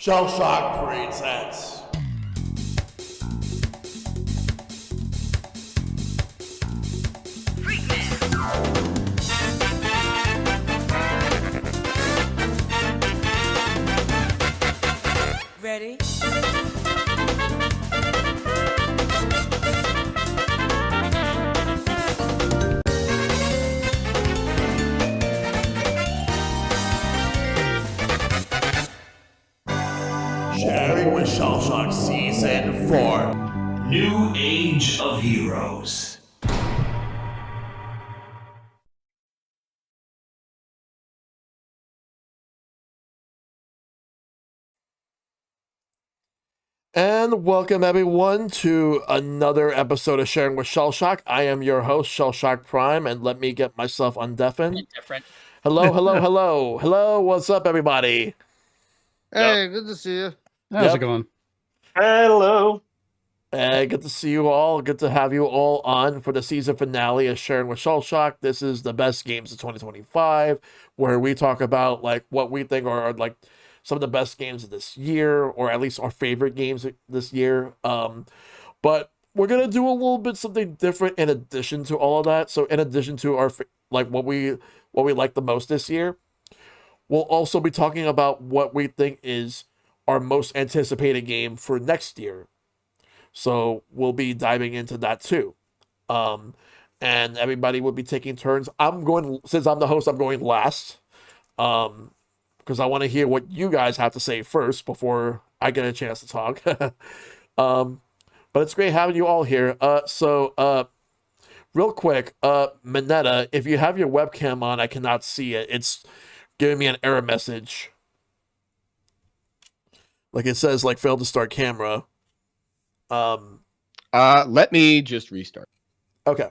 Shellshock presents. Ready? Sharing with Shellshock Season 4. New Age of Heroes. And welcome everyone to another episode of Sharing with Shellshock. I am your host, ShellshockPrime, and let me get myself undeafened. Different. Hello, hello, what's up everybody? Hey, good to see you. How's Yep. it going? Hello. Good to see you all. Good to have you all on for the season finale of Sharing with Shellshock. This is the best games of 2025, where we talk about like what we think are like some of the best games of this year, or at least our favorite games this year. But we're gonna do a little bit something different in addition to all of that. So in addition to our like what we like the most this year, we'll also be talking about what we think is our most anticipated game for next year. So we'll be diving into that too. And everybody will be taking turns. Since I'm the host, I'm going last. Because I want to hear what you guys have to say first before I get a chance to talk. But it's great having you all here. Real quick, Minetta, if you have your webcam on, I cannot see it. It's giving me an error message. Like it says, like failed to start camera. Let me just restart. Okay.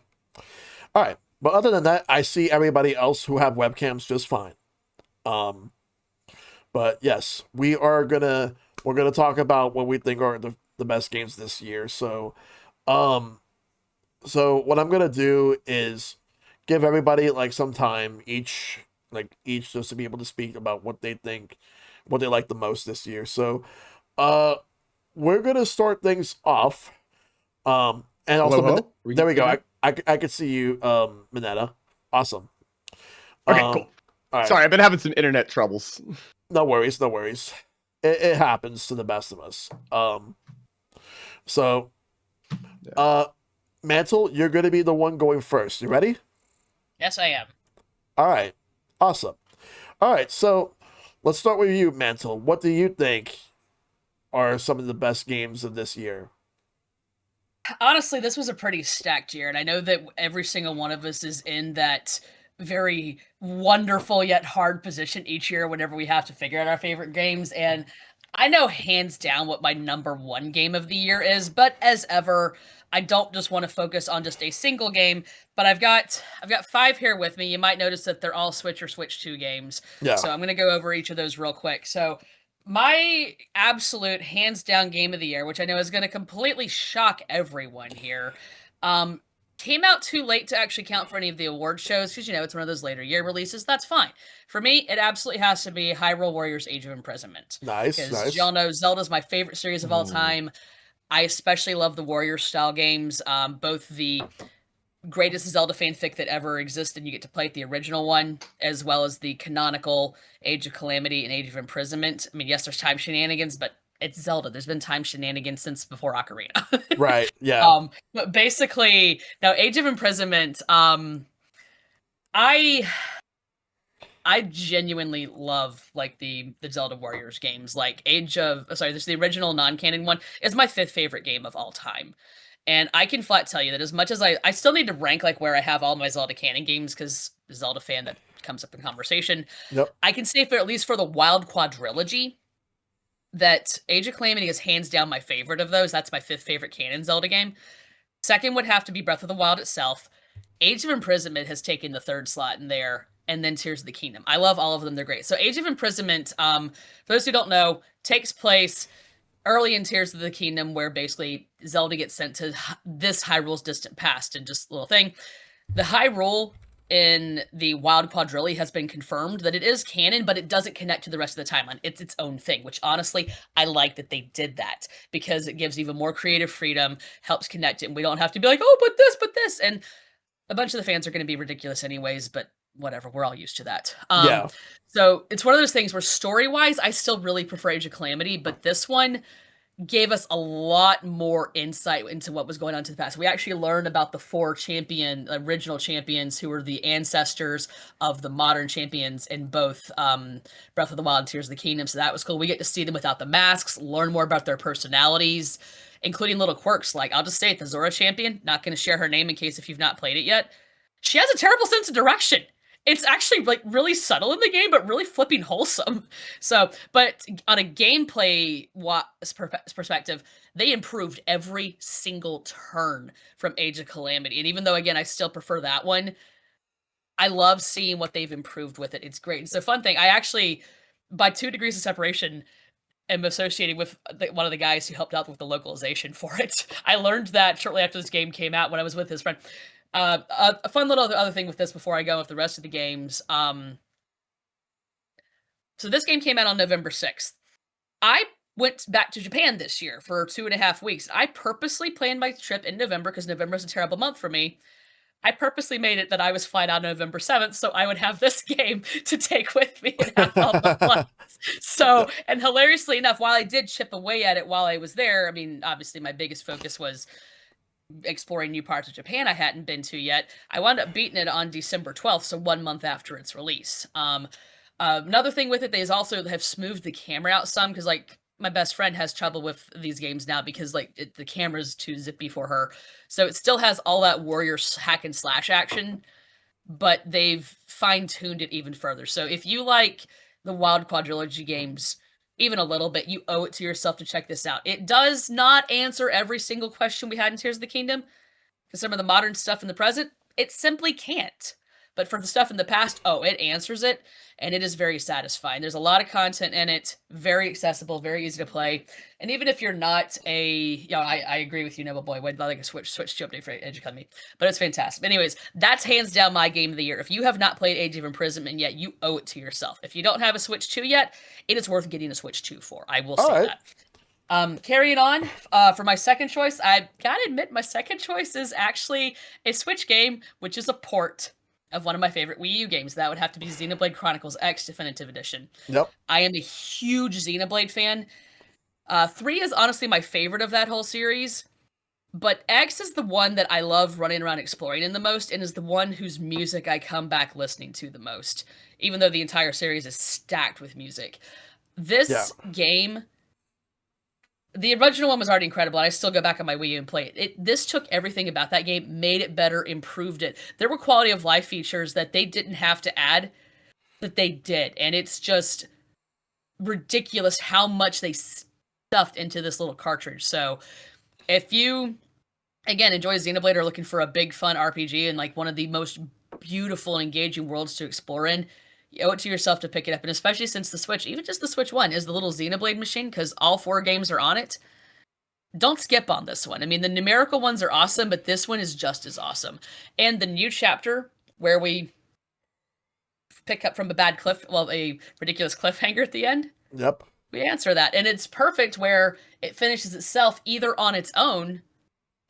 All right. But other than that, I see everybody else who have webcams just fine. But yes, we're gonna talk about what we think are the best games this year. So what I'm gonna do is give everybody like some time each just to be able to speak about what they think, what they like the most this year. So we're gonna start things off. And also Hello? there we go. I could see you, Minetta. Awesome. Okay, cool. All right. Sorry, I've been having some internet troubles. No worries. It happens to the best of us. Mantle, you're gonna be the one going first. You ready? Yes, I am. All right. Awesome. All right. So let's start with you, Mantle. What do you think are some of the best games of this year? Honestly, this was a pretty stacked year, and I know that every single one of us is in that very wonderful yet hard position each year whenever we have to figure out our favorite games. And I know hands down what my number one game of the year is, but as ever, I don't just want to focus on just a single game, but I've got 5 here with me. You might notice that they're all Switch or Switch 2 games. Yeah. So I'm going to go over each of those real quick. So my absolute hands down game of the year, which I know is going to completely shock everyone here, came out too late to actually count for any of the award shows because, it's one of those later year releases. That's fine. For me, it absolutely has to be Hyrule Warriors Age of Imprisonment. Nice. Because y'all know Zelda's my favorite series of all time. I especially love the Warriors style games, both the greatest Zelda fanfic that ever existed, you get to play the original one, as well as the canonical Age of Calamity and Age of Imprisonment. I mean, yes, there's time shenanigans, but it's Zelda. There's been time shenanigans since before Ocarina. Right, yeah. But basically, now Age of Imprisonment, I genuinely love like the Zelda Warriors games. Like there's the original non-canon one is my 5th favorite game of all time. And I can flat tell you that as much as I still need to rank like where I have all my Zelda canon games, because Zelda fan that comes up in conversation. Yep. I can say at least for the Wild Quadrilogy, that Age of Calamity is hands down my favorite of those. That's my 5th favorite canon Zelda game. Second would have to be Breath of the Wild itself. Age of Imprisonment has taken the 3rd slot in there, and then Tears of the Kingdom. I love all of them. They're great. So Age of Imprisonment, for those who don't know, takes place early in Tears of the Kingdom, where basically Zelda gets sent to this Hyrule's distant past, and just a little thing. The Hyrule in the Wild Quadrilli has been confirmed that it is canon, but it doesn't connect to the rest of the timeline. It's its own thing, which honestly, I like that they did that because it gives even more creative freedom, helps connect it, and we don't have to be like, oh, but this. And a bunch of the fans are going to be ridiculous anyways, but whatever, we're all used to that. Yeah. So it's one of those things where story-wise, I still really prefer Age of Calamity, but this one gave us a lot more insight into what was going on to the past. We actually learned about the 4 original champions who were the ancestors of the modern champions in both Breath of the Wild and Tears of the Kingdom. So that was cool. We get to see them without the masks, learn more about their personalities, including little quirks. Like, I'll just say it, the Zora champion, not going to share her name in case if you've not played it yet. She has a terrible sense of direction. It's actually like really subtle in the game, but really flipping wholesome. So, but on a gameplay perspective, they improved every single turn from Age of Calamity. And even though, again, I still prefer that one, I love seeing what they've improved with it. It's great. It's a fun thing. I actually, by 2 degrees of separation, am associated with one of the guys who helped out with the localization for it. I learned that shortly after this game came out when I was with his friend. A fun little other thing with this before I go with the rest of the games. So this game came out on November 6th. I went back to Japan this year for 2.5 weeks. I purposely planned my trip in November because November is a terrible month for me. I purposely made it that I was flying out November 7th so I would have this game to take with me and have all the fun. So, and hilariously enough, while I did chip away at it while I was there, I mean, obviously my biggest focus was exploring new parts of Japan I hadn't been to yet. I wound up beating it on December 12th, so 1 month after its release. Another thing with it, they also have smoothed the camera out some because, like, my best friend has trouble with these games now because, like, the camera's too zippy for her. So it still has all that warrior hack and slash action, but they've fine-tuned it even further. So if you like the Wild Quadrilogy games even a little bit, you owe it to yourself to check this out. It does not answer every single question we had in Tears of the Kingdom, because some of the modern stuff in the present, it simply can't. But for the stuff in the past, oh, it answers it, and it is very satisfying. There's a lot of content in it, very accessible, very easy to play. And even if you're not I agree with you, Noble Boy, I'd like a Switch 2 update for Age of Calamity, but it's fantastic. Anyways, that's hands down my game of the year. If you have not played Age of Imprisonment yet, you owe it to yourself. If you don't have a Switch 2 yet, it is worth getting a Switch 2 for. I will say that. Carrying on, for my second choice, I gotta admit my second choice is actually a Switch game, which is a port of one of my favorite Wii U games. That would have to be Xenoblade Chronicles X Definitive Edition. Yep. I am a huge Xenoblade fan. 3 is honestly my favorite of that whole series, but X is the one that I love running around exploring in the most, and is the one whose music I come back listening to the most, even though the entire series is stacked with music. This game, the original one was already incredible. I still go back on my Wii U and play it. This took everything about that game, made it better, improved it. There were quality of life features that they didn't have to add that they did. And it's just ridiculous how much they stuffed into this little cartridge. So if you, again, enjoy Xenoblade or looking for a big, fun RPG and like one of the most beautiful and engaging worlds to explore in, you owe it to yourself to pick it up. And especially since the Switch, even just the Switch 1, is the little Xenoblade machine, because all 4 games are on it. Don't skip on this one. I mean, the numerical ones are awesome, but this one is just as awesome. And the new chapter, where we pick up from a ridiculous cliffhanger at the end. Yep. We answer that. And it's perfect where it finishes itself either on its own,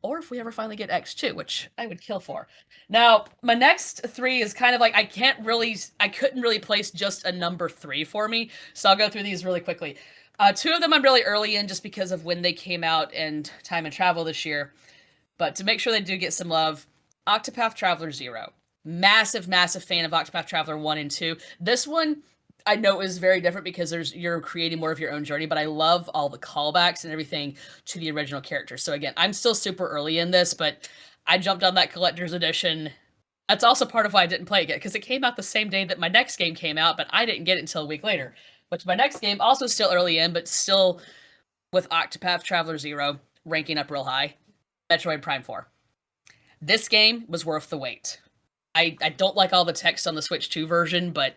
or if we ever finally get X2, which I would kill for. Now, my next 3 is kind of like, I couldn't really place just a number 3 for me, so I'll go through these really quickly. 2 of them I'm really early in just because of when they came out and time and travel this year. But to make sure they do get some love, Octopath Traveler 0. Massive, massive fan of Octopath Traveler 1 and 2. This one, I know, is very different because you're creating more of your own journey, but I love all the callbacks and everything to the original characters. So again, I'm still super early in this, but I jumped on that collector's edition. That's also part of why I didn't play it yet, because it came out the same day that my next game came out, but I didn't get it until a week later. Which my next game, also still early in, but still with Octopath Traveler 0 ranking up real high, Metroid Prime 4. This game was worth the wait. I don't like all the text on the Switch 2 version, but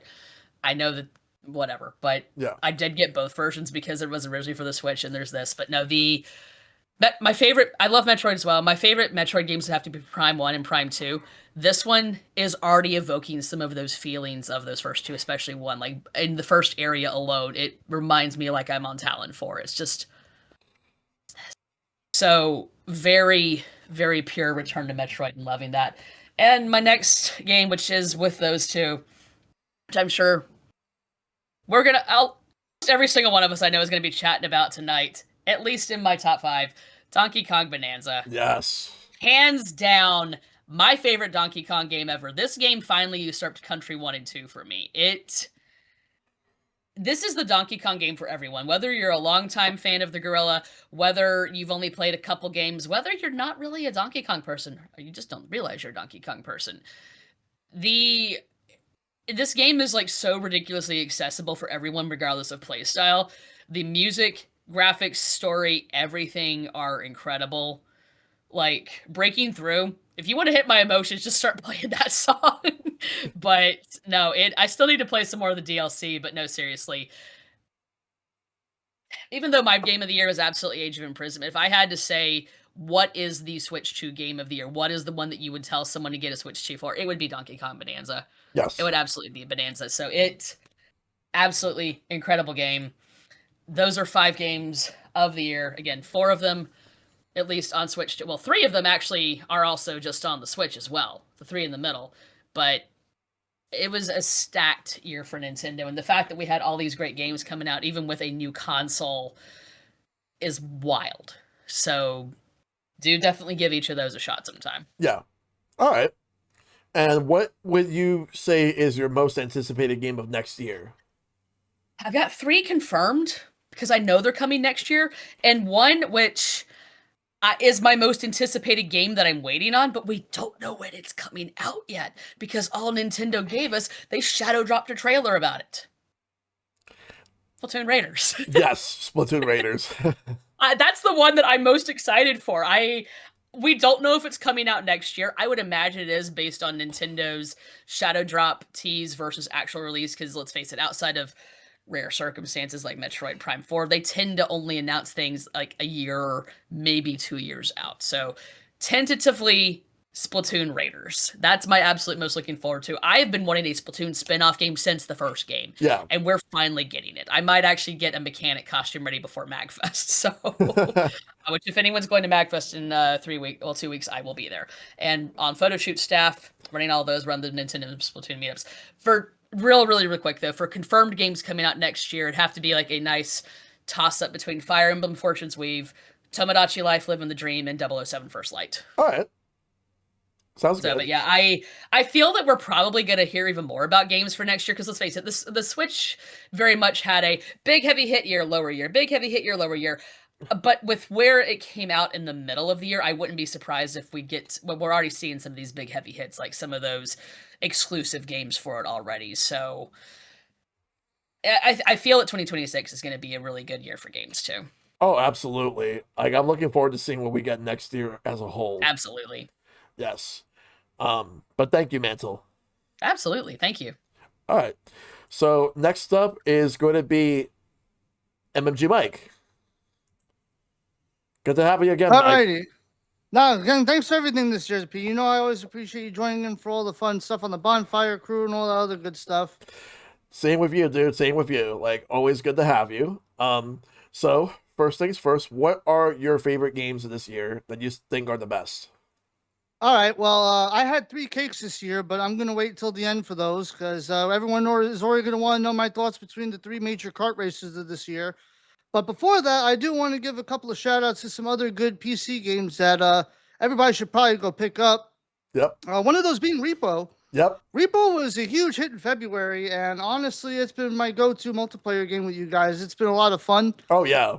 I know that whatever. But yeah, I did get both versions because it was originally for the Switch, and there's this. But no, the My favorite, I love Metroid as well. My favorite Metroid games would have to be Prime 1 and Prime 2. This one is already evoking some of those feelings of those first two, especially one. Like in the first area alone, it reminds me like I'm on Talon 4. It's just so very, very pure return to Metroid and loving that. And my next game, which is with those two, which I'm sure every single one of us I know is going to be chatting about tonight, at least in my top 5, Donkey Kong Bonanza. Yes. Hands down, my favorite Donkey Kong game ever. This game finally usurped Country 1 and 2 for me. This is the Donkey Kong game for everyone. Whether you're a longtime fan of the gorilla, whether you've only played a couple games, whether you're not really a Donkey Kong person, or you just don't realize you're a Donkey Kong person. This game is like so ridiculously accessible for everyone, regardless of playstyle. The music, graphics, story, everything are incredible. Like, breaking through. If you want to hit my emotions, just start playing that song. But no, I still need to play some more of the DLC, but no, seriously. Even though my game of the year is absolutely Age of Imprisonment, if I had to say what is the Switch 2 game of the year, what is the one that you would tell someone to get a Switch 2 for, it would be Donkey Kong Bonanza. Yes. It would absolutely be Bonanza. So absolutely incredible game. Those are 5 games of the year. Again, 4 of them at least on Switch. Well, 3 of them actually are also just on the Switch as well. The 3 in the middle. But it was a stacked year for Nintendo. And the fact that we had all these great games coming out, even with a new console, is wild. So do definitely give each of those a shot sometime. Yeah. All right. And what would you say is your most anticipated game of next year? I've got 3 confirmed because I know they're coming next year, and one which is my most anticipated game that I'm waiting on, but we don't know when it's coming out yet because all Nintendo gave us, they shadow dropped a trailer about it. Splatoon Raiders. Yes, Splatoon Raiders. That's the one that I'm most excited for. We don't know if it's coming out next year. I would imagine it is based on Nintendo's shadow drop tease versus actual release, because let's face it, outside of rare circumstances like Metroid Prime 4, they tend to only announce things like a year, maybe 2 years out. So tentatively, Splatoon Raiders. That's my absolute most looking forward to. I've been wanting a Splatoon spin-off game since the first game. Yeah. And we're finally getting it. I might actually get a mechanic costume ready before MagFest. So, which if anyone's going to MagFest in 2 weeks, I will be there. And on photo shoot staff, running all those, run the Nintendo Splatoon meetups. For really quick though, for confirmed games coming out next year, it'd have to be like a nice toss-up between Fire Emblem Fortune's Weave, Tomodachi Life Living the Dream, and 007 First Light. All right. Sounds good. But yeah, I feel that we're probably going to hear even more about games for next year, because let's face it, the Switch very much had a big heavy hit year, lower year, big heavy hit year, lower year. But with where it came out in the middle of the year, I wouldn't be surprised if we're already seeing some of these big heavy hits, like some of those exclusive games for it already. So I feel that 2026 is going to be a really good year for games too. Oh, absolutely. Like, I'm looking forward to seeing what we get next year as a whole. Absolutely. Yes. But thank you, Mantle. Absolutely. Thank you. All right. So next up is going to be MMG Mike. Good to have you again, Mike. Alrighty. Now, again, thanks for everything this year, P. You know I always appreciate you joining in for all the fun stuff on the bonfire crew and all the other good stuff. Same with you, dude. Same with you. Like, always good to have you. So first things first, what are your favorite games of this year that you think are the best? All right. Well, I had 3 cakes this year, but I'm going to wait till the end for those because everyone is already going to want to know my thoughts between the 3 major kart races of this year. But before that, I do want to give a couple of shout outs to some other good PC games that everybody should probably go pick up. Yep. One of those being Repo. Yep. Repo was a huge hit in February, and honestly, it's been my go-to multiplayer game with you guys. It's been a lot of fun. Oh, yeah.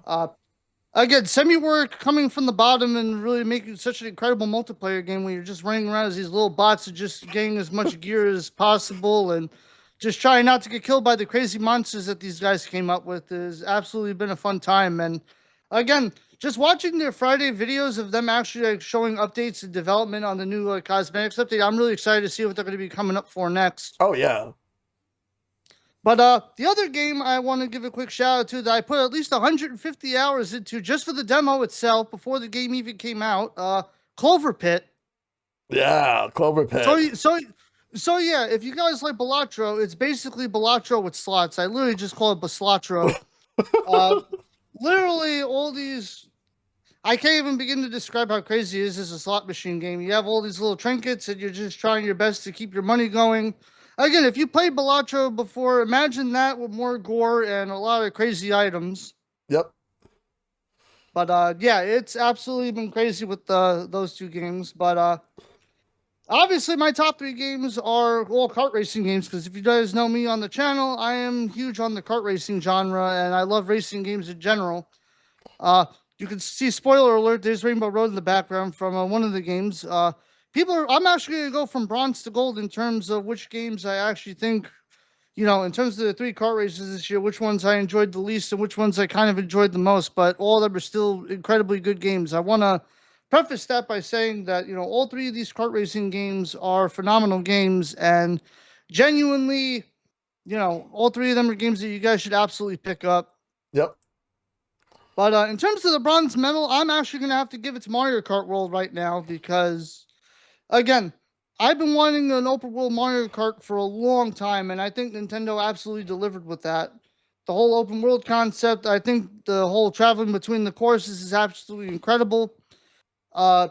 Again, semi-work coming from the bottom and really making such an incredible multiplayer game when you're just running around as these little bots and just getting as much gear as possible and just trying not to get killed by the crazy monsters that these guys came up with has absolutely been a fun time. And again, just watching their Friday videos of them actually showing updates and development on the new cosmetics update, I'm really excited to see what they're going to be coming up for next. Oh, yeah. But the other game I want to give a quick shout out to that I put at least 150 hours into just for the demo itself before the game even came out, Clover Pit. Yeah, Clover Pit. So yeah, if you guys like Balatro, it's basically Balatro with slots. I literally just call it Baslatro. Literally all these. I can't even begin to describe how crazy it is as a slot machine game. You have all these little trinkets, and you're just trying your best to keep your money going. Again, if you played Balatro before, imagine that with more gore and a lot of crazy items. Yep. But yeah, it's absolutely been crazy with those two games. But obviously, my top three games are all kart racing games because if you guys know me on the channel, I am huge on the kart racing genre and I love racing games in general. You can see, spoiler alert, there's Rainbow Road in the background from one of the games. I'm actually going to go from bronze to gold in terms of which games I actually think, in terms of the three kart races this year, which ones I enjoyed the least and which ones I kind of enjoyed the most, but all of them are still incredibly good games. I want to preface that by saying that, all three of these kart racing games are phenomenal games and genuinely, all three of them are games that you guys should absolutely pick up. Yep. But in terms of the bronze medal, I'm actually going to have to give it to Mario Kart World right now because, again, I've been wanting an open world Mario Kart for a long time, and I think Nintendo absolutely delivered with that. The whole open world concept, I think the whole traveling between the courses is absolutely incredible. I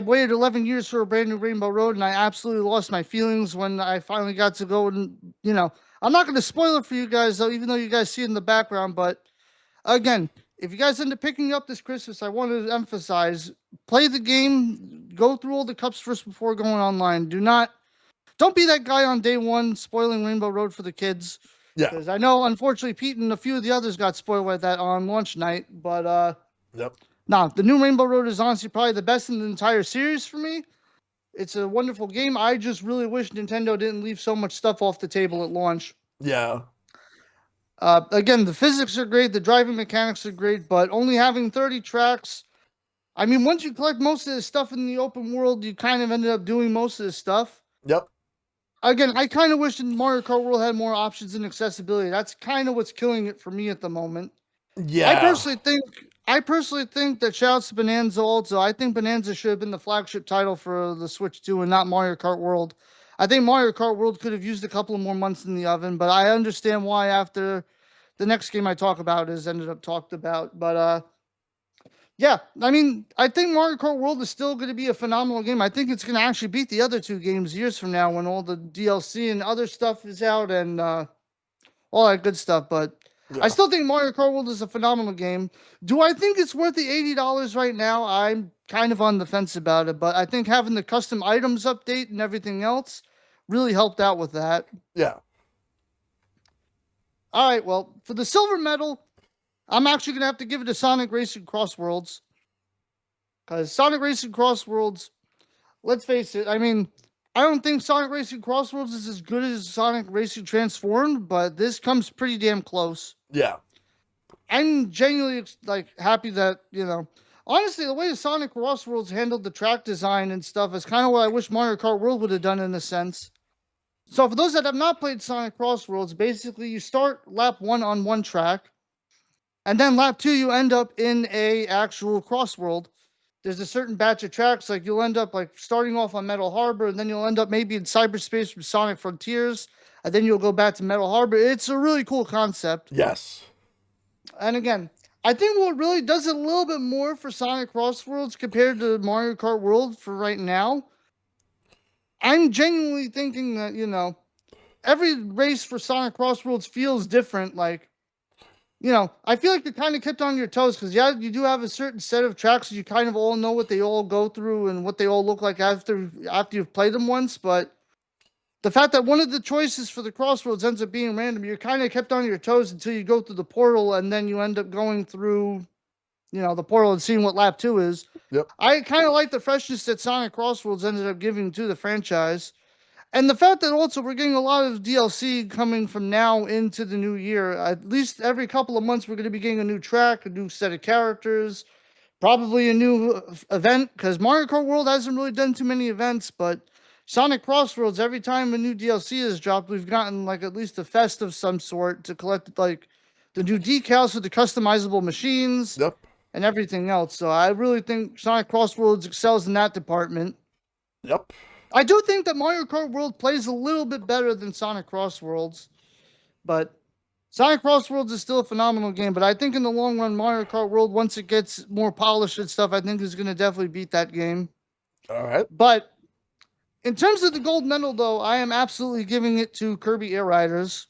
waited 11 years for a brand new Rainbow Road, and I absolutely lost my feelings when I finally got to go. And, I'm not going to spoil it for you guys, though, even though you guys see it in the background. But again, if you guys end up picking up this Christmas, I want to emphasize, play the game, go through all the cups first before going online. Don't be that guy on day one spoiling Rainbow Road for the kids. Yeah. Because I know, unfortunately, Pete and a few of the others got spoiled with that on launch night. But Yep. the new Rainbow Road is honestly probably the best in the entire series for me. It's a wonderful game. I just really wish Nintendo didn't leave so much stuff off the table at launch. Yeah. Again, the physics are great, the driving mechanics are great, but only having 30 tracks. I mean, once you collect most of the stuff in the open world, you kind of ended up doing most of the stuff. Yep. Again, I kind of wish that Mario Kart World had more options and accessibility. That's kind of what's killing it for me at the moment. Yeah. I personally think that shouts to Bonanza also. I think Bonanza should have been the flagship title for the Switch 2 and not Mario Kart World. I think Mario Kart World could have used a couple of more months in the oven, but I understand why after the next game I talk about is ended up talked about. But yeah, I mean, I think Mario Kart World is still going to be a phenomenal game. I think it's going to actually beat the other two games years from now when all the DLC and other stuff is out and all that good stuff. But Yeah. I still think Mario Kart World is a phenomenal game. Do I think it's worth the $80 right now? I'm kind of on the fence about it, but I think having the custom items update and everything else really helped out with that. Yeah. All right, well, for the silver medal, I'm actually going to have to give it to Sonic Racing Cross Worlds. Because Sonic Racing Cross Worlds, let's face it, I mean, I don't think Sonic Racing Cross Worlds is as good as Sonic Racing Transformed, but this comes pretty damn close. Yeah. I'm genuinely happy that, honestly, the way Sonic Cross Worlds handled the track design and stuff is kind of what I wish Mario Kart World would have done in a sense. So for those that have not played Sonic Cross Worlds, basically you start lap 1 on one track, and then lap 2 you end up in a actual cross world. There's a certain batch of tracks, like you'll end up starting off on Metal Harbor, and then you'll end up maybe in cyberspace from Sonic Frontiers, and then you'll go back to Metal Harbor. It's a really cool concept. Yes. And again, I think what really does it a little bit more for Sonic Cross Worlds compared to Mario Kart World for right now, I'm genuinely thinking that, every race for Sonic Cross Worlds feels different. I feel like you're kind of kept on your toes because, yeah, you do have a certain set of tracks. You kind of all know what they all go through and what they all look like after you've played them once. But the fact that one of the choices for the Crossroads ends up being random, you're kind of kept on your toes until you go through the portal, and then you end up going through, the portal and seeing what lap 2 is. Yep. I kind of like the freshness that Sonic Crossroads ended up giving to the franchise. And the fact that also we're getting a lot of DLC coming from now into the new year. At least every couple of months, we're going to be getting a new track, a new set of characters, probably a new event, because Mario Kart World hasn't really done too many events, but Sonic Crossroads, every time a new DLC is dropped, we've gotten like at least a fest of some sort to collect like the new decals for the customizable machines Yep. and everything else. So I really think Sonic Crossroads excels in that department. Yep. I do think that Mario Kart World plays a little bit better than Sonic Crossroads, but Sonic Crossroads is still a phenomenal game. But I think in the long run, Mario Kart World, once it gets more polished and stuff, I think is going to definitely beat that game. All right. But in terms of the gold medal, though, I am absolutely giving it to Kirby Air Riders.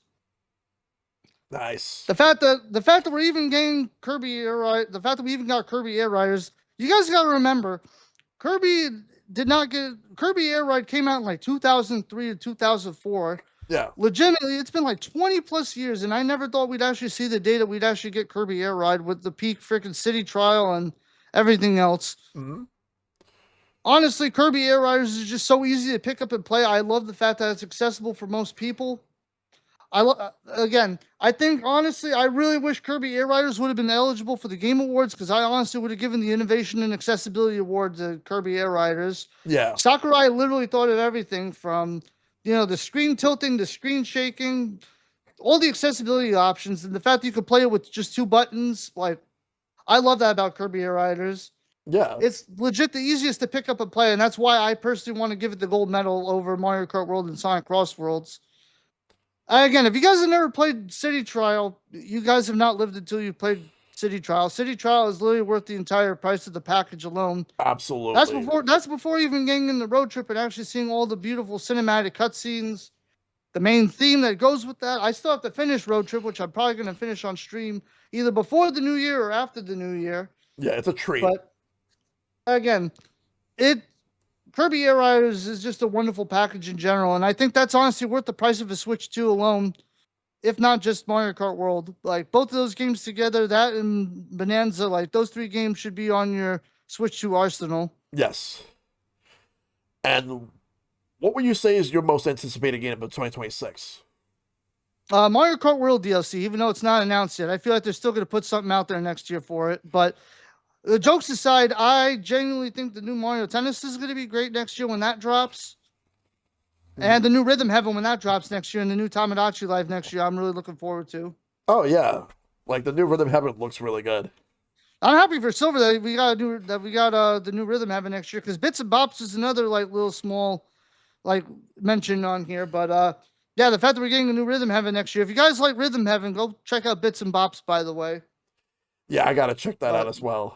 Nice. The fact that we're even getting Kirby Air Riders, the fact that we even got Kirby Air Riders, you guys got to remember, Kirby Air Ride came out in like 2003 to 2004. Yeah. Legitimately, it's been like 20 plus years, and I never thought we'd actually see the day that we'd actually get Kirby Air Ride with the peak freaking city trial and everything else. Mm-hmm. Honestly, Kirby Air Riders is just so easy to pick up and play. I love the fact that it's accessible for most people. I think honestly, I really wish Kirby Air Riders would have been eligible for the Game Awards because I honestly would have given the Innovation and Accessibility Award to Kirby Air Riders. Yeah. Sakurai literally thought of everything from, the screen tilting, the screen shaking, all the accessibility options, and the fact that you could play it with just 2 buttons. Like, I love that about Kirby Air Riders. Yeah. It's legit the easiest to pick up and play, and that's why I personally want to give it the gold medal over Mario Kart World and Sonic Crossworlds. Again, if you guys have never played City Trial, you guys have not lived until you played City Trial. City Trial is literally worth the entire price of the package alone. Absolutely. That's before even getting in the road trip and actually seeing all the beautiful cinematic cutscenes, the main theme that goes with that. I still have to finish Road Trip, which I'm probably going to finish on stream either before the new year or after the new year. Yeah, it's a treat. But again, Kirby Air Riders is just a wonderful package in general, and I think that's honestly worth the price of a Switch 2 alone, if not just Mario Kart World. Like, both of those games together, that and Bonanza, like, those 3 games should be on your Switch 2 arsenal. Yes. And what would you say is your most anticipated game of 2026? Mario Kart World DLC, even though it's not announced yet. I feel like they're still going to put something out there next year for it, but the jokes aside, I genuinely think the new Mario Tennis is going to be great next year when that drops. And the new Rhythm Heaven when that drops next year, and the new Tamagotchi Live next year, I'm really looking forward to. Oh, yeah. Like, the new Rhythm Heaven looks really good. I'm happy for Silver that we got the new Rhythm Heaven next year, because Bits and Bops is another like little small like mention on here. But yeah, the fact that we're getting a new Rhythm Heaven next year. If you guys like Rhythm Heaven, go check out Bits and Bops, by the way. Yeah, I gotta check that out as well.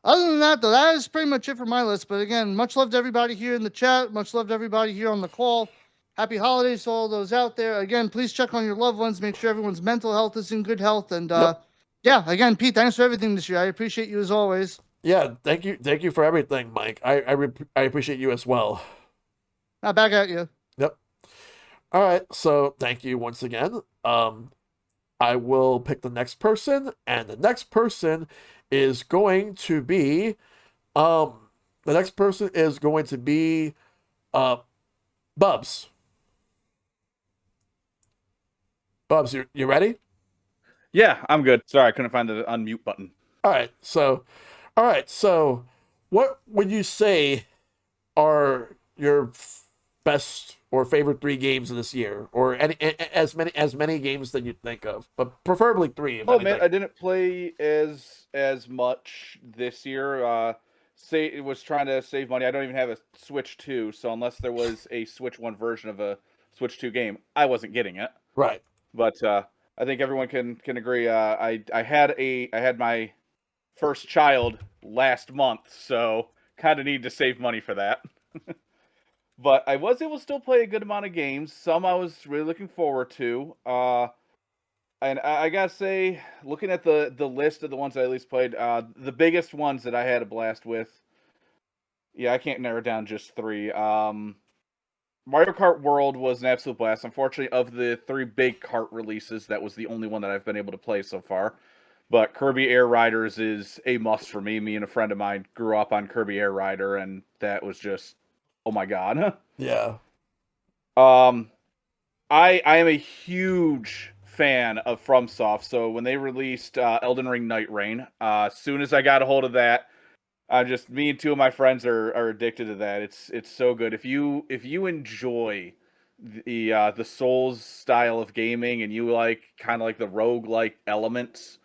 Other than that, though, that is pretty much it for my list. But again, much love to everybody here in the chat. Much love to everybody here on the call. Happy holidays to all those out there. Again, please check on your loved ones. Make sure everyone's mental health is in good health. And yeah, again, Pete, thanks for everything this year. I appreciate you as always. Yeah, thank you for everything, Mike. I appreciate you as well. Now back at you. Yep. All right, so thank you once again. I will pick the next person, and the next person is going to be Bubs. Bubs, you ready? Yeah, I'm good. Sorry, I couldn't find the unmute button. All right, so what would you say are your best or favorite 3 games of this year, or as many games that you think of, but preferably 3? Oh man, I didn't play as much this year. Was trying to save money. I don't even have a Switch 2, so unless there was a Switch 1 version of a Switch 2 game, I wasn't getting it. Right. But I think everyone can agree. I had my first child last month, so kind of need to save money for that. But I was able to still play a good amount of games. Some I was really looking forward to. And I gotta say, looking at the list of the ones I at least played, the biggest ones that I had a blast with, yeah, I can't narrow down just 3. Mario Kart World was an absolute blast. Unfortunately, of the 3 big kart releases, that was the only one that I've been able to play so far. But Kirby Air Riders is a must for me. Me and a friend of mine grew up on Kirby Air Rider, and that was just, oh my god. Yeah. I am a huge fan of FromSoft, so when they released Elden Ring Night Rain, as soon as I got a hold of that, Me and two of my friends are addicted to that. It's so good. If you enjoy the Souls style of gaming and you like kind of like the rogue-like elements,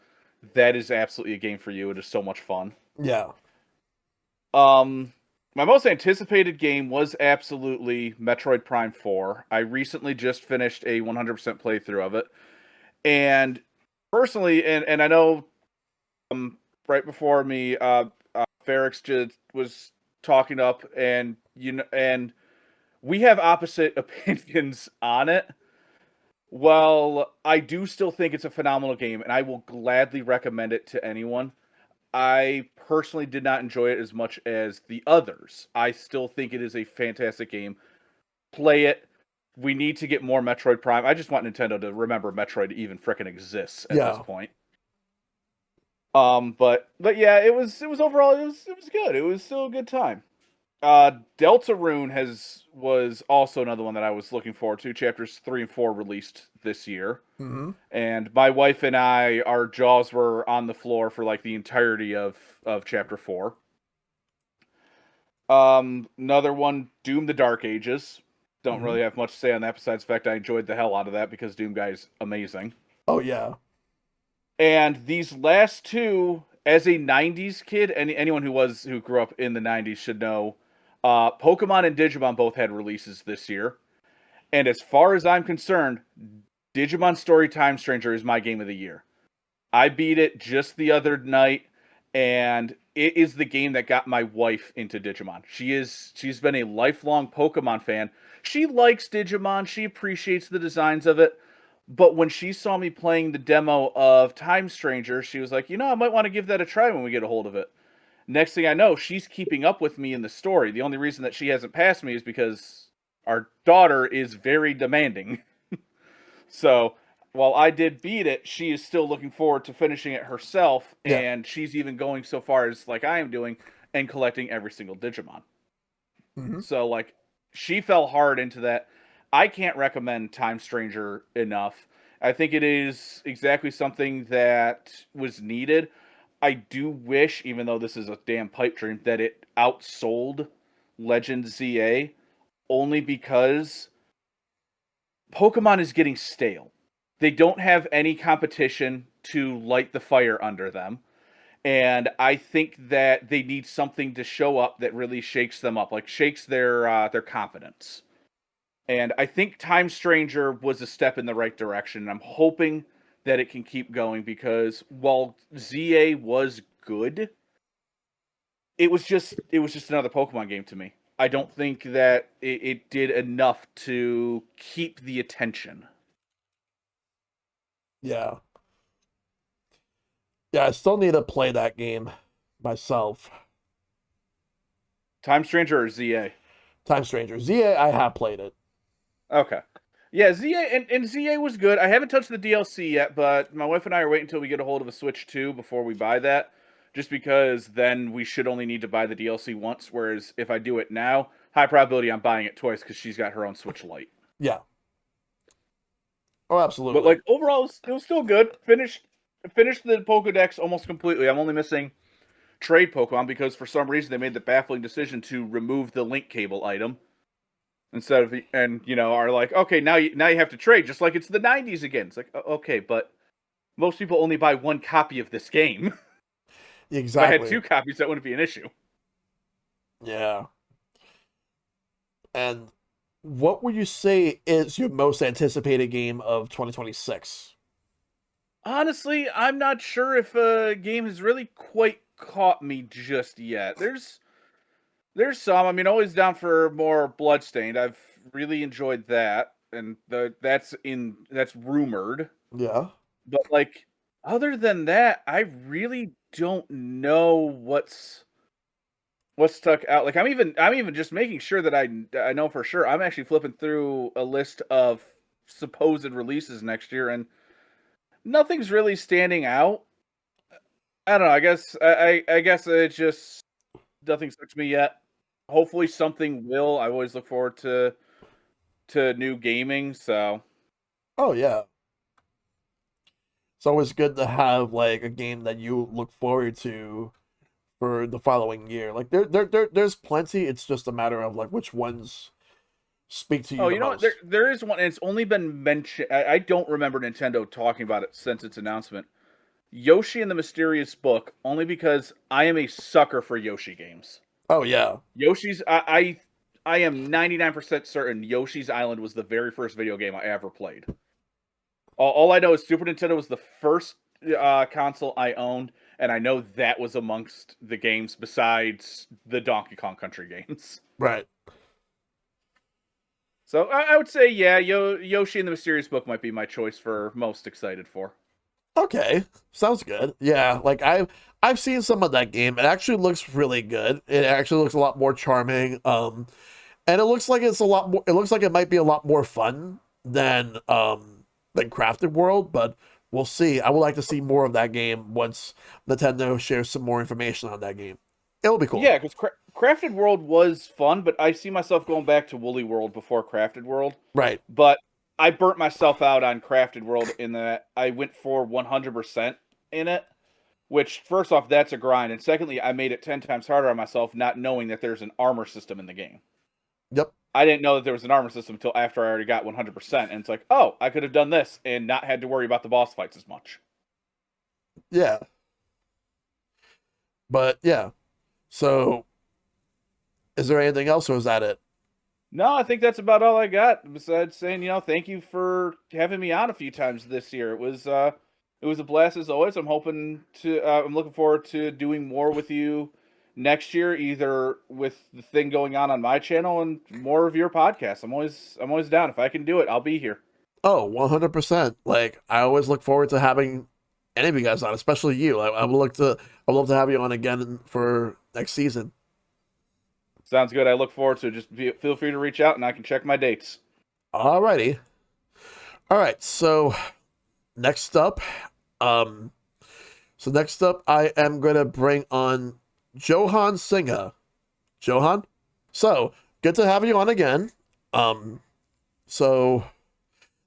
that is absolutely a game for you. It is so much fun. Yeah. My most anticipated game was absolutely Metroid Prime 4. I recently just finished a 100% playthrough of it. And personally, and I know right before me, Ferrex just was talking up, and we have opposite opinions on it. Well, I do still think it's a phenomenal game, and I will gladly recommend it to anyone. I personally did not enjoy it as much as the others. I still think it is a fantastic game. Play it. We need to get more Metroid Prime. I just want Nintendo to remember Metroid even frickin' exists at this Yeah. point. But yeah, it was overall it was good. It was still a good time. Deltarune was also another one that I was looking forward to. Chapters 3 and 4 released this year. Mm-hmm. And my wife and I, our jaws were on the floor for like the entirety of chapter 4. Another one, Doom: The Dark Ages. Don't Mm-hmm. really have much to say on that besides the fact I enjoyed the hell out of that because Doom Guy's amazing. Oh yeah. And these last two, as a '90s kid, anyone who grew up in the '90s should know, Pokemon and Digimon both had releases this year. And as far as I'm concerned, Digimon Story Time Stranger is my game of the year. I beat it just the other night, and it is the game that got my wife into Digimon. She's been a lifelong Pokemon fan. She likes Digimon, she appreciates the designs of it, but when she saw me playing the demo of Time Stranger, she was like, I might want to give that a try when we get a hold of it. Next thing I know, she's keeping up with me in the story. The only reason that she hasn't passed me is because our daughter is very demanding. So while I did beat it, she is still looking forward to finishing it herself, Yeah. and she's even going so far as like I am doing and collecting every single Digimon. Mm-hmm. So like she fell hard into that. I can't recommend Time Stranger enough. I think it is exactly something that was needed. I do wish, even though this is a damn pipe dream, that it outsold Legend ZA only because Pokemon is getting stale. They don't have any competition to light the fire under them. And I think that they need something to show up that really shakes them up, like shakes their confidence. And I think Time Stranger was a step in the right direction. And I'm hoping that it can keep going because while ZA was good, it was just another Pokemon game to me. I don't think that it did enough to keep the attention. Yeah. Yeah, I still need to play that game myself. Time Stranger or ZA? Time Stranger. ZA, I have played it. Okay. Yeah, ZA and ZA was good. I haven't touched the DLC yet, but my wife and I are waiting until we get a hold of a Switch 2 before we buy that. Just because then we should only need to buy the DLC once, whereas if I do it now, high probability I'm buying it twice because she's got her own Switch Lite. Yeah. Oh, absolutely. But like overall, it was still good. Finished the Pokedex almost completely. I'm only missing trade Pokemon because for some reason they made the baffling decision to remove the link cable item instead of are like, okay, now you have to trade just like it's the '90s again. It's like okay, but most people only buy one copy of this game. Exactly. If I had 2 copies, that wouldn't be an issue. Yeah. And what would you say is your most anticipated game of 2026? Honestly, I'm not sure if a game has really quite caught me just yet. There's some. I mean, always down for more Bloodstained. I've really enjoyed that, and that's rumored. Yeah. But like, other than that, I really don't know what's stuck out. Like, I'm even just making sure that I know for sure. I'm actually flipping through a list of supposed releases next year, and nothing's really standing out. I don't know. I guess it just nothing stuck to me yet. Hopefully something will. I always look forward to new gaming, so Oh, yeah. It's always good to have like a game that you look forward to for the following year. Like there's plenty. It's just a matter of like which ones speak to you Oh, the you know, most. there is one, and it's only been mentioned. I don't remember Nintendo talking about it since its announcement. Yoshi and the Mysterious Book, only because I am a sucker for Yoshi games. Oh yeah, Yoshi's, I am 99% certain Yoshi's Island was the very first video game I ever played. All I know is Super Nintendo was the first console I owned, and I know that was amongst the games besides the Donkey Kong Country games. right. So I would say, yeah, Yoshi and the Mysterious Book might be my choice for most excited for. Okay, sounds good. Yeah, like I've seen some of that game. It actually looks really good. It actually looks a lot more charming. And it looks like it's a lot more. It looks like it might be a lot more fun than Crafted World, but we'll see. I would like to see more of that game once Nintendo shares some more information on that game. It'll be cool. Yeah, because Crafted World was fun, but I see myself going back to Woolly World before Crafted World. Right. But I burnt myself out on Crafted World in that I went for 100% in it, which, first off, that's a grind. And secondly, I made it 10 times harder on myself not knowing that there's an armor system in the game. Yep. I didn't know that there was an armor system until after I already got 100%. And it's like, oh, I could have done this and not had to worry about the boss fights as much. Yeah. But yeah. So, is there anything else, or is that it? No, I think that's about all I got. Besides saying, thank you for having me on a few times this year. It was a blast as always. I'm looking forward to doing more with you next year, either with the thing going on my channel and more of your podcast. I'm always down. If I can do it, I'll be here. Oh, 100%. Like, I always look forward to having any of you guys on, especially you. I would love to have you on again for next season. Sounds good. I look forward to it. Just feel free to reach out and I can check my dates. Alrighty. All right. So next up, I am gonna bring on Johan Singa. Johan? So good to have you on again. So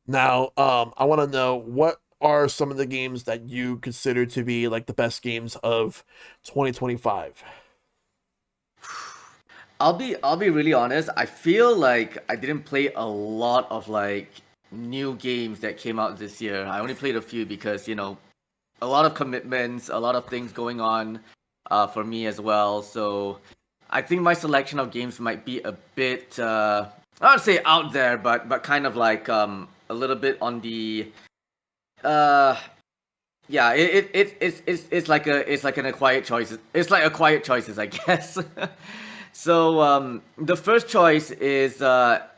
now I want to know, what are some of the games that you consider to be like the best games of 2025? I'll be really honest. I feel like I didn't play a lot of like new games that came out this year. I only played a few because, a lot of commitments, a lot of things going on for me as well. So I think my selection of games might be a bit I don't say out there, but kind of like a little bit on the yeah, it's like an acquired choices. It's like acquired choices, I guess. So the first choice is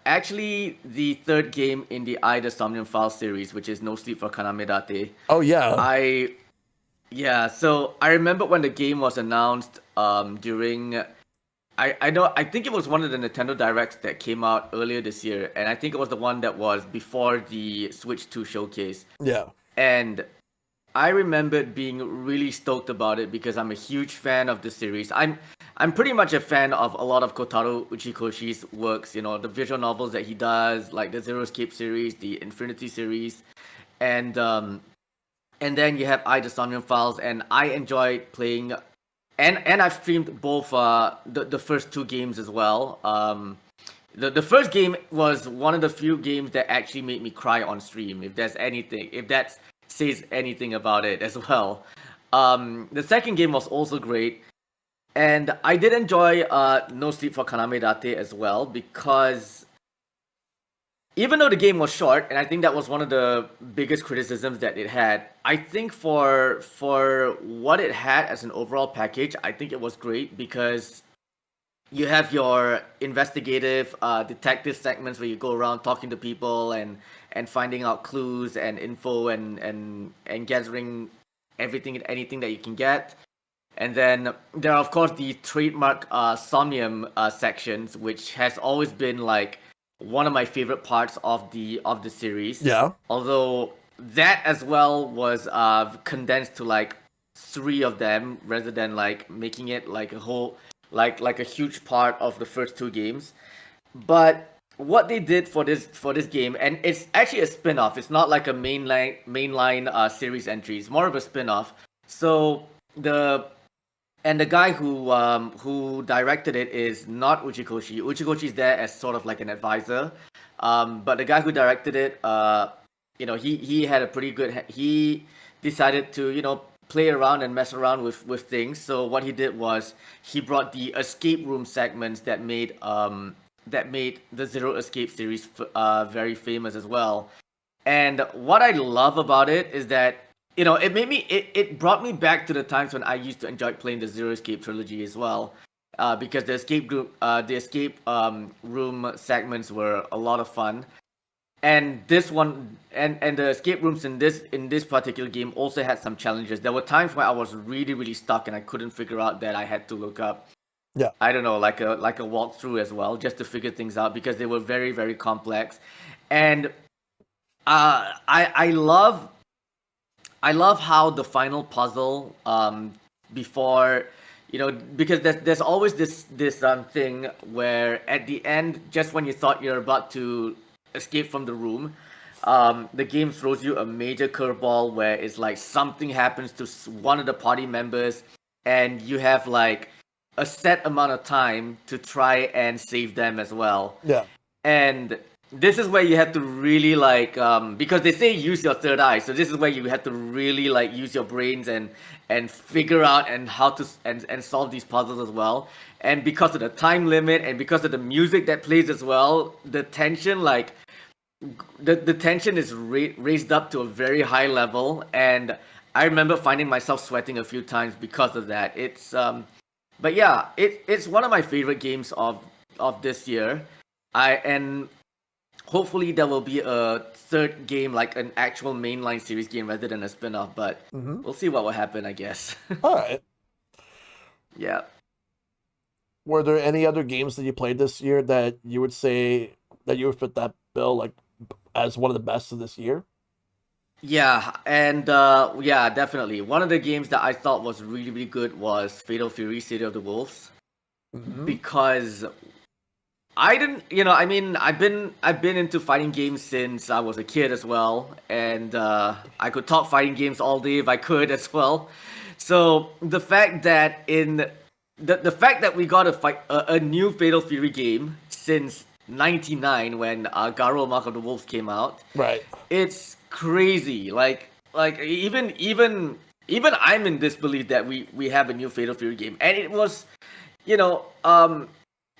actually the third game in the Ida Somnium Files series, which is No Sleep for Kaname-date. Oh yeah. So I remember when the game was announced during I think it was one of the Nintendo Directs that came out earlier this year, and I think it was the one that was before the Switch 2 showcase. Yeah. And I remembered being really stoked about it because I'm a huge fan of the series. I'm pretty much a fan of a lot of Kotaro Uchikoshi's works, the visual novels that he does, like the Zero Escape series, the Infinity series, and then you have Ida Somnium Files, and I enjoyed playing, and I've streamed both the first two games as well. The first game was one of the few games that actually made me cry on stream, if that says anything about it as well. The second game was also great. And I did enjoy No Sleep for Kaname-date as well, because even though the game was short, and I think that was one of the biggest criticisms that it had, I think for what it had as an overall package, I think it was great, because you have your investigative detective segments where you go around talking to people and finding out clues and info and gathering everything and anything that you can get. And then there are, of course, the trademark Somnium sections, which has always been like one of my favorite parts of the series. Yeah. Although that as well was condensed to like 3 of them, rather than like making it like a whole like a huge part of the first 2 games. But what they did for this game, and it's actually a spin-off. It's not like a mainline series entry. It's more of a spin-off. So and the guy who directed it is not Uchikoshi. Uchikoshi is there as sort of like an advisor, but the guy who directed it, he had a pretty good. He decided to play around and mess around with things. So what he did was he brought the escape room segments that made the Zero Escape series very famous as well. And what I love about it is that it brought me back to the times when I used to enjoy playing the Zero Escape trilogy as well, because the escape room segments were a lot of fun. And this one and the escape rooms in this particular game also had some challenges. There were times where I was really, really stuck and I couldn't figure out that I had to look up, Yeah. I don't know, like a walkthrough as well, just to figure things out because they were very, very complex. And I love how the final puzzle before because there's always this thing where at the end, just when you thought you're about to escape from the room, the game throws you a major curveball where it's like something happens to one of the party members and you have like a set amount of time to try and save them as well. Yeah. And this is where you have to really because they say use your third eye, so this is where you have to really use your brains and figure out and how to and solve these puzzles as well. And because of the time limit and because of the music that plays as well, the tension the tension is raised up to a very high level. And I remember finding myself sweating a few times because of that. It's but yeah, it's one of my favorite games of this year. And hopefully there will be a third game, like an actual mainline series game rather than a spin-off, but we'll see what will happen, I guess. All right. Yeah. Were there any other games that you played this year that you would say that you would fit that bill as one of the best of this year? Yeah, and yeah, definitely. One of the games that I thought was really, really good was Fatal Fury: City of the Wolves, because I didn't, I've been into fighting games since I was a kid as well, and I could talk fighting games all day if I could as well. So the fact that the fact that we got a new Fatal Fury game since '99 when Garo Mark of the Wolves came out, right? It's crazy. Like even I'm in disbelief that we have a new Fatal Fury game, and it was,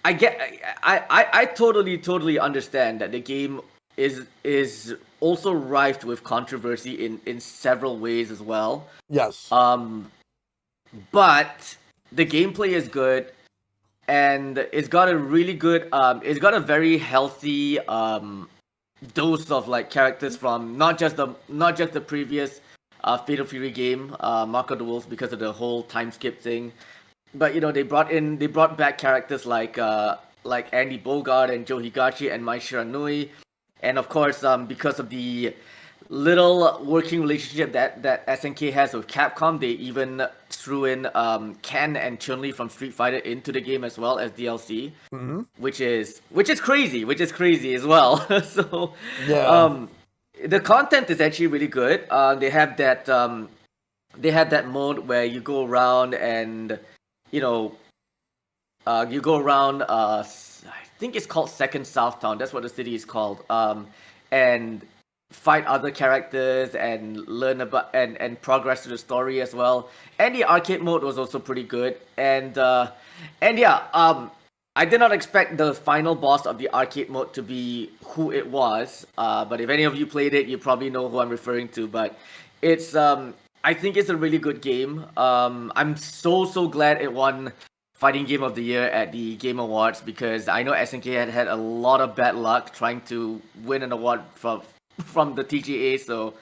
I totally understand that the game is also rife with controversy in several ways as well. Yes. But the gameplay is good, and it's got a really good it's got a very healthy dose of characters from not just the previous Fatal Fury game, Mark of the Wolves, because of the whole time skip thing. But they brought back characters like Andy Bogart and Joe Higashi and Mai Shiranui, and of course because of the little working relationship that SNK has with Capcom, they even threw in Ken and Chun-Li from Street Fighter into the game as well as DLC, which is crazy as well. So yeah. The content is actually really good. They have that mode where you go around and you go around. I think it's called Second Southtown. That's what the city is called. And fight other characters and learn about and progress through the story as well. And the arcade mode was also pretty good. And yeah, I did not expect the final boss of the arcade mode to be who it was. But if any of you played it, you probably know who I'm referring to. But it's I think it's a really good game. I'm so glad it won Fighting Game of the Year at the Game Awards, because I know SNK had a lot of bad luck trying to win an award from the TGA. So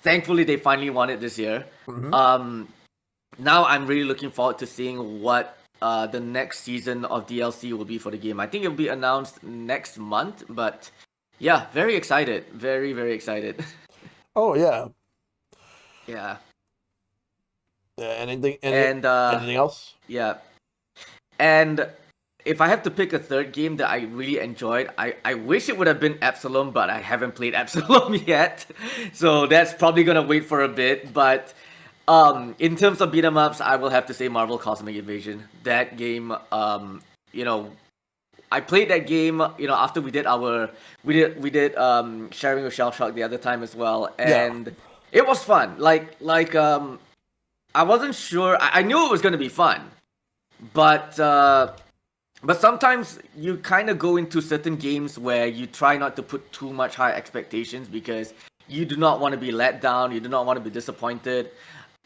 thankfully they finally won it this year. Now I'm really looking forward to seeing what the next season of DLC will be for the game. I think it'll be announced next month, but yeah, very excited. Very, very excited. Oh yeah. Yeah. Anything else? Yeah. And if I have to pick a third game that I really enjoyed, I wish it would have been Absalom, but I haven't played Absalom yet. So that's probably gonna wait for a bit. But In terms of beat 'em ups, I will have to say Marvel Cosmic Invasion. That game, you know, I played that game, you know, after we did sharing with Shellshock the other time as well, Yeah. and it was fun. I wasn't sure. I knew it was gonna be fun, but sometimes you kind of go into certain games where you try not to put too much high expectations because you do not want to be let down. You do not want to be disappointed,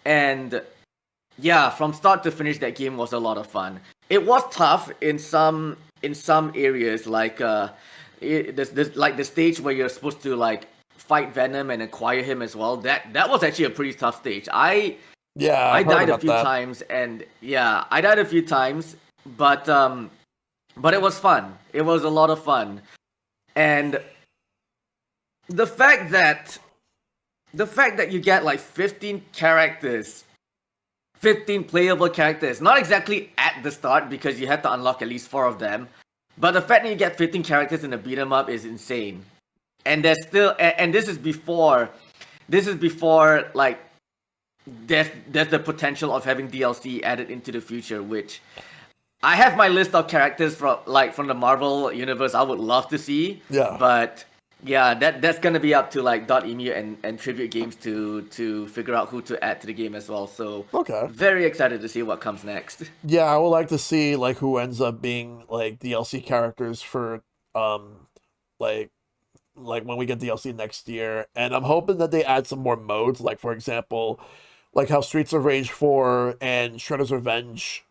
and yeah, from start to finish, that game was a lot of fun. It was tough in some areas, like this like the stage where you're supposed to like fight Venom and acquire him as well. That was actually a pretty tough stage. Yeah, I I've heard died a about few that. times, and yeah, I died a few times, but it was fun. It was a lot of fun, and the fact that you get like 15 characters, 15 playable characters, not exactly at the start because you have to unlock at least 4 of them, but the fact that you get 15 characters in a beat 'em up is insane. And there's still, and this is before like there's the potential of having DLC added into the future, which I have my list of characters from the Marvel universe I would love to see. Yeah. But yeah, that's gonna be up to like .emu and Tribute Games to figure out who to add to the game as well. So Okay. very excited to see what comes next. Yeah, I would like to see like who ends up being like DLC characters for like when we get DLC next year. And I'm hoping that they add some more modes, like for example, like how Streets of Rage 4 and Shredder's Revenge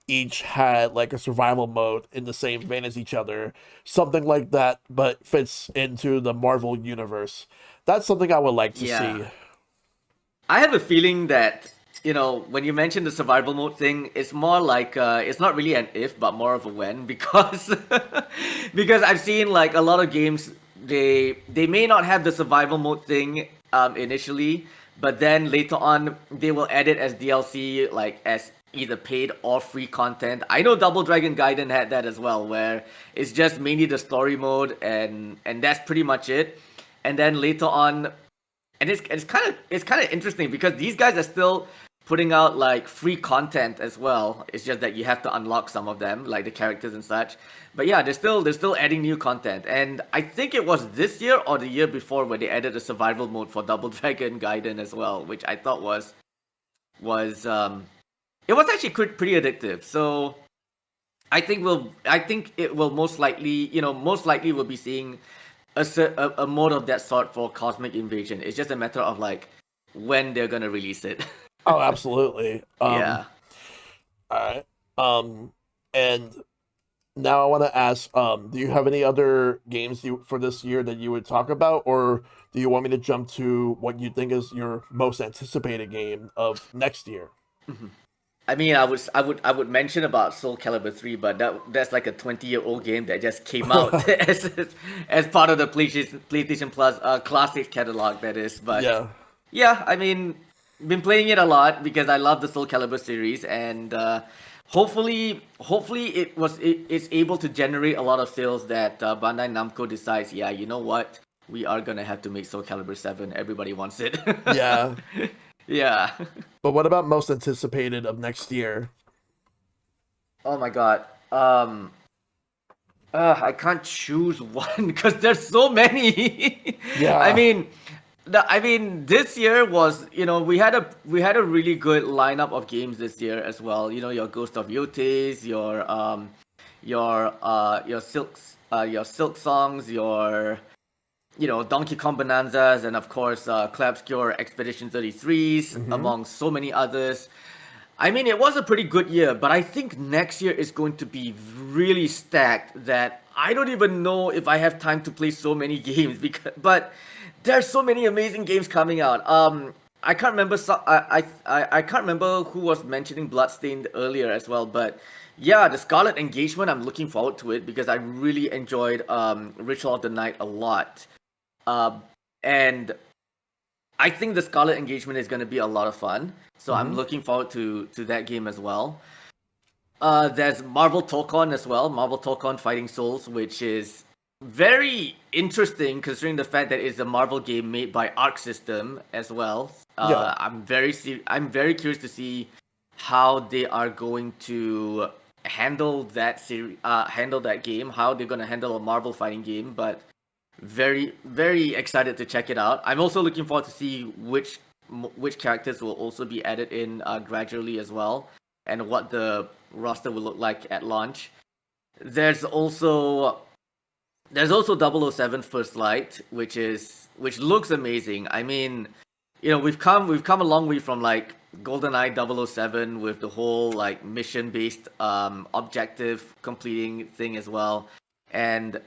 each had like a survival mode in the same vein as each other. Something like that, but fits into the Marvel universe. That's something I would like to Yeah. see. I have a feeling that, you know, when you mention the survival mode thing, it's more like it's not really an if, but more of a when, because because I've seen like a lot of games, they may not have the survival mode thing initially, but then later on they will add it as DLC, like as either paid or free content. I know Double Dragon Gaiden had that as well, where it's just mainly the story mode and that's pretty much it. And then later on, and it's kind of interesting because these guys are still putting out like free content as well. It's just that you have to unlock some of them, like the characters and such. But yeah, they're still adding new content. And I think it was this year or the year before where they added a survival mode for Double Dragon Gaiden as well, which I thought was it was actually pretty addictive. So I think it will most likely we'll be seeing a mode of that sort for Cosmic Invasion. It's just a matter of like when they're gonna release it. Oh, absolutely. Yeah. All right. And now I want to ask, do you have any other games for this year that you would talk about, or do you want me to jump to what you think is your most anticipated game of next year? I mean, I would mention about Soul Calibur 3, but that's like a 20-year-old game that just came out as part of the PlayStation Plus Classic catalog, that is. But yeah, I mean, been playing it a lot because I love the Soul Calibur series, and hopefully it's able to generate a lot of sales that Bandai Namco decides, yeah, you know what, we are gonna have to make Soul Calibur 7. Everybody wants it. Yeah. Yeah. But what about most anticipated of next year? Oh my god. I can't choose one because there's so many. Yeah. I mean, this year was, you know, we had a really good lineup of games this year as well. You know, your Ghost of Yotes, your Silk Songs, your, you know, Donkey Kong Bonanzas, and of course, Clapscure Expedition 33s, among so many others. I mean, it was a pretty good year, but I think next year is going to be really stacked that I don't even know if I have time to play so many games, but there's so many amazing games coming out. I can't remember I can't remember who was mentioning Bloodstained earlier as well, but yeah, the Scarlet Engagement, I'm looking forward to it because I really enjoyed Ritual of the Night a lot. And I think the Scarlet Engagement is going to be a lot of fun. So I'm looking forward to that game as well. There's Marvel Tokon as well, Marvel Tokon Fighting Souls, which is very interesting considering the fact that it's a Marvel game made by Arc System as well. Yeah. I'm very curious to see how they are going to handle that game, how they're going to handle a Marvel fighting game. But very, very excited to check it out. I'm also looking forward to see which characters will also be added in gradually as well, and what the roster will look like at launch. There's also 007 First Light, which looks amazing. I mean, we've come a long way from like GoldenEye 007 with the whole like mission based objective completing thing as well, and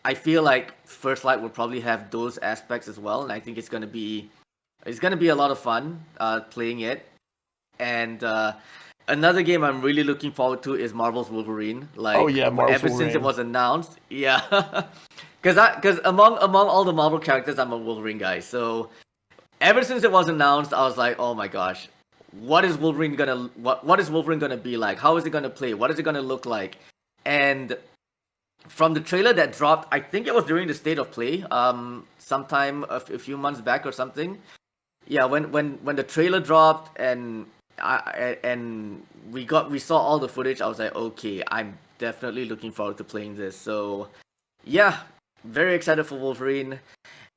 I feel like First Light will probably have those aspects as well, and I think it's gonna be a lot of fun playing it. And another game I'm really looking forward to is Marvel's Wolverine. Like, Oh yeah, Marvel's ever since it Wolverine. was announced, yeah. Because among all the Marvel characters, I'm a Wolverine guy. So ever since it was announced, I was like, oh my gosh, what is Wolverine gonna be like? How is it gonna play? What is it gonna look like? And from the trailer that dropped, I think it was during the State of Play, sometime a few months back or something. Yeah, when the trailer dropped and we saw all the footage, I was like, okay, I'm definitely looking forward to playing this. So yeah, very excited for Wolverine.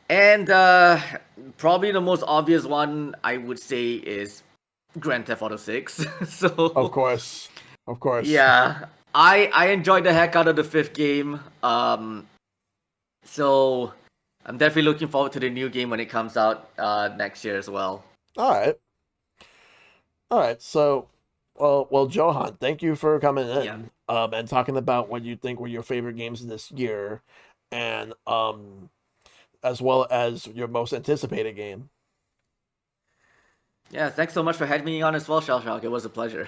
And probably the most obvious one I would say is Grand Theft Auto 6. So Of course. yeah, I enjoyed the heck out of the fifth game. So I'm definitely looking forward to the new game when it comes out next year as well. All right. So, well, Johan, thank you for coming in, Yeah. and talking about what you think were your favorite games this year, and as well as your most anticipated game. Yeah, thanks so much for having me on as well, Shellshock. It was a pleasure.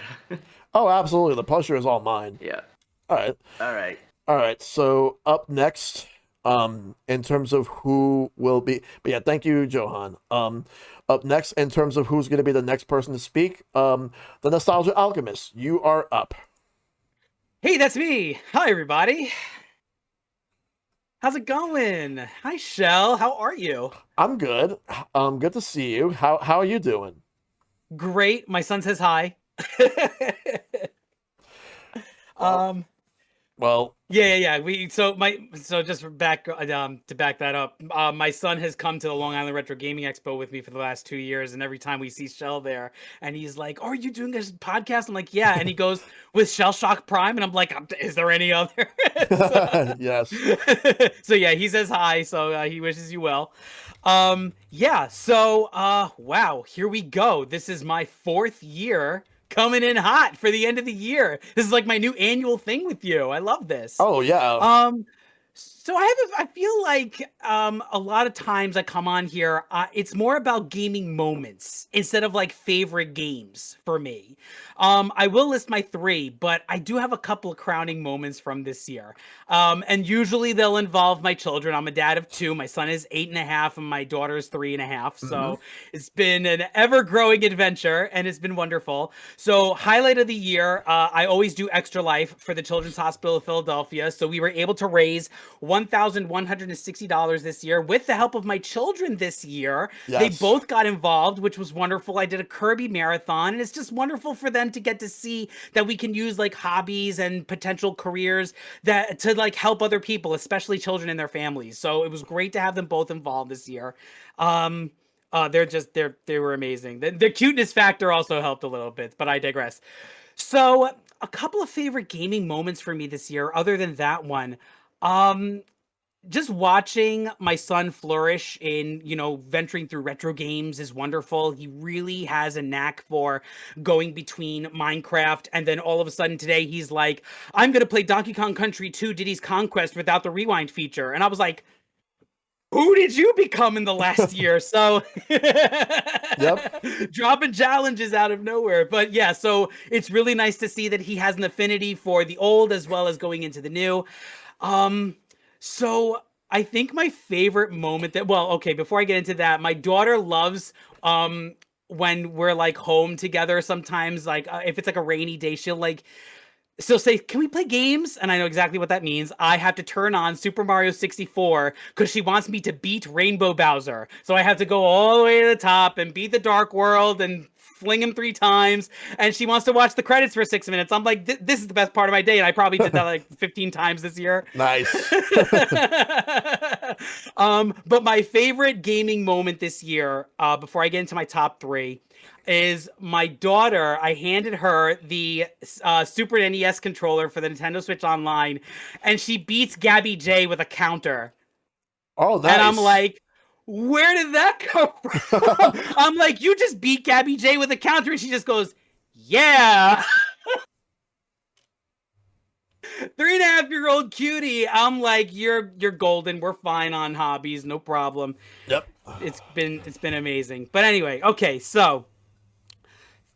Oh, absolutely. The pleasure is all mine. Yeah. All right. All right. All right. So up next, in terms of who will be, but yeah, thank you, Johan. Up next, in terms of who's going to be the next person to speak, the Nostalgia Alchemist, you are up. Hey, that's me. Hi, everybody. How's it going? Hi, Shell. How are you? I'm good. Good to see you. How are you doing? Great. My son says hi. um, Well, yeah. So just for back to back that up, my son has come to the Long Island Retro Gaming Expo with me for the last 2 years, and every time we see Shell there, and he's like, "Are you doing this podcast?" I'm like, "Yeah," and he goes, "With ShellshockPrime," and I'm like, "Is there any other?" yes. So yeah, he says hi, so he wishes you well. Yeah, so wow, here we go. This is my 4th year coming in hot for the end of the year. This is like my new annual thing with you. I love this. Oh yeah. So I feel like a lot of times I come on here, it's more about gaming moments instead of like favorite games for me. I will list my 3, but I do have a couple of crowning moments from this year. And usually they'll involve my children. I'm a dad of 2. My son is 8.5 and my daughter is 3.5. So it's been an ever-growing adventure and it's been wonderful. So highlight of the year, I always do Extra Life for the Children's Hospital of Philadelphia. So we were able to raise $1,160 this year with the help of my children this year. They Yes. both got involved, which was wonderful. I did a Kirby marathon, and it's just wonderful for them to get to see that we can use like hobbies and potential careers that to like help other people, especially children and their families. So it was great to have them both involved this year. They were amazing. The cuteness factor also helped a little bit, but I digress. So a couple of favorite gaming moments for me this year, other than that one. Just watching my son flourish in, venturing through retro games is wonderful. He really has a knack for going between Minecraft and then all of a sudden today he's like, I'm going to play Donkey Kong Country 2 Diddy's Conquest without the rewind feature. And I was like, who did you become in the last year? So dropping challenges out of nowhere. But yeah, so it's really nice to see that he has an affinity for the old as well as going into the new. So I think my favorite moment before I get into that, my daughter loves when we're like home together sometimes, like if it's like a rainy day, she'll like So say, can we play games? And I know exactly what that means. I have to turn on Super Mario 64 because she wants me to beat Rainbow Bowser. So I have to go all the way to the top and beat the Dark World and fling him 3 times. And she wants to watch the credits for 6 minutes. I'm like, this is the best part of my day. And I probably did that like 15 times this year. Nice. But my favorite gaming moment this year, before I get into my top 3, is my daughter. I handed her the Super NES controller for the Nintendo Switch Online, and she beats Gabby J with a counter. Oh, nice. And I'm like, where did that come from? I'm like, you just beat Gabby J with a counter, and she just goes, yeah. 3.5-year-old cutie. I'm like, you're golden. We're fine on hobbies, no problem. Yep. It's been amazing. But anyway, okay, so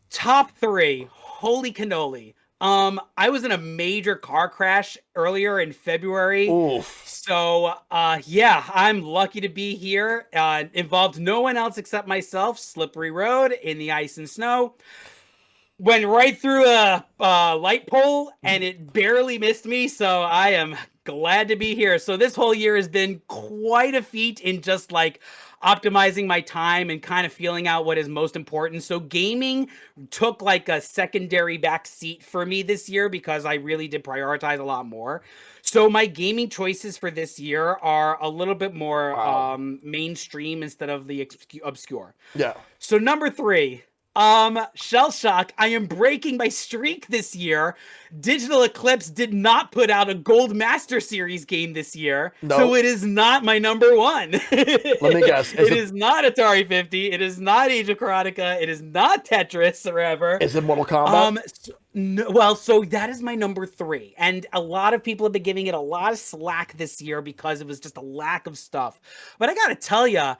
top 3. Holy cannoli. I was in a major car crash earlier in February. Oof. So, yeah, I'm lucky to be here. Involved no one else except myself. Slippery road in the ice and snow. Went right through a light pole, and it barely missed me. So I am glad to be here. So this whole year has been quite a feat in just like optimizing my time and kind of feeling out what is most important. So gaming took like a secondary back seat for me this year because I really did prioritize a lot more. So my gaming choices for this year are a little bit more mainstream instead of the obscure. Yeah. So number 3, Shellshock. I am breaking my streak this year. Digital Eclipse did not put out a Gold Master Series game this year, so it is not my number 1. Let me guess. It is not Atari 50. It is not Age of Karateka. It is not Tetris or ever. Is it Mortal Kombat? So that is my number 3, and a lot of people have been giving it a lot of slack this year because it was just a lack of stuff. But I gotta tell you,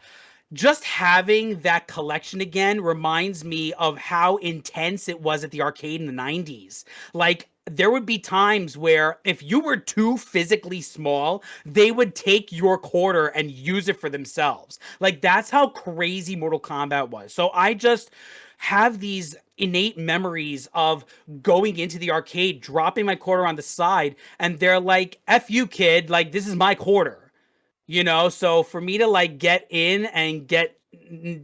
just having that collection again reminds me of how intense it was at the arcade in the 90s. Like, there would be times where if you were too physically small, they would take your quarter and use it for themselves. Like, that's how crazy Mortal Kombat was. So I just have these innate memories of going into the arcade, dropping my quarter on the side, and they're like, F you, kid, like, this is my quarter. You know, so for me to like get in and get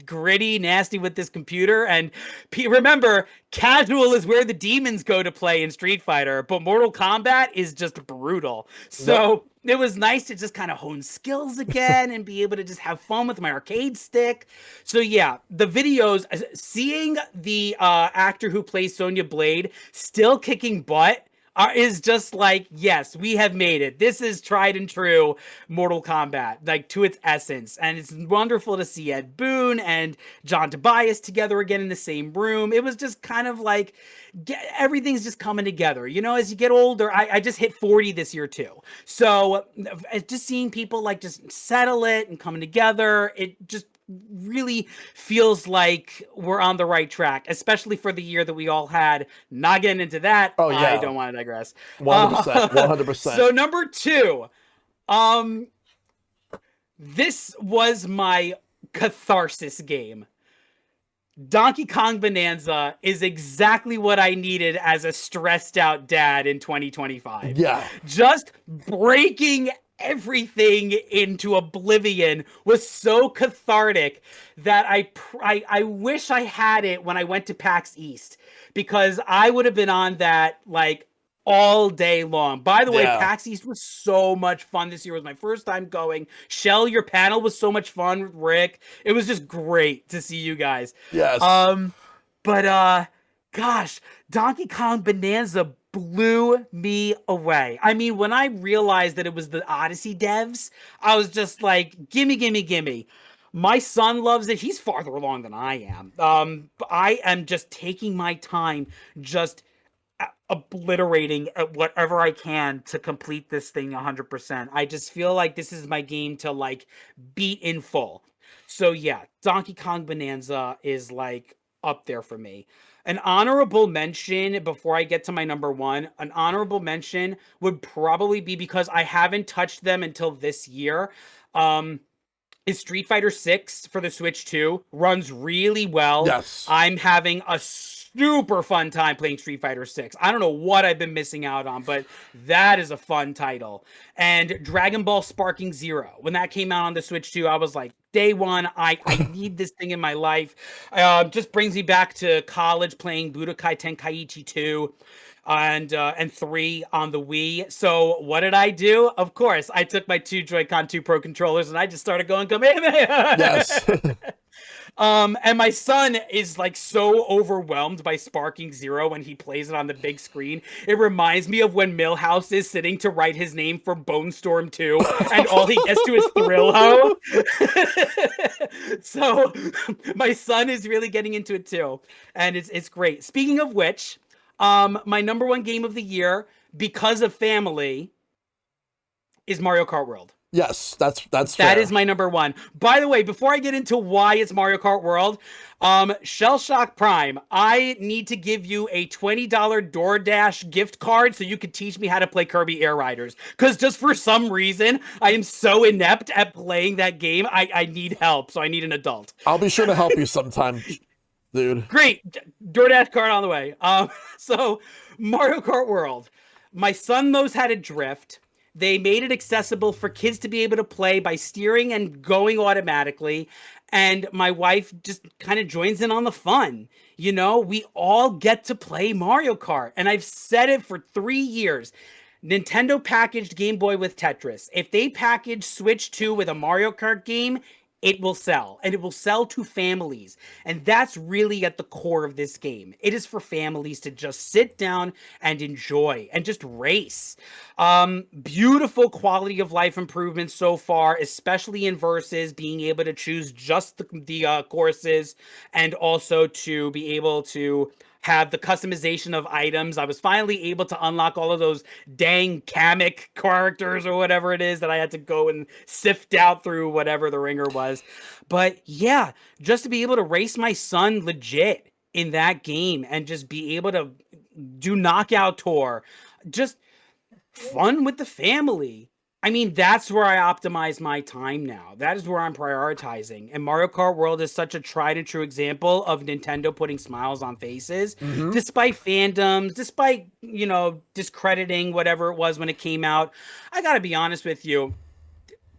gritty, nasty with this computer, and remember, casual is where the demons go to play in Street Fighter, but Mortal Kombat is just brutal. So it was nice to just kind of hone skills again and be able to just have fun with my arcade stick. So yeah, the videos, seeing the actor who plays Sonya Blade still kicking butt is just like, yes, we have made it. This is tried and true Mortal Kombat, like to its essence. And it's wonderful to see Ed Boon and John Tobias together again in the same room. It was just kind of like, everything's just coming together. You know, as you get older, I just hit 40 this year too. So just seeing people like just settle it and coming together, it just really feels like we're on the right track, especially for the year that we all had. Not getting into that. Oh, yeah. I don't want to digress. 100%. 100%. So number 2, this was my catharsis game. Donkey Kong Bonanza is exactly what I needed as a stressed out dad in 2025. Yeah. Just breaking everything into oblivion was so cathartic that I wish I had it when I went to PAX East, because I would have been on that like all day long. By the way, PAX East was so much fun this year. It was my first time going. Shell, your panel was so much fun with Rick. It was just great to see you guys. Yes. But gosh, Donkey Kong Bonanza blew me away. I mean, when I realized that it was the Odyssey devs, I was just like, gimme, gimme, gimme. My son loves it. He's farther along than I am. I am just taking my time, just obliterating whatever I can to complete this thing 100%. I just feel like this is my game to like beat in full. So yeah, Donkey Kong Bonanza is like up there for me. An honorable mention before I get to my number 1, an honorable mention would probably be, because I haven't touched them until this year, is Street Fighter 6 for the Switch 2. Runs really well. Yes. I'm having a super fun time playing Street Fighter 6. I don't know what I've been missing out on, but that is a fun title. And Dragon Ball Sparking Zero, when that came out on the Switch too, I was like, day one, I need this thing in my life. Just brings me back to college playing Budokai Tenkaichi 2 and 3 on the Wii. So what did I do? Of course, I took my two Joy-Con 2 Pro controllers and I just started going Kamehameha. Yes. And my son is like so overwhelmed by Sparking Zero when he plays it on the big screen. It reminds me of when Millhouse is sitting to write his name for Bone Storm 2, and all he gets to is Thrill Ho. So my son is really getting into it too, and it's great. Speaking of which, my number one game of the year, because of family, is Mario Kart World. Yes, that's That fair. is my number one. By the way, before I get into why it's Mario Kart World, Shellshock Prime, I need to give you a $20 DoorDash gift card so you can teach me how to play Kirby Air Riders. Because just for some reason, I am so inept at playing that game, I need help, so I need an adult. I'll be sure to help you sometime, dude. Great. DoorDash card on the way. So Mario Kart World. My son knows how to drift. They made it accessible for kids to be able to play by steering and going automatically. And my wife just kind of joins in on the fun. You know, we all get to play Mario Kart. And I've said it for 3 years. Nintendo packaged Game Boy with Tetris. If they package Switch 2 with a Mario Kart game, it will sell, and it will sell to families. And that's really at the core of this game. It is for families to just sit down and enjoy and just race. Beautiful quality of life improvements so far, especially in versus, being able to choose just the courses, and also to be able to have the customization of items. I was finally able to unlock all of those dang Kamek characters or whatever it is that I had to go and sift out through whatever the ringer was. But yeah, just to be able to race my son legit in that game and just be able to do knockout tour, just fun with the family. I mean, that's where I optimize my time now. That is where I'm prioritizing. And Mario Kart World is such a tried and true example of Nintendo putting smiles on faces, despite fandoms, despite, you know, discrediting whatever it was when it came out. I gotta be honest with you,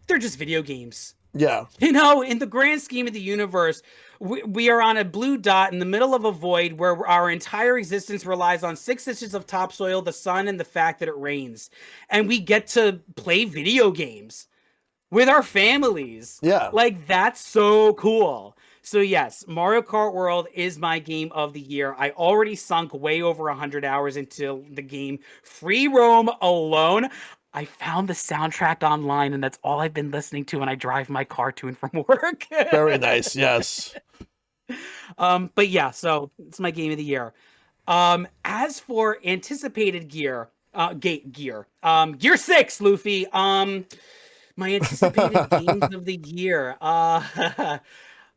they're just video games. Yeah. You know, in the grand scheme of the universe, we are on a blue dot in the middle of a void where our entire existence relies on 6 inches of topsoil, the sun, and the fact that it rains. And we get to play video games with our families. Yeah. Like, that's so cool. So yes, Mario Kart World is my game of the year. I already sunk way over 100 hours into the game. Free roam alone. I found the soundtrack online, and that's all I've been listening to when I drive my car to and from work. Very nice. Yes. But yeah, so it's my game of the year. As for anticipated gear, Gear 6, Luffy. My anticipated games of the year.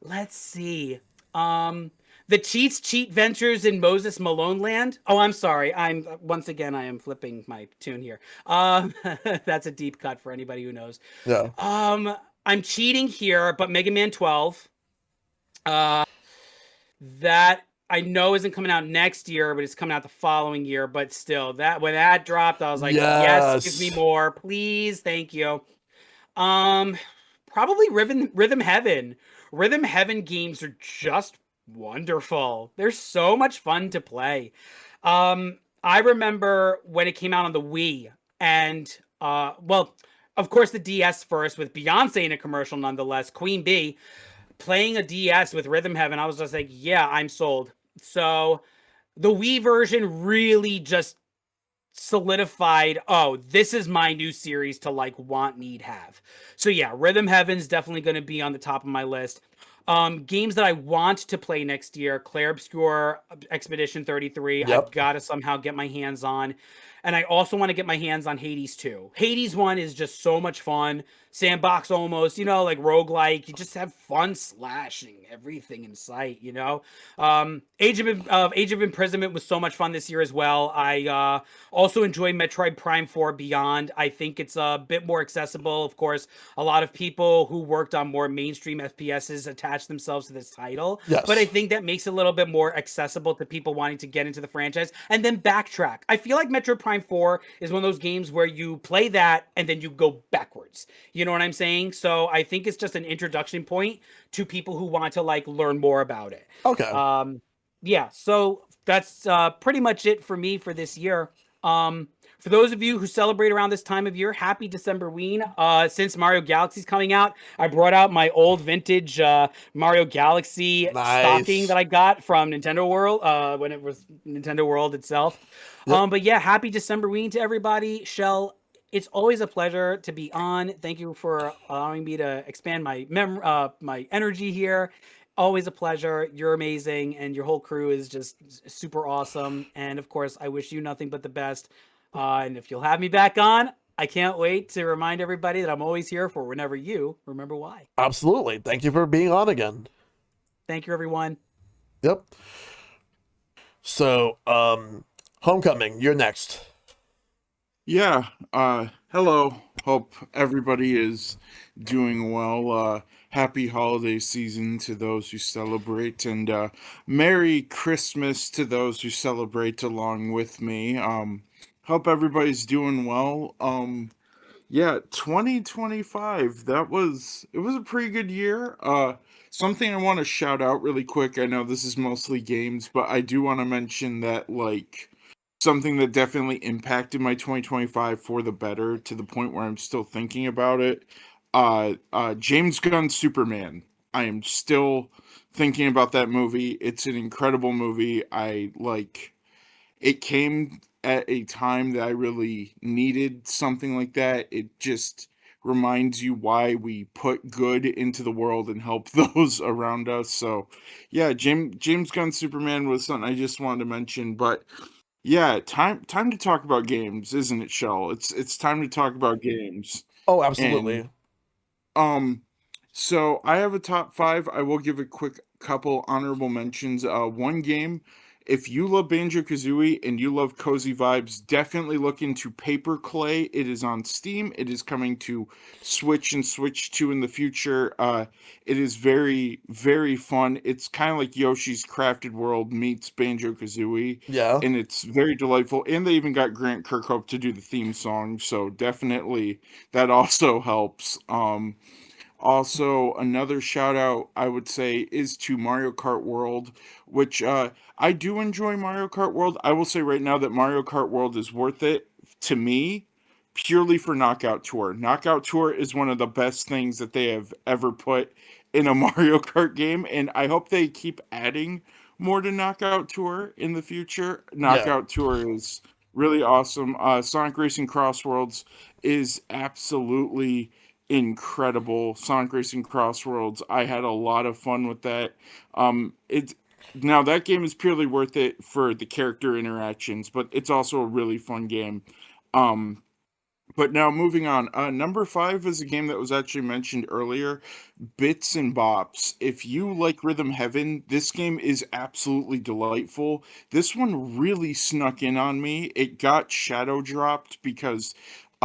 Let's see. The Cheat Ventures in Moses Malone Land. Oh, I'm sorry. I am flipping my tune here. That's a deep cut for anybody who knows. Yeah. I'm cheating here, but Mega Man 12. That I know isn't coming out next year, but it's coming out the following year. But still, that when that dropped, I was like, yes, give me more, please, thank you. Probably Rhythm Heaven. Rhythm Heaven games are just wonderful. They're so much fun to play. I remember when it came out on the Wii, and well, of course the DS first with Beyonce in a commercial nonetheless, Queen Bee, playing a DS with Rhythm Heaven, I was just like, yeah, I'm sold. So the Wii version really just solidified, oh, this is my new series to like want, need, have. So yeah, Rhythm Heaven's definitely going to be on the top of my list. Games that I want to play next year, Clair Obscur Expedition 33. Yep. I've got to somehow get my hands on. and I also want to get my hands on Hades 2. Hades 1 is just so much fun. Sandbox almost, like roguelike. You just have fun slashing everything in sight, Age of Imprisonment was so much fun this year as well. I also enjoy Metroid Prime 4 Beyond. I think it's a bit more accessible. Of course, a lot of people who worked on more mainstream FPSs attach themselves to this title. Yes. But I think that makes it a little bit more accessible to people wanting to get into the franchise and then backtrack. I feel like Metroid Prime 4 is one of those games where you play that and then you go backwards. You know what I'm saying? So I think it's just an introduction point to people who want to learn more about it. Okay. Yeah, so that's pretty much it for me for this year. For those of you who celebrate around this time of year, happy Decemberween. Since Mario Galaxy's coming out, I brought out my old vintage Mario Galaxy stocking Nice. that I got from Nintendo World when it was Nintendo World itself. Yep. But yeah, happy Decemberween to everybody. Shell, it's always a pleasure to be on. Thank you for allowing me to expand my my energy here. Always a pleasure. You're amazing, and your whole crew is just super awesome. And of course, I wish you nothing but the best. And if you'll have me back on, I can't wait to remind everybody that I'm always here for whenever you remember why. Absolutely. Thank you for being on again. Thank you, everyone. Yep. So, Homecoming, you're next. Yeah, hello. Hope everybody is doing well. Happy holiday season to those who celebrate, and Merry Christmas to those who celebrate along with me. Hope everybody's doing well. Yeah, 2025, it was a pretty good year. Something I want to shout out really quick. I know this is mostly games, but I do want to mention that something that definitely impacted my 2025 for the better to the point where I'm still thinking about it. James Gunn's Superman. I am still thinking about that movie. It's an incredible movie. It came at a time that I really needed something like that. It just reminds you why we put good into the world and help those around us. So, yeah, James Gunn's Superman was something I just wanted to mention, but yeah, time to talk about games, isn't it, Shell? It's time to talk about games. Oh, And absolutely. um so I have a top 5. I will give a quick couple honorable mentions. One game, if you love Banjo-Kazooie and you love cozy vibes, definitely look into Paper Clay. It is on Steam. It is coming to Switch and Switch 2 in the future. It is very, very fun. It's kind of like Yoshi's Crafted World meets Banjo-Kazooie, Yeah. and it's very delightful. And they even got Grant Kirkhope to do the theme song, so definitely that also helps. Also, another shout out I would say is to Mario Kart World, which I do enjoy Mario Kart World. I will say right now that Mario Kart World is worth it to me purely for Knockout Tour. Knockout Tour is one of the best things that they have ever put in a Mario Kart game, and I hope they keep adding more to Knockout Tour in the future. Yeah. Knockout Tour is really awesome. Sonic Racing Crossworlds is absolutely incredible. Sonic Racing Crossworlds, I had a lot of fun with that. It's now that game is purely worth it for the character interactions, but it's also a really fun game. Um, but now moving on, number 5 is a game that was actually mentioned earlier, Bits and Bops. If you like Rhythm Heaven, this game is absolutely delightful. This one really snuck in on me. It got shadow dropped because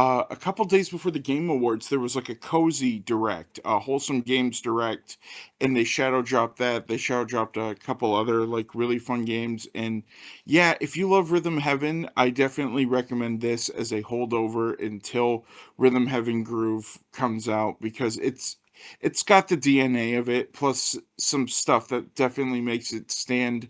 a couple days before the Game Awards, there was like a cozy direct, a wholesome games direct, and they shadow dropped that. They shadow dropped a couple other really fun games, and yeah, if you love Rhythm Heaven, I definitely recommend this as a holdover until Rhythm Heaven Groove comes out because it's got the DNA of it plus some stuff that definitely makes it stand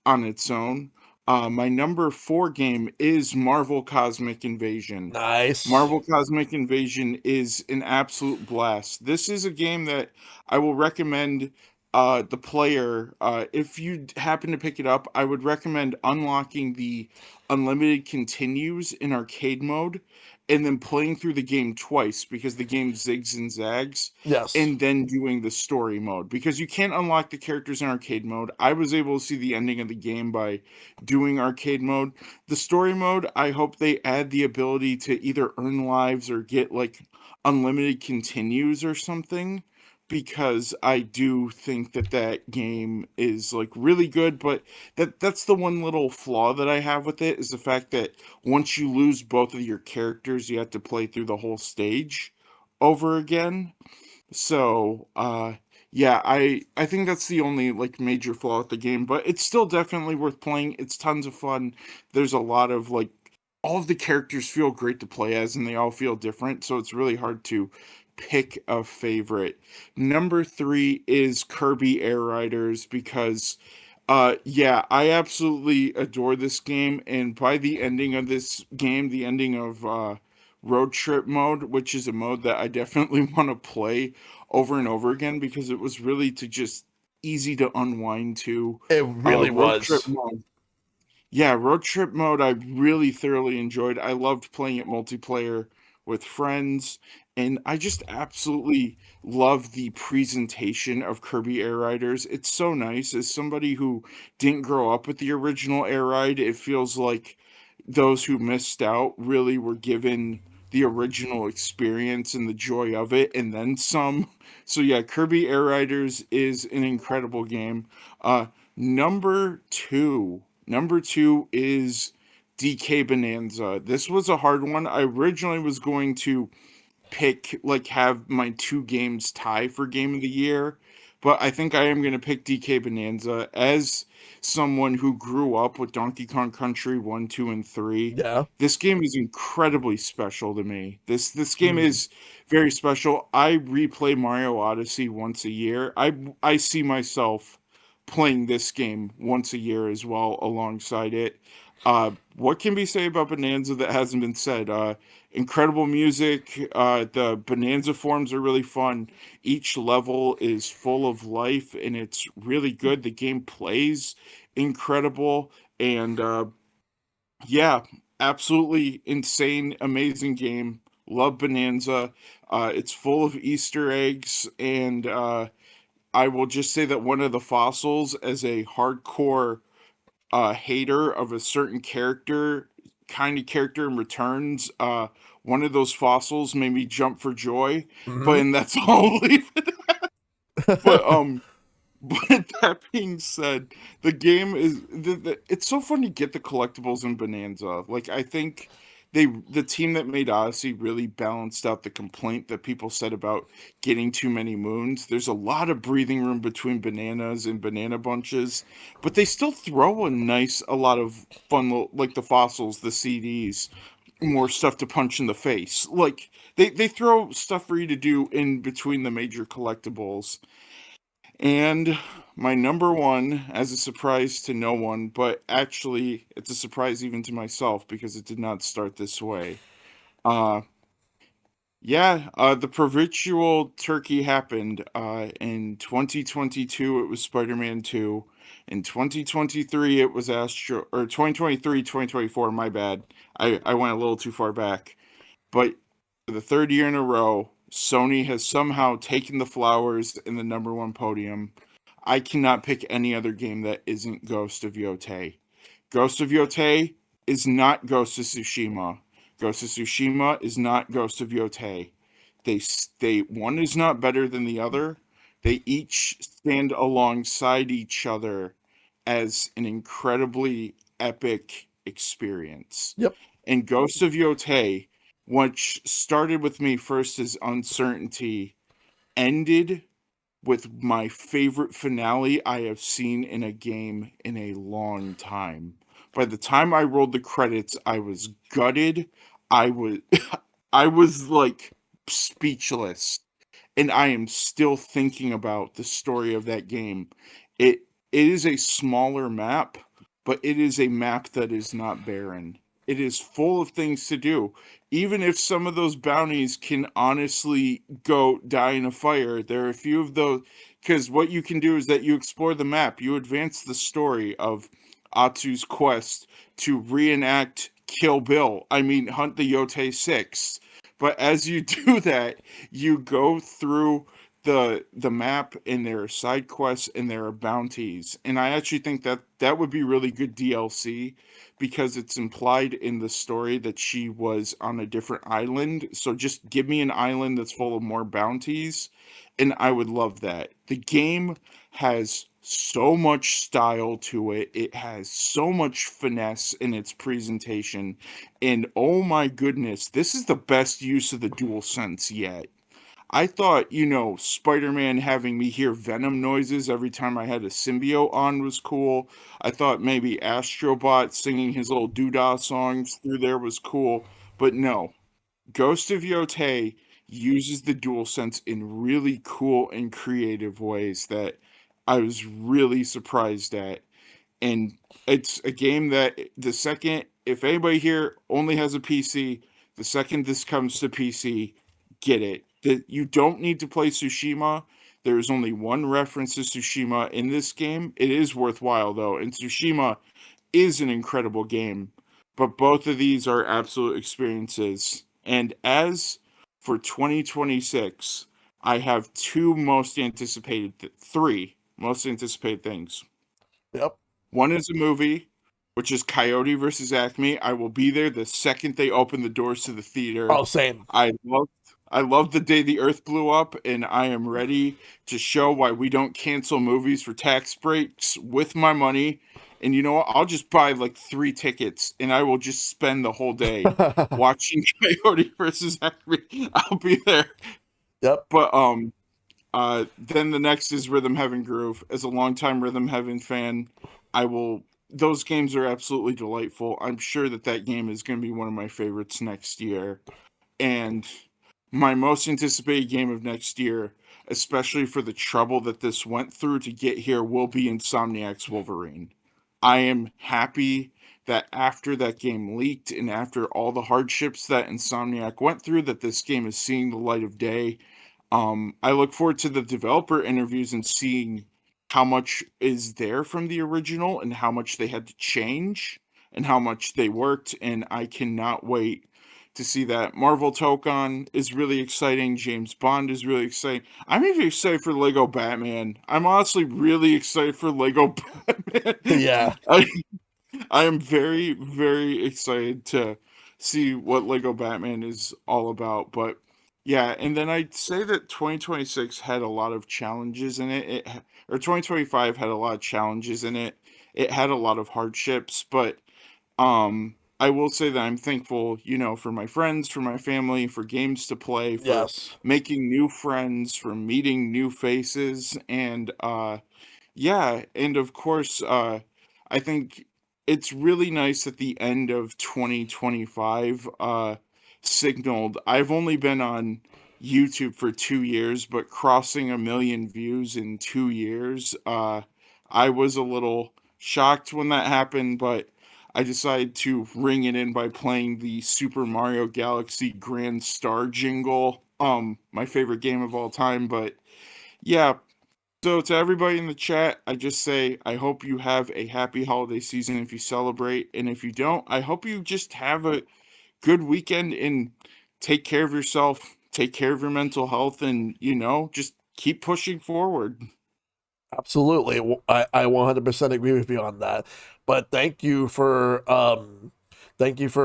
on its own. My number 4 game is Marvel Cosmic Invasion. Nice. Marvel Cosmic Invasion is an absolute blast. This is a game that I will recommend the player, if you happen to pick it up, I would recommend unlocking the unlimited continues in arcade mode and then playing through the game twice because the game zigs and zags, Yes. and then doing the story mode because you can't unlock the characters in arcade mode. I was able to see the ending of the game by doing arcade mode. The story mode, I hope they add the ability to either earn lives or get like unlimited continues or something, because I do think that game is like really good, but that's the one little flaw that I have with it, is the fact that once you lose both of your characters, you have to play through the whole stage over again. So, yeah, I think that's the only like major flaw with the game, but it's still definitely worth playing. It's tons of fun. There's a lot of like all of the characters feel great to play as, and they all feel different, so it's really hard to pick a favorite. Number 3 is Kirby Air Riders because yeah, I absolutely adore this game, and by the ending of this game, the ending of road trip mode, which is a mode that I definitely want to play over and over again because it was really to just easy to unwind to. It really Road trip was. mode. Yeah, road trip mode I really thoroughly enjoyed. I loved playing it multiplayer with friends, and I just absolutely love the presentation of Kirby Air Riders. It's so nice. As somebody who didn't grow up with the original Air Ride, it feels like those who missed out really were given the original experience and the joy of it, and then some. So yeah, Kirby Air Riders is an incredible game. Number 2. Number 2 is DK Bonanza. This was a hard one. I originally was going to pick, like, have my 2 games tie for game of the year, but I think I am going to pick DK Bonanza as someone who grew up with Donkey Kong Country 1, 2, and 3. Yeah. This game is incredibly special to me. This game is very special. I replay Mario Odyssey once a year. I see myself playing this game once a year as well alongside it. What can we say about Bonanza that hasn't been said? Incredible music. The Bonanza forms are really fun. Each level is full of life and it's really good. The game plays incredible. And yeah, absolutely insane, amazing game. Love Bonanza. It's full of Easter eggs, and I will just say that one of the fossils, as a hardcore hater of a certain kind of character in Returns, one of those fossils made me jump for joy. But Mhm. and that's all I'll leave it at. But that being said, the game is it's so fun to get the collectibles in Bonanza. Like I think the team that made Odyssey really balanced out the complaint that people said about getting too many moons. There's a lot of breathing room between bananas and banana bunches, but they still throw a lot of fun like the fossils, the CDs, more stuff to punch in the face. Like they throw stuff for you to do in between the major collectibles. And my number 1, as a surprise to no one, but actually it's a surprise even to myself because it did not start this way. Uh yeah, the provincial turkey happened. In 2022 it was Spider-Man 2. In 2023 it was Astro, or 2023, 2024, my bad. I went a little too far back. But for the 3rd year in a row, Sony has somehow taken the flowers in the number 1 podium. I cannot pick any other game that isn't Ghost of Yotei. Ghost of Yotei is not Ghost of Tsushima. Ghost of Tsushima is not Ghost of Yotei. They one is not better than the other. They each stand alongside each other as an incredibly epic experience. Yep. And Ghost of Yotei, which started with me first as uncertainty, ended with my favorite finale I have seen in a game in a long time. By the time I rolled the credits, I was gutted. I was I was like speechless, and I am still thinking about the story of that game. It is a smaller map, but it is a map that is not barren. It is full of things to do. Even if some of those bounties can honestly go die in a fire, there are a few of those, because what you can do is that you explore the map, you advance the story of Atsu's quest to reenact Kill Bill. I mean, Hunt the Yote 6. But as you do that, you go through the map, and there are side quests and there are bounties. And I actually think that that would be really good DLC, because it's implied in the story that she was on a different island. So just give me an island that's full of more bounties, and I would love that. The game has so much style to it. It has so much finesse in its presentation. And oh my goodness, this is the best use of the DualSense yet. I thought, Spider-Man having me hear Venom noises every time I had a symbiote on was cool. I thought maybe Astrobot singing his little doodah songs through there was cool. But no, Ghost of Yotei uses the DualSense in really cool and creative ways that I was really surprised at. And it's a game that the second, if anybody here only has a PC, the second this comes to PC, get it. That you don't need to play Tsushima. There is only one reference to Tsushima in this game. It is worthwhile though, and Tsushima is an incredible game. But both of these are absolute experiences. And as for 2026, I have three most anticipated things. Yep. One is a movie, which is Coyote versus Acme. I will be there the second they open the doors to the theater. Oh, same. I loved the day the Earth blew up, and I am ready to show why we don't cancel movies for tax breaks with my money. And you know what? I'll just buy like 3 tickets, and I will just spend the whole day watching Coyote versus Acme. I'll be there. Yep. But then the next is Rhythm Heaven Groove. As a longtime Rhythm Heaven fan, those games are absolutely delightful. I'm sure that game is going to be one of my favorites next year. And my most anticipated game of next year, especially for the trouble that this went through to get here, will be Insomniac's Wolverine. I am happy that after that game leaked and after all the hardships that Insomniac went through, that this game is seeing the light of day. I look forward to the developer interviews and seeing how much is there from the original and how much they had to change and how much they worked, and I cannot wait to see that. Marvel Tokon is really exciting. James Bond is really exciting. I'm even excited for Lego Batman. I'm honestly really excited for Lego Batman. Yeah. I am very, very excited to see what Lego Batman is all about. But yeah, and then I'd say that 2026 had a lot of challenges in it. Or 2025 had a lot of challenges in it. It had a lot of hardships, but I will say that I'm thankful, for my friends, for my family, for games to play, for Yes. making new friends, for meeting new faces, and yeah, and of course, I think it's really nice at the end of 2025 signaled. I've only been on YouTube for 2 years, but crossing 1 million views in 2 years, I was a little shocked when that happened, but I decided to ring it in by playing the Super Mario Galaxy Grand Star jingle, my favorite game of all time. But yeah, so to everybody in the chat, I just say I hope you have a happy holiday season if you celebrate, and if you don't, I hope you just have a good weekend and take care of yourself, take care of your mental health, and just keep pushing forward. Absolutely. I 100% agree with you on that. But thank you for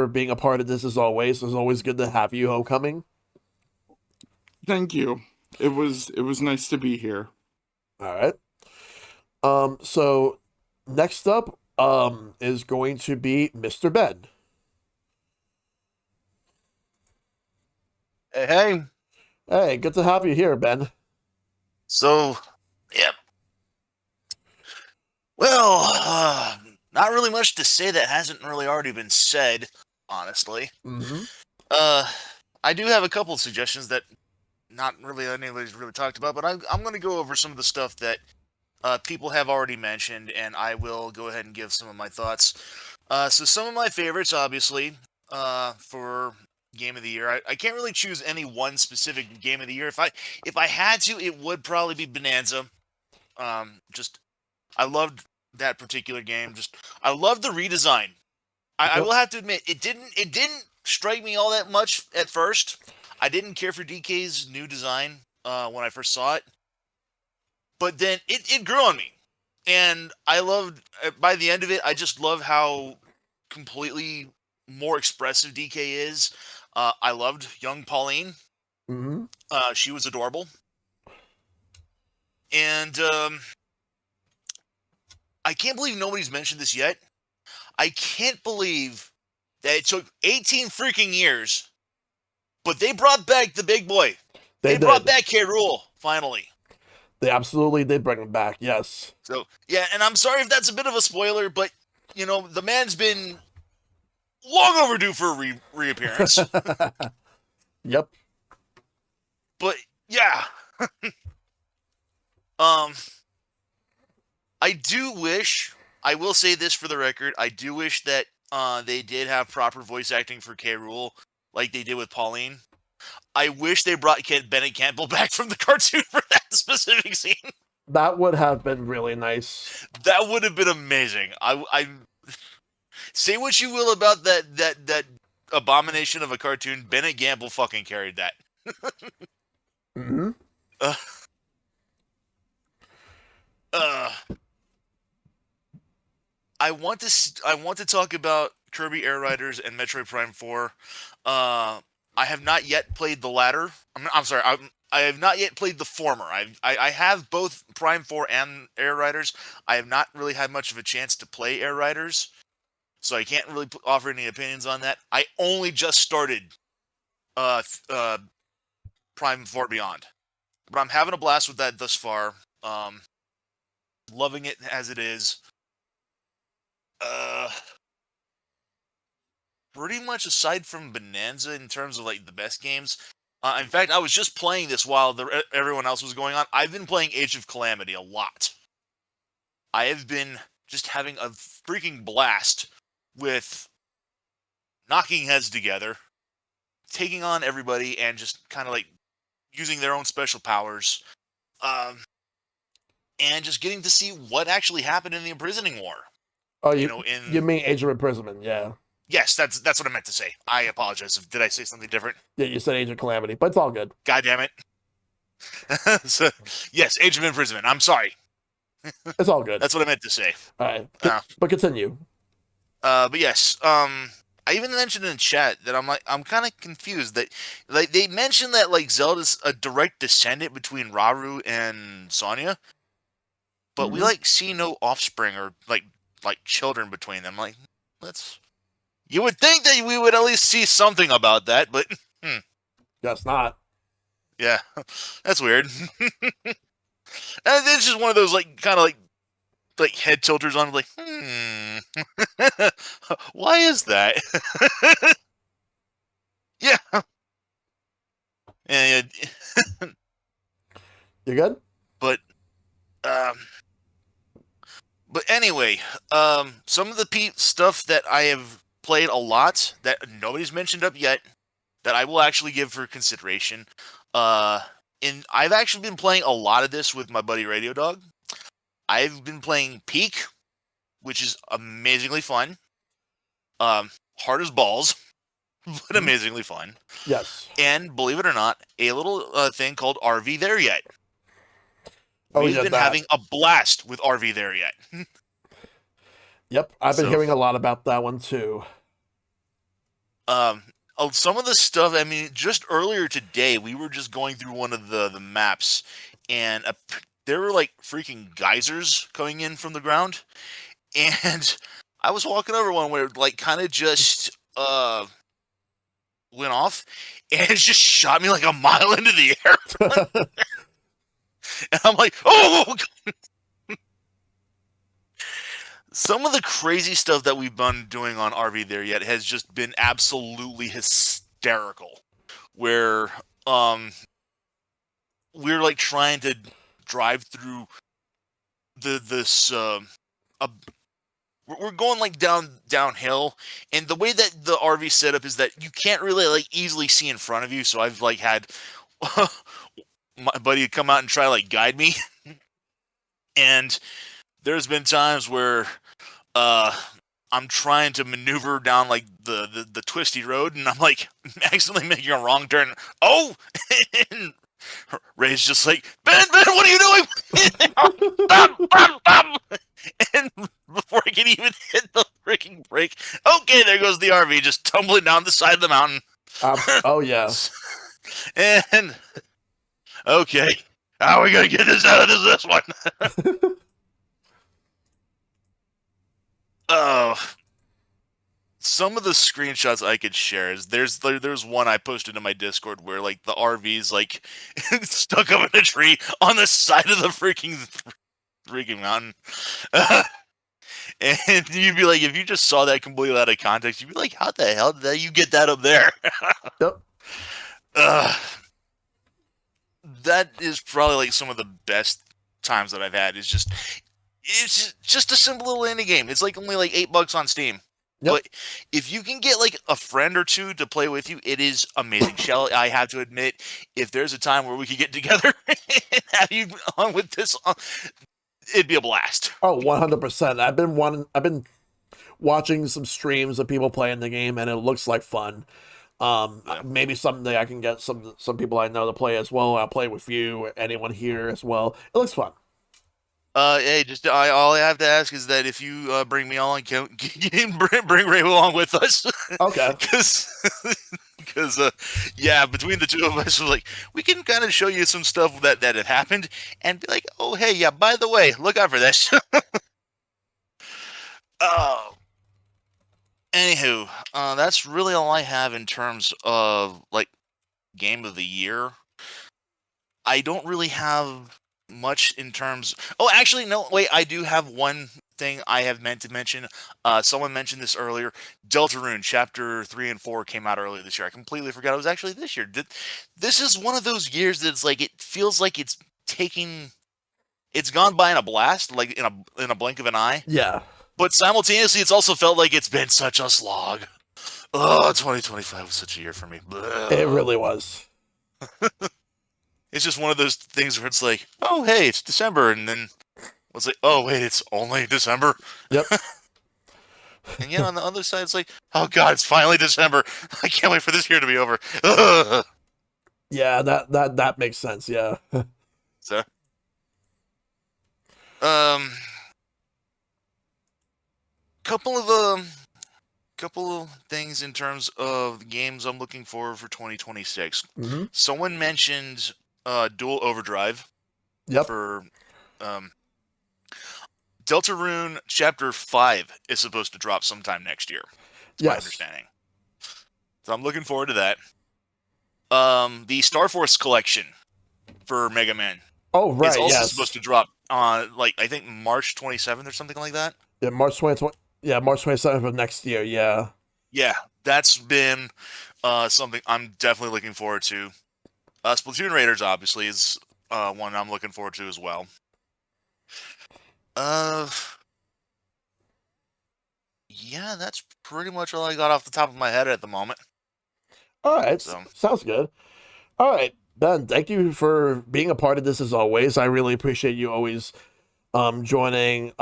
being a part of this as always. It's always good to have you, Homecoming. Thank you. It was nice to be here. All right. So next up is going to be Mr. Ben. Hey. Hey, good to have you here, Ben. So, yep. Well, not really much to say that hasn't really already been said, honestly. Mm-hmm. I do have a couple of suggestions that not really anybody's really talked about, but I'm going to go over some of the stuff that people have already mentioned, and I will go ahead and give some of my thoughts. So some of my favorites, obviously, for Game of the Year. I can't really choose any one specific Game of the Year. If I had to, it would probably be Bonanza. I loved that particular game. I loved the redesign. I will have to admit, it didn't strike me all that much at first. I didn't care for DK's new design when I first saw it, but then it grew on me, and I loved. By the end of it, I just love how completely more expressive DK is. I loved young Pauline. Hmm. She was adorable, and I can't believe nobody's mentioned this yet. I can't believe that it took 18 freaking years, but they brought back the big boy. They brought back K. Rool, finally. They absolutely did bring him back, yes. So, yeah, and I'm sorry if that's a bit of a spoiler, but, you know, the man's been long overdue for a reappearance. Yep. But, yeah. I do wish, I will say this for the record, I do wish that they did have proper voice acting for K. Rool, like they did with Pauline. I wish they brought Bennett Campbell back from the cartoon for that specific scene. That would have been really nice. That would have been amazing. I say what you will about that abomination of a cartoon. Bennett Campbell fucking carried that. Mm-hmm. I want to talk about Kirby Air Riders and Metroid Prime 4. I have not yet played the latter. I'm sorry. I have not yet played the former. I have both Prime 4 and Air Riders. I have not really had much of a chance to play Air Riders, so I can't really offer any opinions on that. I only just started Prime 4 Beyond, but I'm having a blast with that thus far. Loving it as it is. Pretty much aside from Bonanza in terms of like the best games. In fact, I was just playing this while everyone else was going on. I've been playing Age of Calamity a lot. I have been just having a freaking blast with knocking heads together, taking on everybody, and just kind of like using their own special powers, and just getting to see what actually happened in the imprisoning war. Oh, you mean Age of Imprisonment, yeah. Yes, that's what I meant to say. I apologize. Did I say something different? Yeah, you said Age of Calamity, but it's all good. God damn it. So, yes, Age of Imprisonment. I'm sorry. It's all good. That's what I meant to say. All right, but continue. But yes, I even mentioned in chat that I'm kind of confused that like they mentioned that like Zelda's a direct descendant between Rauru and Sonya, but we like see no offspring or like children between them. Like, you would think that we would at least see something about that, but guess not. Yeah, that's weird. And it's just one of those like kind of like head tilters on like, why is that? Yeah. Yeah. You good? But anyway, some of the stuff that I have played a lot that nobody's mentioned up yet that I will actually give for consideration. And I've actually been playing a lot of this with my buddy Radio Dog. I've been playing Peak, which is amazingly fun. Hard as balls, but amazingly fun. Yes. And believe it or not, a little thing called RV There Yet. We've been having a blast with RV There Yet. Yep, I've been hearing a lot about that one too. Some of the stuff, I mean, just earlier today, we were just going through one of the maps, and there were like freaking geysers coming in from the ground, and I was walking over one where it like kind of just went off, and it just shot me like a mile into the air. And I'm like, oh! Some of the crazy stuff that we've been doing on RV There Yet has just been absolutely hysterical. Where we're like trying to drive through we're going like downhill, and the way that the RV setup is that you can't really like easily see in front of you. So I've like had my buddy come out and try to like guide me, and there's been times where I'm trying to maneuver down like the twisty road, and I'm like accidentally making a wrong turn. Oh, and Ray's just like, Ben, what are you doing? Stop, stop, stop! And before I can even hit the freaking brake, okay, there goes the RV just tumbling down the side of the mountain. Oh yeah. And okay, how are we gonna get this out of this one? Oh, some of the screenshots I could share is there's one I posted in my Discord where like the RV's like stuck up in a tree on the side of the freaking mountain. And you'd be like, if you just saw that completely out of context, you'd be like, how the hell did you get that up there? Yep. That is probably like some of the best times that I've had. It's just a simple little indie game. It's like only like $8 on Steam. Yep. But if you can get like a friend or two to play with you, it is amazing. Shell, I have to admit, if there's a time where we could get together and have you on with this, it'd be a blast. Oh, 100%. I've been watching some streams of people playing the game, and it looks like fun. Maybe someday I can get some people I know to play as well. I'll play with you, anyone here as well. It looks fun. Hey, all I have to ask is that if you bring me on, can bring Ray along with us? Okay. Because yeah, between the two of us, we can kind of show you some stuff that have happened, and be like, oh hey, yeah, by the way, look out for this. Oh. Anywho, that's really all I have in terms of like game of the year. I don't really have much in terms. Oh, actually, no. Wait, I do have one thing I have meant to mention. Someone mentioned this earlier. Deltarune Chapter 3 and 4 came out earlier this year. I completely forgot it was actually this year. This is one of those years that's like it feels like it's gone by in a blast, like in a blink of an eye. Yeah. But simultaneously, it's also felt like it's been such a slog. Oh, 2025 was such a year for me. It really was. It's just one of those things where it's like, oh, hey, it's December. And then it's like, oh, wait, it's only December? Yep. And yeah, on the other side, it's like, oh, God, it's finally December. I can't wait for this year to be over. Ugh. Yeah, that makes sense, yeah. So, couple of things in terms of games I'm looking for 2026. Mm-hmm. Someone mentioned Dual Overdrive. Yep. For Deltarune Chapter 5 is supposed to drop sometime next year. That's my understanding. So I'm looking forward to that. The Star Force collection for Mega Man. Oh, right, it's also supposed to drop on, like, I think March 27th or something like that. Yeah, March 2020. Yeah, March 27th of next year, yeah. Yeah, that's been something I'm definitely looking forward to. Splatoon Raiders, obviously, is one I'm looking forward to as well. Yeah, that's pretty much all I got off the top of my head at the moment. All right, sounds good. All right, Ben, thank you for being a part of this as always. I really appreciate you always joining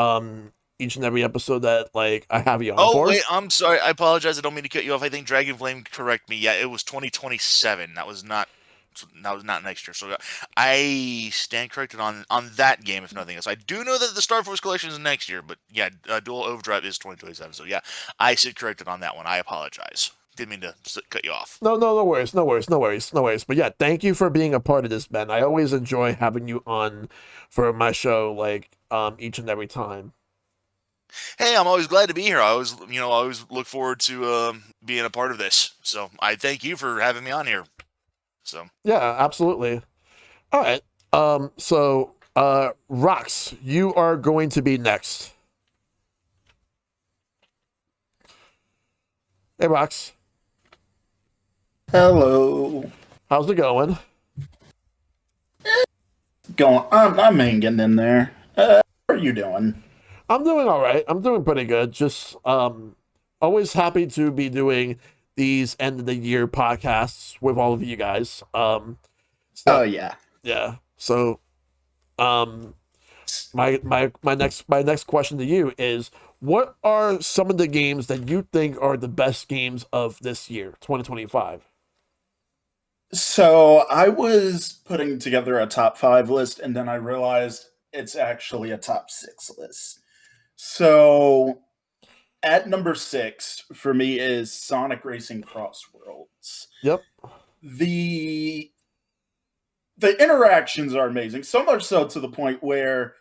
each and every episode that like I have you on for. Oh wait, I'm sorry. I apologize. I don't mean to cut you off. I think Dragon Flame correct me. Yeah, it was 2027. That was not next year. So I stand corrected on that game, if nothing else. I do know that the Star Force collection is next year, but yeah, Dual Overdrive is 2027. So yeah, I sit corrected on that one. I apologize. Didn't mean to cut you off. No worries. But yeah, thank you for being a part of this, Ben. I always enjoy having you on for my show, like each and every time. Hey, I'm always glad to be here. I always look forward to being a part of this. So I thank you for having me on here. So yeah, absolutely. All right. So Rox, you are going to be next. Hey, Rox. Hello. How's it going? I'm hanging in there. How are you doing? I'm doing all right. I'm doing pretty good. Just always happy to be doing these end of the year podcasts with all of you guys. Oh yeah. Yeah. So my next question to you is, what are some of the games that you think are the best games of this year, 2025? So I was putting together a top 5 list, and then I realized it's actually a top 6 list. So at number 6 for me is Sonic Racing Cross Worlds. Yep. The interactions are amazing, so much so to the point where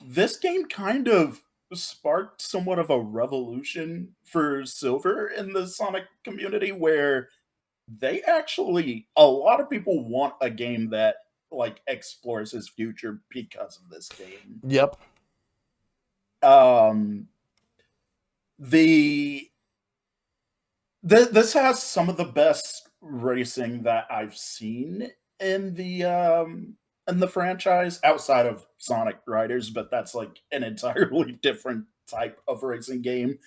this game kind of sparked somewhat of a revolution for Silver in the Sonic community, where they actually, a lot of people want a game that like explores his future because of this game. Yep. The this has some of the best racing that I've seen in the franchise outside of Sonic Riders, but that's like an entirely different type of racing game.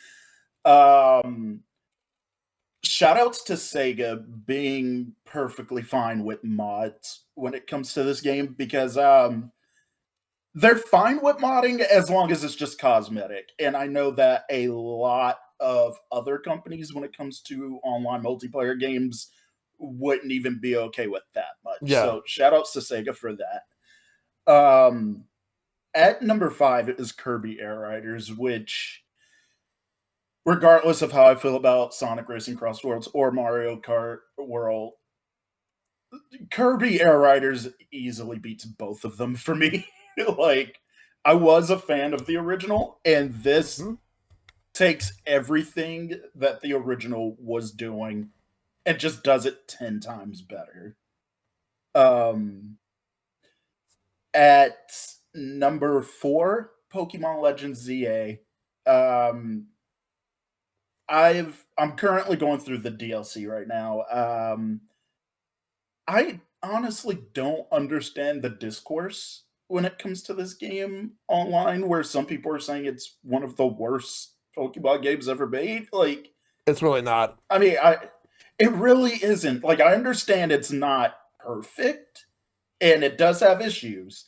Shout outs to Sega being perfectly fine with mods when it comes to this game, because they're fine with modding as long as it's just cosmetic. And I know that a lot of other companies, when it comes to online multiplayer games, wouldn't even be okay with that much. Yeah. So shout outs to Sega for that. At number 5 is Kirby Air Riders, which, regardless of how I feel about Sonic Racing Cross Worlds or Mario Kart World, Kirby Air Riders easily beats both of them for me. Like, I was a fan of the original, and this takes everything that the original was doing and just does it 10 times better. At number 4, Pokemon Legends ZA. I'm currently going through the DLC right now. I honestly don't understand the discourse when it comes to this game online, where some people are saying it's one of the worst Pokemon games ever made. Like, It's really not. I mean, it really isn't. Like, I understand it's not perfect and it does have issues,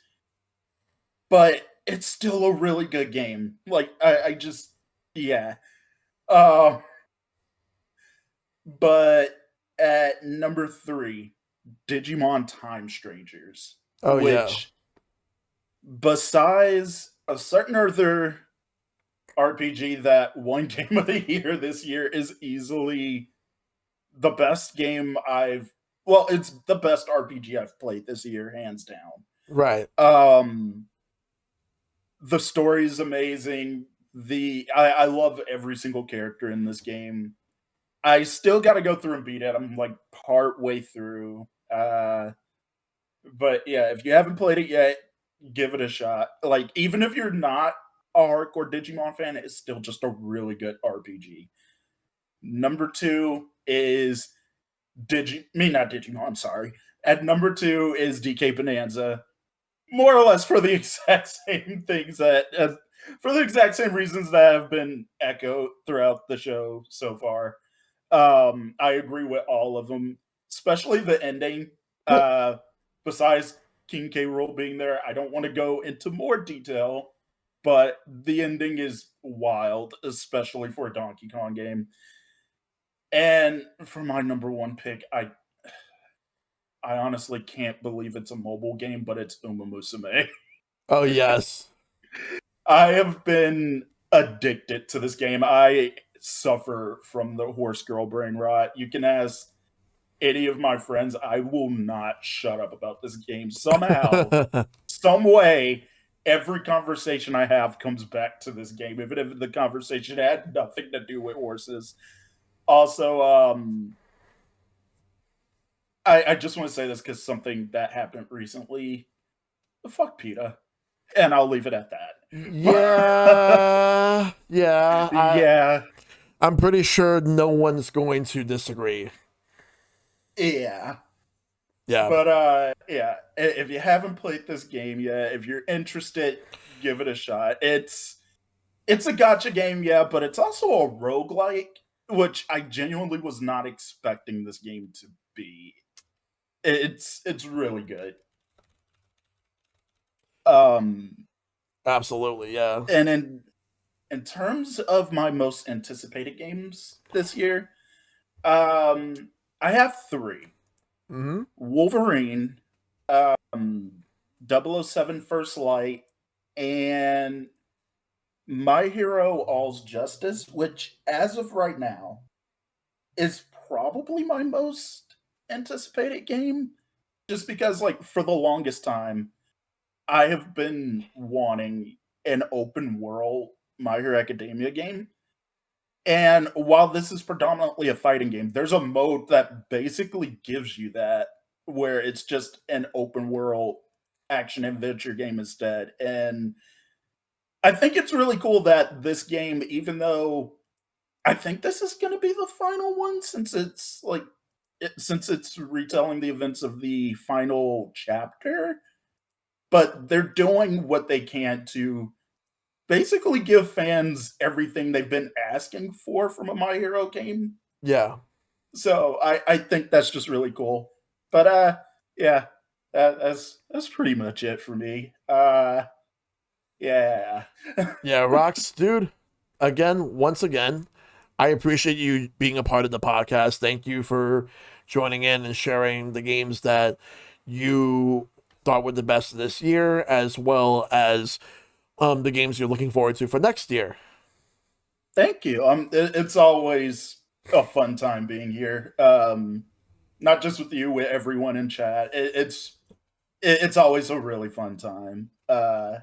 but it's still a really good game. Like, I just, yeah. But at number 3, Digimon Time Strangers, Oh yeah. which, besides a certain other RPG that won Game of the Year this year, is easily the best game well, it's the best RPG I've played this year, hands down. Right. The story is amazing. I love every single character in this game. I still got to go through and beat it. I'm like part way through. But yeah, if you haven't played it yet, give it a shot. Like, even if you're not a hardcore Digimon fan, it's still just a really good RPG. Number 2 is not Digimon, I'm sorry. At number 2 is DK Bonanza. More or less for the exact same things for the exact same reasons that have been echoed throughout the show so far. I agree with all of them, especially the ending. Besides King K. Rool being there, I don't want to go into more detail, but the ending is wild, especially for a Donkey Kong game. And for my number 1 pick, I honestly can't believe it's a mobile game, but it's Uma Musume. Oh yes. I have been addicted to this game. I suffer from the horse girl brain rot. You can ask any of my friends, I will not shut up about this game. Somehow, some way, every conversation I have comes back to this game, even if the conversation had nothing to do with horses. Also, I just want to say this because something that happened recently. Fuck PETA. And I'll leave it at that. Yeah. Yeah. Yeah. I'm pretty sure no one's going to disagree. Yeah. Yeah. But yeah, if you haven't played this game yet, if you're interested, give it a shot. It's a gacha game, yeah, but it's also a roguelike, which I genuinely was not expecting this game to be. It's really good. Absolutely, yeah. And in terms of my most anticipated games this year, I have three: Mm-hmm. Wolverine, Double O Seven First Light, and My Hero All's Justice, which, as of right now, is probably my most anticipated game. Just because, like, for the longest time, I have been wanting an open world My Hero Academia game. And while this is predominantly a fighting game, there's a mode that basically gives you that, where it's just an open world action adventure game instead. And I think it's really cool that this game, even though I think this is going to be the final one, since since it's retelling the events of the final chapter, but they're doing what they can to basically give fans everything they've been asking for from a My Hero game. Yeah. So I think that's just really cool. But yeah, that's pretty much it for me. Yeah. Yeah, Rocks, dude. Again, once again, I appreciate you being a part of the podcast. Thank you for joining in and sharing the games that you thought were the best this year, as well as the games you're looking forward to for next year. Thank you. It's always a fun time being here. Not just with you, with everyone in chat. It's always a really fun time. Oh,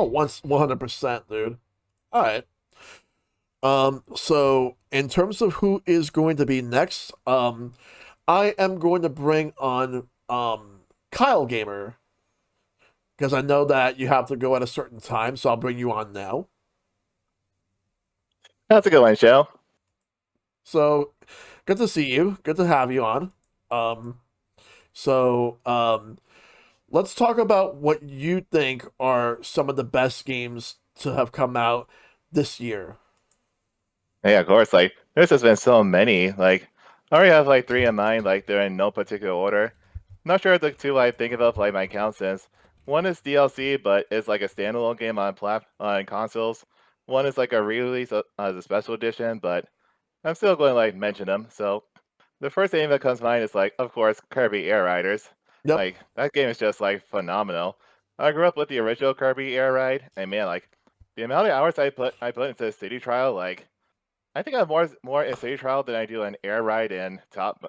100%, dude. All right. So in terms of who is going to be next, I am going to bring on Kyle Gamer because I know that you have to go at a certain time, so I'll bring you on now. That's a good one, Shell. So good to see you. Good to have you on. Um, so let's talk about what you think are some of the best games to have come out this year. Yeah, of course. Like, there's just been so many. Like, I already have like three in mind. Like, they're in no particular order. Not sure the two I think of like my count since one is DLC, but it's like a standalone game on consoles. One is like a re-release as a special edition, but I'm still going to like mention them. So the first game that comes to mind is like, of course, Kirby Air Riders. Yep. Like that game is just like phenomenal. I grew up with the original Kirby Air Ride, and man, like the amount of hours I put into City Trial, like I think I have more in City Trial than I do in Air Ride and Top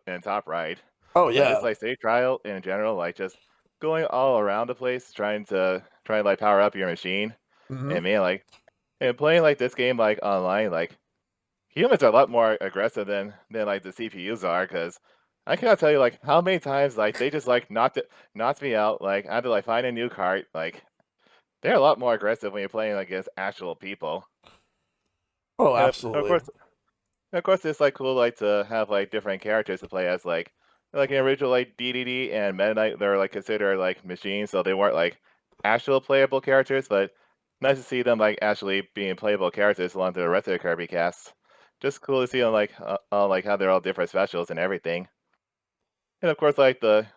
Ride. Oh But yeah. it's like City Trial in general, like just going all around the place, trying to like power up your machine, Mm-hmm. and man, like and playing like this game like online, like humans are a lot more aggressive than like the CPUs are, because I cannot tell you like how many times like they just like knocked me out. Like I had to like find a new cart. Like they're a lot more aggressive when you're playing like, against actual people. Oh, And absolutely. of course, it's like cool like to have like different characters to play as. Like in original like DDD and Meta Knight, they're like considered like machines, so they weren't like actual playable characters, but nice to see them like actually being playable characters along to the rest of the Kirby cast. Just cool to see them like how they're all different specials and everything. And of course like the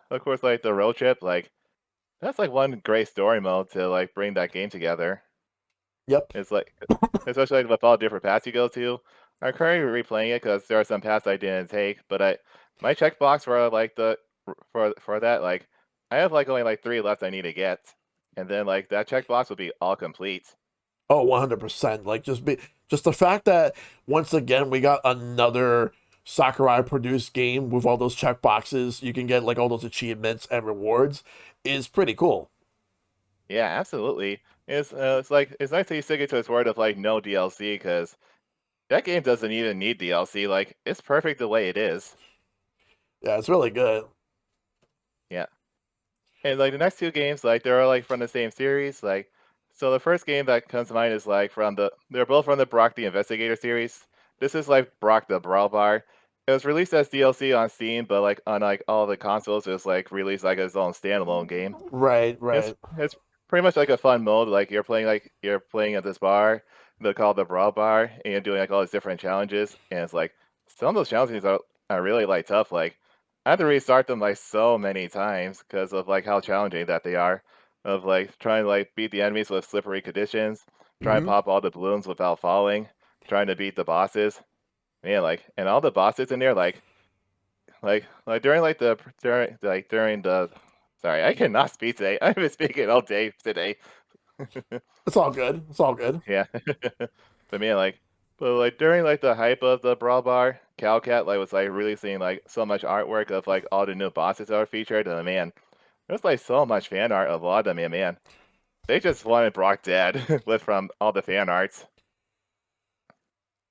road trip, like that's like one great story mode to like bring that game together. Yep. It's like, especially like, with all the different paths you go to. I'm currently replaying it because there are some paths I didn't take, but my checkbox for like for that, like I have like only like 3 left I need to get, and then like that checkbox will be all complete. Oh, 100%. Like just the fact that once again we got another Sakurai produced game with all those check boxes, you can get like all those achievements and rewards is pretty cool. Yeah, absolutely. It's like it's nice that you stick it to its word of like no DLC, because that game doesn't even need DLC. Like it's perfect the way it is. Yeah, it's really good. Yeah. And like the next two games, like they're like from the same series. Like, so the first game that comes to mind is like they're both from the Brock the Investigator series. This is like Brock the Brawl Bar. It was released as DLC on Steam, but like on like all the consoles, it was like released like its own standalone game. Right, It's right. it's pretty much like a fun mode. Like you're playing at this bar, they're called the Brawl Bar, and you're doing like all these different challenges. And it's like some of those challenges are really like tough. Like I had to restart them like so many times because of like how challenging that they are. of like trying to like beat the enemies with slippery conditions, try and Mm-hmm. pop all the balloons without falling, trying to beat the bosses. Man, like and all the bosses in there, like during the sorry, I cannot speak today. I've been speaking all day today. It's all good. It's all good. Yeah. But man, like during like the hype of the Brawl Bar, Calcat like was like releasing like so much artwork of like all the new bosses that were featured, and man, there's like so much fan art of a lot of them, and man, they just wanted Brock dead with from all the fan arts.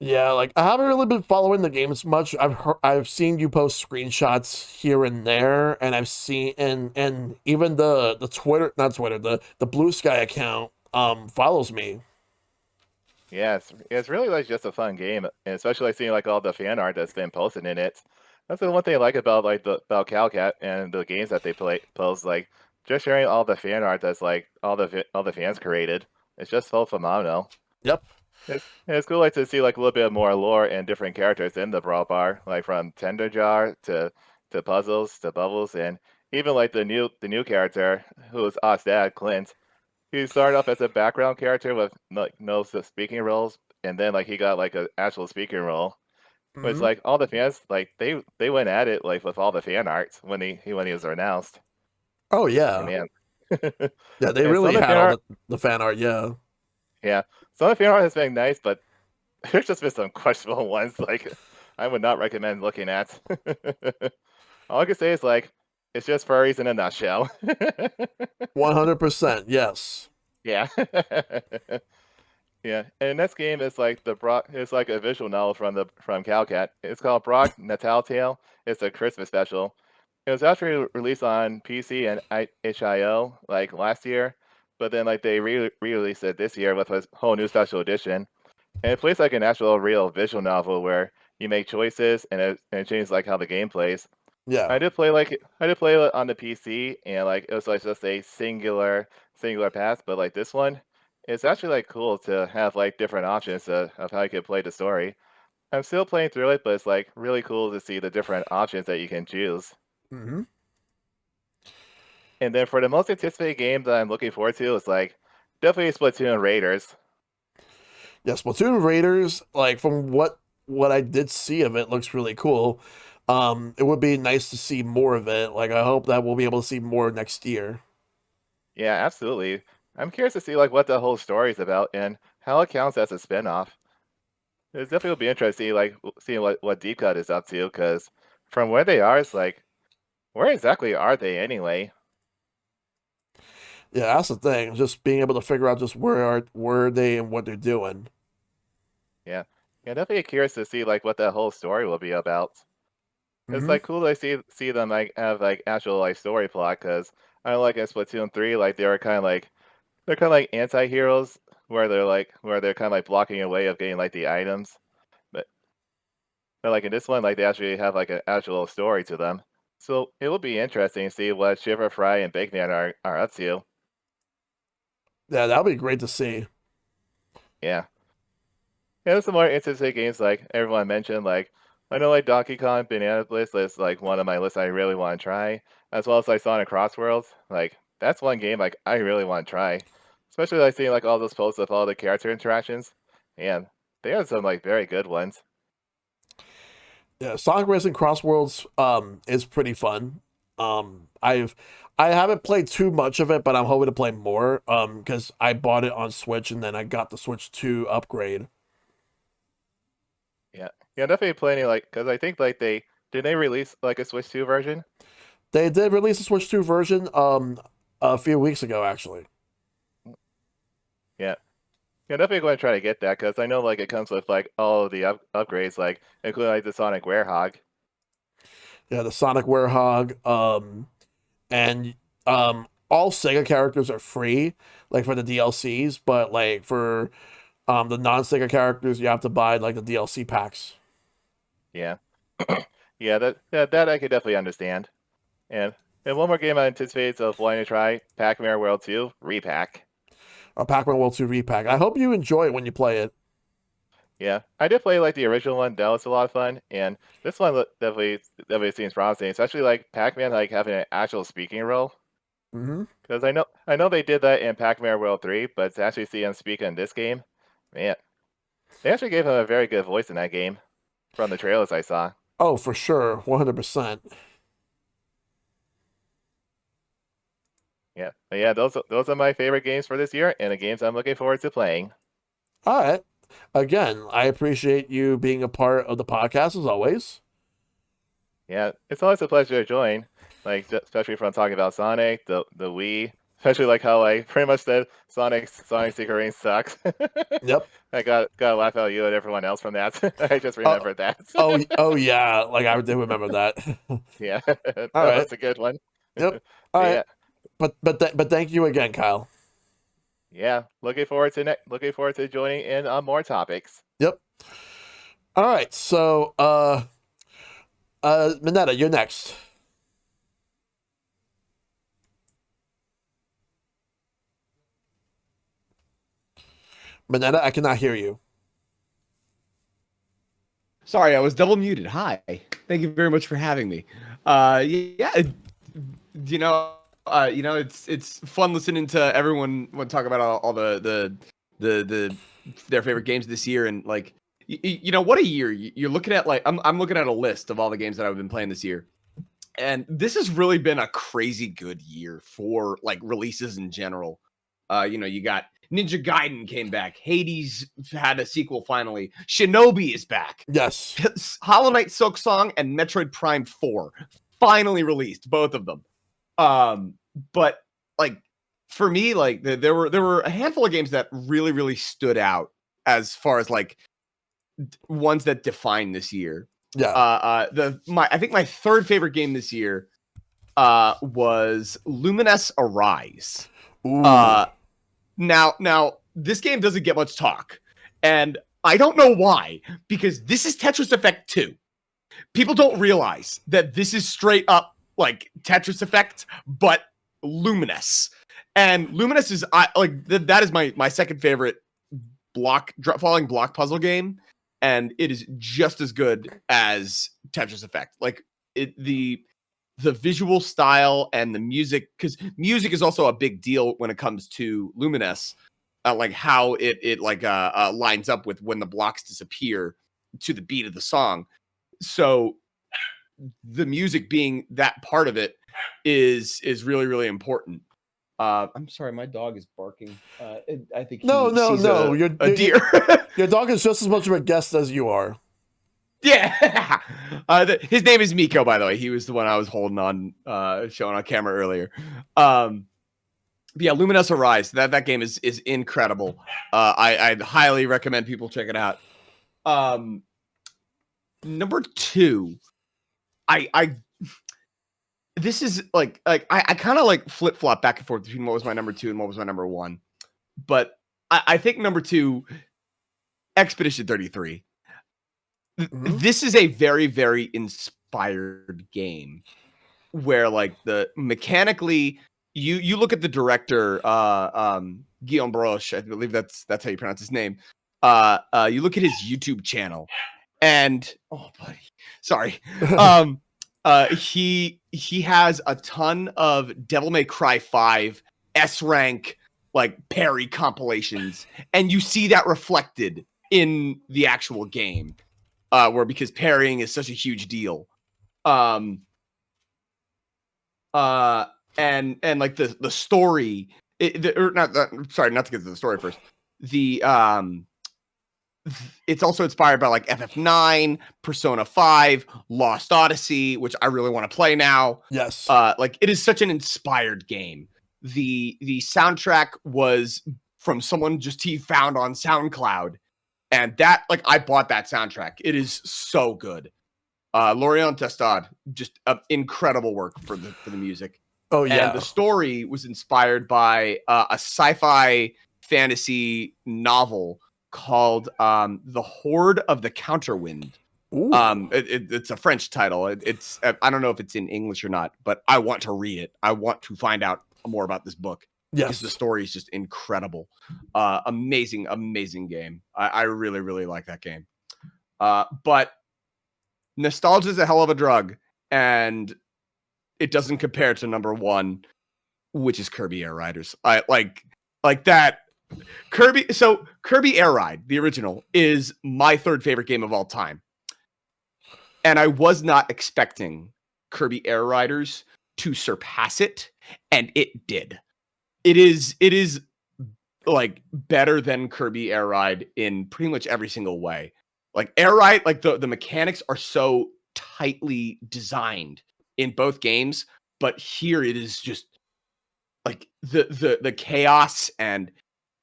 Yeah, like I haven't really been following the games much. I've seen you post screenshots here and there, and I've seen and even the Twitter, not Twitter, the Blue Sky account follows me. Yeah, it's really like just a fun game, and especially like seeing like all the fan art that's been posted in it. That's the one thing I like about like the about Calcat and the games that they play post, like just sharing all the fan art that's like all the fans created. It's just so phenomenal. Yep. It's cool like to see like a little bit more lore and different characters in the Brawl Bar, like from Tender Jar to Puzzles to Bubbles, and even like the new character who is Oz dad, Clint. He started off as a background character with no speaking roles, and then like he got like an actual speaking role. But it's Hmm. like all the fans like they went at it like with all the fan arts when he was announced. Oh And yeah, man, yeah. They and some really of the had fan all art, the fan art. Yeah. yeah, some of the fan art has been nice, but there's just been some questionable ones. Like I would not recommend looking at. All I can say is like it's just furries in a nutshell. 100%. Yes. Yeah. Yeah, and this game is like the Brock. It's like a visual novel from Calcat. It's called Brock Natal Tale. It's a Christmas special. It was actually released on PC and itch.io like last year, but then like they re-released it this year with a whole new special edition. And it plays like an actual real visual novel where you make choices and it changes like how the game plays. Yeah. I did play it on the PC and like it was like just a singular path, but like this one, it's actually like cool to have like different options of how you could play the story. I'm still playing through it, but it's like really cool to see the different options that you can choose. Hmm. And then for the most anticipated game that I'm looking forward to is like definitely Splatoon Raiders. Yeah. Splatoon Raiders, like from what I did see of it, looks really cool. It would be nice to see more of it. Like I hope that we'll be able to see more next year. Yeah, absolutely. I'm curious to see like what the whole story is about and how it counts as a spinoff. It's definitely will be interesting, like seeing what Deep Cut is up to, because from where they are, it's like, where exactly are they anyway? Yeah, that's the thing. Just being able to figure out just where are they and what they're doing. Yeah, yeah, definitely curious to see like what that whole story will be about. It's Hmm. like cool to see them like have like actual like story plot, because I know like in Splatoon 3, like they were kind of like they're kind of like anti-heroes where they're kind of like blocking a way of getting like the items, but like in this one, like they actually have like an actual story to them. So it will be interesting to see what Shiver Fry and Big Man are up to. Yeah, that'll be great to see. Yeah. Yeah, there's some more interesting games like everyone mentioned. Like I know like Donkey Kong Banana Bliss is like one of my lists I really want to try, as well as like Sonic Crossworlds. Like that's one game like I really want to try, especially like seeing like all those posts with all the character interactions. And they have some like very good ones. Yeah, Sonic Racing Crossworlds is pretty fun. I haven't played too much of it, but I'm hoping to play more because I bought it on Switch and then I got the Switch 2 upgrade. Yeah, yeah, definitely plenty like because I think like they release like a Switch 2 version. They did release a Switch 2 version a few weeks ago actually. Yeah. Yeah, definitely going to try to get that because I know like it comes with like all of the upgrades, like including like the Sonic Werehog. Yeah, the Sonic Werehog and all Sega characters are free like for the DLCs, but like for the non-Sega characters you have to buy like the DLC packs. Yeah, yeah, that I could definitely understand. And one more game I anticipate of wanting to try, Pac-Man World 2 Repack. Pac-Man World 2 repack. I hope you enjoy it when you play it. Yeah, I did play like the original one. That was a lot of fun, and this one definitely seems promising, especially like Pac-Man like having an actual speaking role. Hmm. Because I know they did that in Pac-Man World 3, but to actually see him speak in this game, man, they actually gave him a very good voice in that game from the trailers I saw. Oh, for sure, 100%. Yeah, but yeah, those are my favorite games for this year, and the games I'm looking forward to playing. All right. Again, I appreciate you being a part of the podcast as always. Yeah, it's always a pleasure to join. Like especially from talking about Sonic, the Wii, especially like how I pretty much said Sonic Secret Reign sucks. Yep. I got laugh at you and everyone else from that. I just Oh, remembered that. oh yeah, like I do remember that. Yeah, that All right. was a good one. Yep. All But right. yeah, But thank you again, Kyle. yeah, looking forward to joining in on more topics. Yep. All right. So, Minetta, you're next. Minetta, I cannot hear you. Sorry, I was double muted. Hi. Thank you very much for having me. Yeah, it's fun listening to everyone talk about all the their favorite games this year, and like what a year. You're looking at, like, I'm looking at a list of all the games that I've been playing this year. And this has really been a crazy good year for like releases in general. You got Ninja Gaiden came back. Hades had a sequel finally. Shinobi is back. Yes. Hollow Knight Silk Song and Metroid Prime 4 finally released, both of them. But like for me, like there were a handful of games that really stood out as far as like ones that define this year. Yeah. I think my third favorite game this year was Luminous Arise. Ooh. Now this game doesn't get much talk, and I don't know why, because this is Tetris Effect 2. People don't realize that this is straight up like Tetris Effect, but luminous. And Luminous is that is my second favorite falling block puzzle game, and it is just as good as Tetris Effect. Like the visual style and the music, because music is also a big deal when it comes to Luminous, like how it lines up with when the blocks disappear to the beat of the song. So the music being that part of it is really important. I'm sorry, my dog is barking. I think he sees a deer. Your dog is just as much of a guest as you are. Yeah. His name is Miko, by the way. He was the one I was holding on, showing on camera earlier. Yeah, Luminous Arise. That game is incredible. I'd highly recommend people check it out. Number 2, this is like I kind of like flip flop back and forth between what was my number 2 and what was my number 1. But I think number 2, Expedition 33. Mm-hmm. This is a very inspired game where like the mechanically you look at the director Guillaume Broche, I believe that's how you pronounce his name. You look at his YouTube channel and he has a ton of Devil May Cry 5 S rank like parry compilations, and you see that reflected in the actual game. Where because parrying is such a huge deal. And like the story, not to get to the story first. It's also inspired by like FF9, Persona 5, Lost Odyssey, which I really want to play now. Yes. Like it is such an inspired game. The soundtrack was from someone just he found on SoundCloud. And that, like, I bought that soundtrack. It is so good. Lorient Testad, just incredible work for the music. Oh, yeah. And the story was inspired by a sci-fi fantasy novel called The Horde of the Counterwind. It's a French title. It's I don't know if it's in English or not, but I want to read it. I want to find out more about this book. Yes. Because the story is just incredible. Amazing game. I really like that game. But nostalgia is a hell of a drug, and it doesn't compare to number 1. which is Kirby Air Riders. I like that. Kirby Air Ride, the original, is my third favorite game of all time. And I was not expecting Kirby Air Riders to surpass it, and it did. It is like better than Kirby Air Ride in pretty much every single way. Like Air Ride, like the mechanics are so tightly designed in both games, but here it is just like the chaos and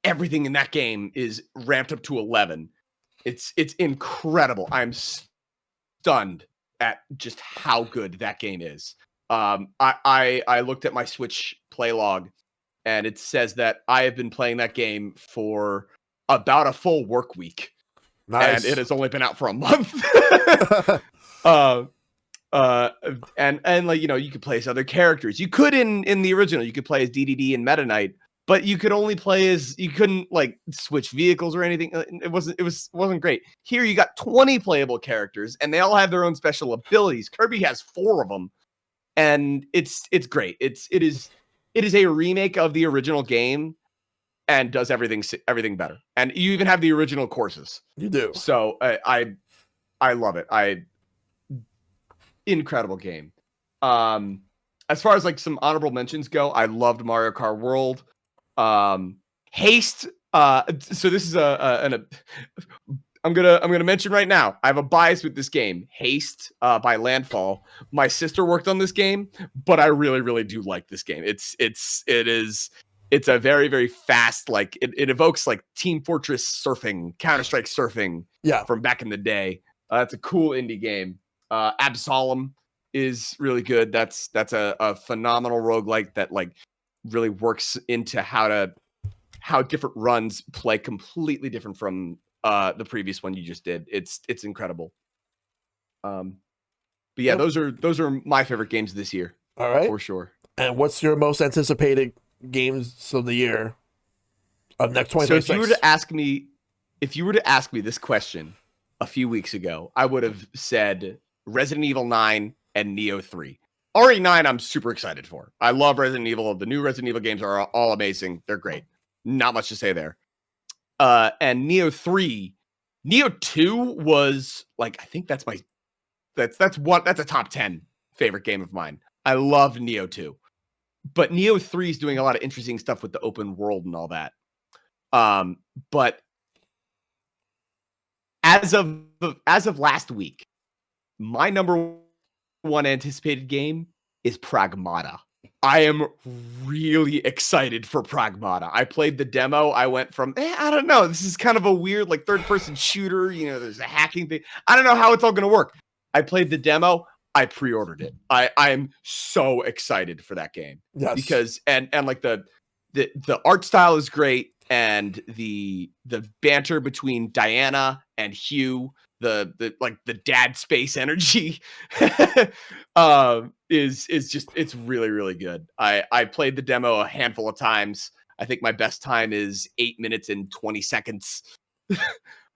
everything in that game is ramped up to 11. It's incredible. I'm stunned at just how good that game is. I looked at my Switch play log, and it says that I have been playing that game for about a full work week. Nice. And it has only been out for a month. And like, you know, you could play as other characters. You could in the original, you could play as DDD and Meta Knight, but you could only play as, you couldn't like switch vehicles or anything. It wasn't great. Here you got 20 playable characters, and they all have their own special abilities. Kirby has 4 of them, and it's great. It is a remake of the original game and does everything better. And you even have the original courses. You do. So I love it. Incredible game. As far as like some honorable mentions go, I loved Mario Kart World. Haste. So this is I'm gonna mention right now. I have a bias with this game, Haste by Landfall. My sister worked on this game, but I really do like this game. It's a very, very fast, like it evokes like Team Fortress surfing, Counter-Strike surfing from back in the day. That's a cool indie game. Absolem is really good. That's a phenomenal roguelike that like really works into how different runs play completely different from the previous one you just did. It's incredible. But yeah, those are my favorite games this year. All right. For sure. And what's your most anticipated games of the year of next 2026? So if you were to ask me this question a few weeks ago, I would have said Resident Evil 9 and Neo 3. RE9 I'm super excited for. I love Resident Evil. The new Resident Evil games are all amazing. They're great. Not much to say there. And Neo 3, Neo 2 was like, I think that's a top 10 favorite game of mine. I love Neo 2. But Neo 3 is doing a lot of interesting stuff with the open world and all that. But as of last week, my number one anticipated game is Pragmata. I am really excited for Pragmata. I played the demo. I went from, I don't know, this is kind of a weird like third-person shooter. You know, there's a hacking thing. I don't know how it's all going to work. I played the demo. I pre-ordered it. I'm so excited for that game. Yes. Because and like the art style is great, and the banter between Diana and Hugh, the like the dad space energy is just, it's really good. I played the demo a handful of times. I think my best time is 8 minutes and 20 seconds.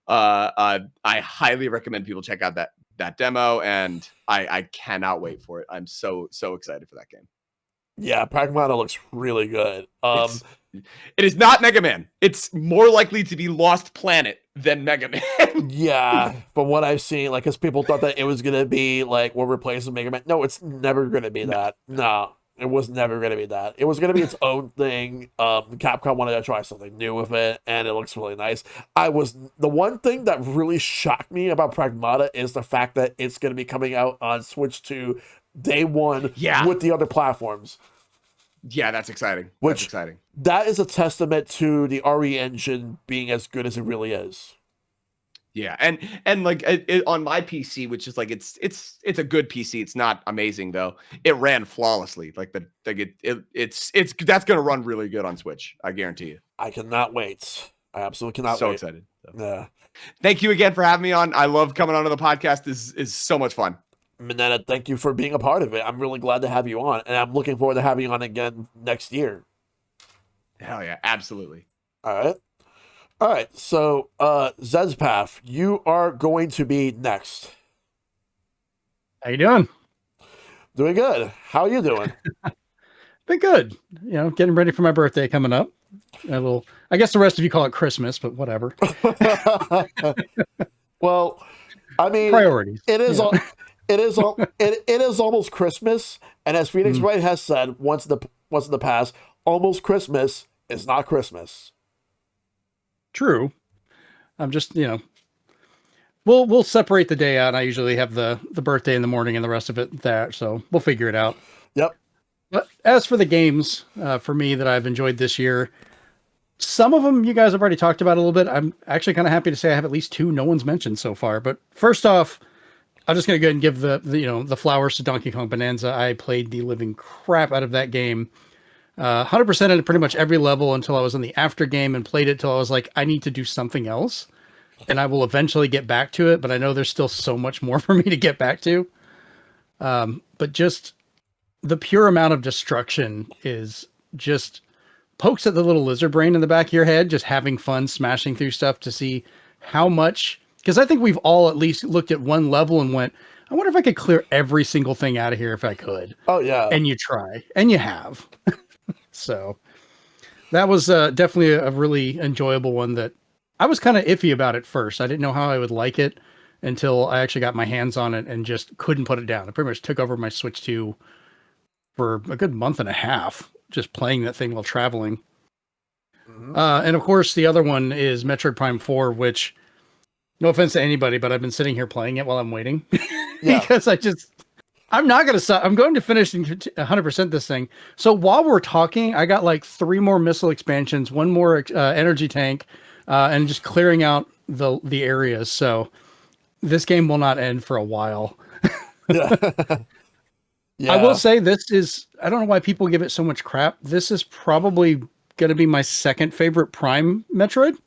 I highly recommend people check out that demo, and I cannot wait for it. I'm so excited for that game. Yeah, Pragmata looks really good. It is not Mega Man. It's more likely to be Lost Planet than Mega Man. Yeah, from what I've seen, like, because people thought that it was gonna be like we're replacing Mega Man. No, it's never gonna be that. No, it was never gonna be that. It was gonna be its own thing. Capcom wanted to try something new with it, and it looks really nice. The one thing that really shocked me about Pragmata is the fact that it's gonna be coming out on Switch 2 day one with the other platforms. Yeah, that's exciting. That's exciting. That is a testament to the RE engine being as good as it really is. Yeah, and like on my PC, which is like it's a good PC. It's not amazing though. It ran flawlessly. It's that's gonna run really good on Switch. I guarantee you. I cannot wait. I absolutely cannot wait. So excited. Yeah. Thank you again for having me on. I love coming onto the podcast. Is so much fun. Minetta, thank you for being a part of it. I'm really glad to have you on, and I'm looking forward to having you on again next year. Hell yeah, absolutely. All right. So, Zezpath, you are going to be next. How you doing? Doing good. How are you doing? Been good. You know, getting ready for my birthday coming up. I guess the rest of you call it Christmas, but whatever. Well, I mean, Priorities. it is Yeah. all. It is all. It is almost Christmas, and as Phoenix Wright has said once in the past, almost Christmas is not Christmas. True. I'm just, we'll separate the day out. I usually have the birthday in the morning and the rest of it there, so we'll figure it out. Yep. But as for the games, for me that I've enjoyed this year, some of them you guys have already talked about a little bit. I'm actually kind of happy to say I have at least 2 no one's mentioned so far. But first off, I'm just going to go ahead and give the flowers to Donkey Kong Bonanza. I played the living crap out of that game. 100% at pretty much every level until I was in the after game and played it till I was like, I need to do something else. And I will eventually get back to it, but I know there's still so much more for me to get back to. But just the pure amount of destruction is just pokes at the little lizard brain in the back of your head, just having fun smashing through stuff to see how much, because I think we've all at least looked at one level and went, I wonder if I could clear every single thing out of here if I could. Oh yeah. And you try, and you have. So that was definitely a really enjoyable one that I was kind of iffy about at first. I didn't know how I would like it until I actually got my hands on it and just couldn't put it down. I pretty much took over my Switch 2 for a good month and a half, just playing that thing while traveling. And of course, the other one is Metroid Prime 4, which, no offense to anybody, but I've been sitting here playing it while I'm waiting because I'm not going to stop. I'm going to finish 100% this thing. So while we're talking, I got like 3 more missile expansions, 1 more energy tank, and just clearing out the areas. So this game will not end for a while. Yeah. I will say this is, I don't know why people give it so much crap. This is probably going to be my second favorite Prime Metroid.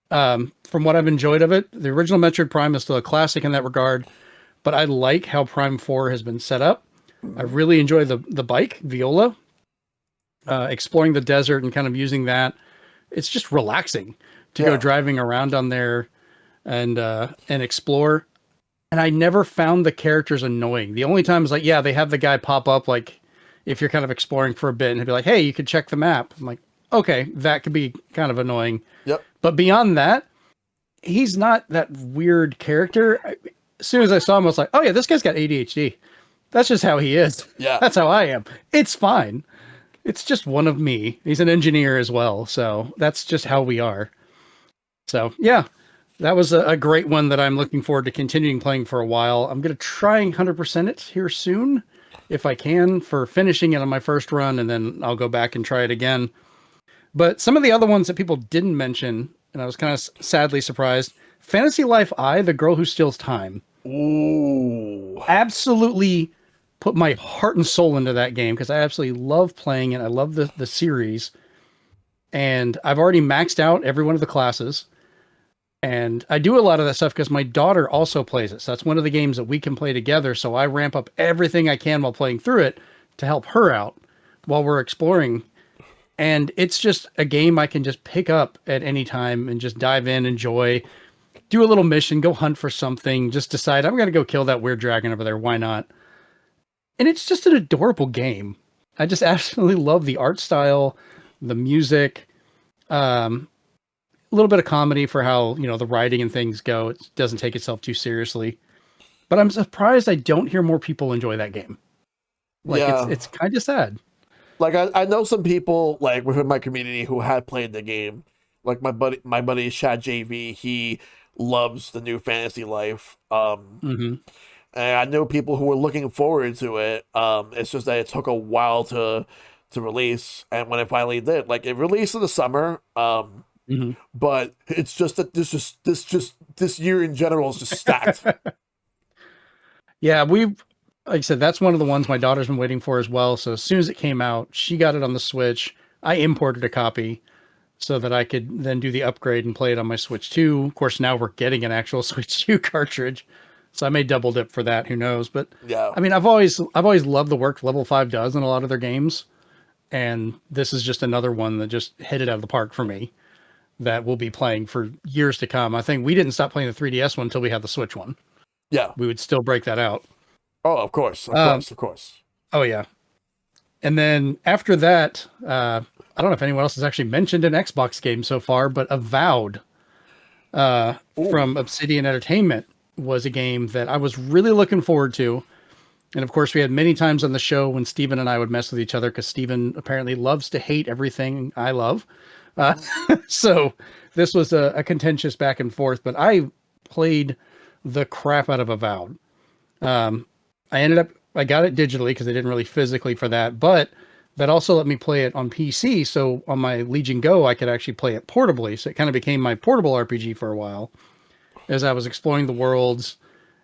From what I've enjoyed of it, the original Metroid Prime is still a classic in that regard, but I like how Prime 4 has been set up. I really enjoy the bike, Viola, exploring the desert and kind of using that. It's just relaxing to go driving around on there and explore. And I never found the characters annoying. The only time is like, they have the guy pop up, like if you're kind of exploring for a bit and he'll be like, hey, you could check the map. I'm like, okay, that could be kind of annoying. Yep. But beyond that, he's not that weird character. As soon as I saw him, I was like, oh yeah, this guy's got ADHD. That's just how he is. Yeah. That's how I am. It's fine. It's just one of me. He's an engineer as well. So that's just how we are. So yeah, that was a great one that I'm looking forward to continuing playing for a while. I'm going to try and 100% it here soon, if I can, for finishing it on my first run, and then I'll go back and try it again. But some of the other ones that people didn't mention, and I was kind of sadly surprised, Fantasy Life I, The Girl Who Steals Time. Ooh. Absolutely put my heart and soul into that game because I absolutely love playing it. I love the series. And I've already maxed out every one of the classes. And I do a lot of that stuff because my daughter also plays it. So that's one of the games that we can play together. So I ramp up everything I can while playing through it to help her out while we're exploring. And it's just a game I can just pick up at any time and just dive in, enjoy, do a little mission, go hunt for something, just decide I'm going to go kill that weird dragon over there. Why not? And it's just an adorable game. I just absolutely love the art style, the music, a little bit of comedy for how, the writing and things go. It doesn't take itself too seriously, but I'm surprised I don't hear more people enjoy that game. It's kind of sad. Like I know some people like within my community who had played the game. Like my buddy Shad JV, he loves the new Fantasy Life. And I know people who were looking forward to it. It's just that it took a while to release, and when it finally did, like it released in the summer. But it's just that this year in general is just stacked. Yeah, like I said, that's one of the ones my daughter's been waiting for as well. So as soon as it came out, she got it on the Switch. I imported a copy so that I could then do the upgrade and play it on my Switch 2. Of course, now we're getting an actual Switch 2 cartridge. So I may double dip for that. Who knows? But yeah, I mean, I've always loved the work Level 5 does in a lot of their games. And this is just another one that just hit it out of the park for me that we'll be playing for years to come. I think we didn't stop playing the 3DS one until we had the Switch one. Yeah. We would still break that out. Oh, of course. Of course. Oh, yeah. And then after that, I don't know if anyone else has actually mentioned an Xbox game so far, but Avowed from Obsidian Entertainment was a game that I was really looking forward to. And of course, we had many times on the show when Steven and I would mess with each other because Steven apparently loves to hate everything I love. So this was a contentious back and forth, but I played the crap out of Avowed. I got it digitally because they didn't really physically for that, but that also let me play it on PC. So on my Legion Go, I could actually play it portably. So it kind of became my portable RPG for a while as I was exploring the worlds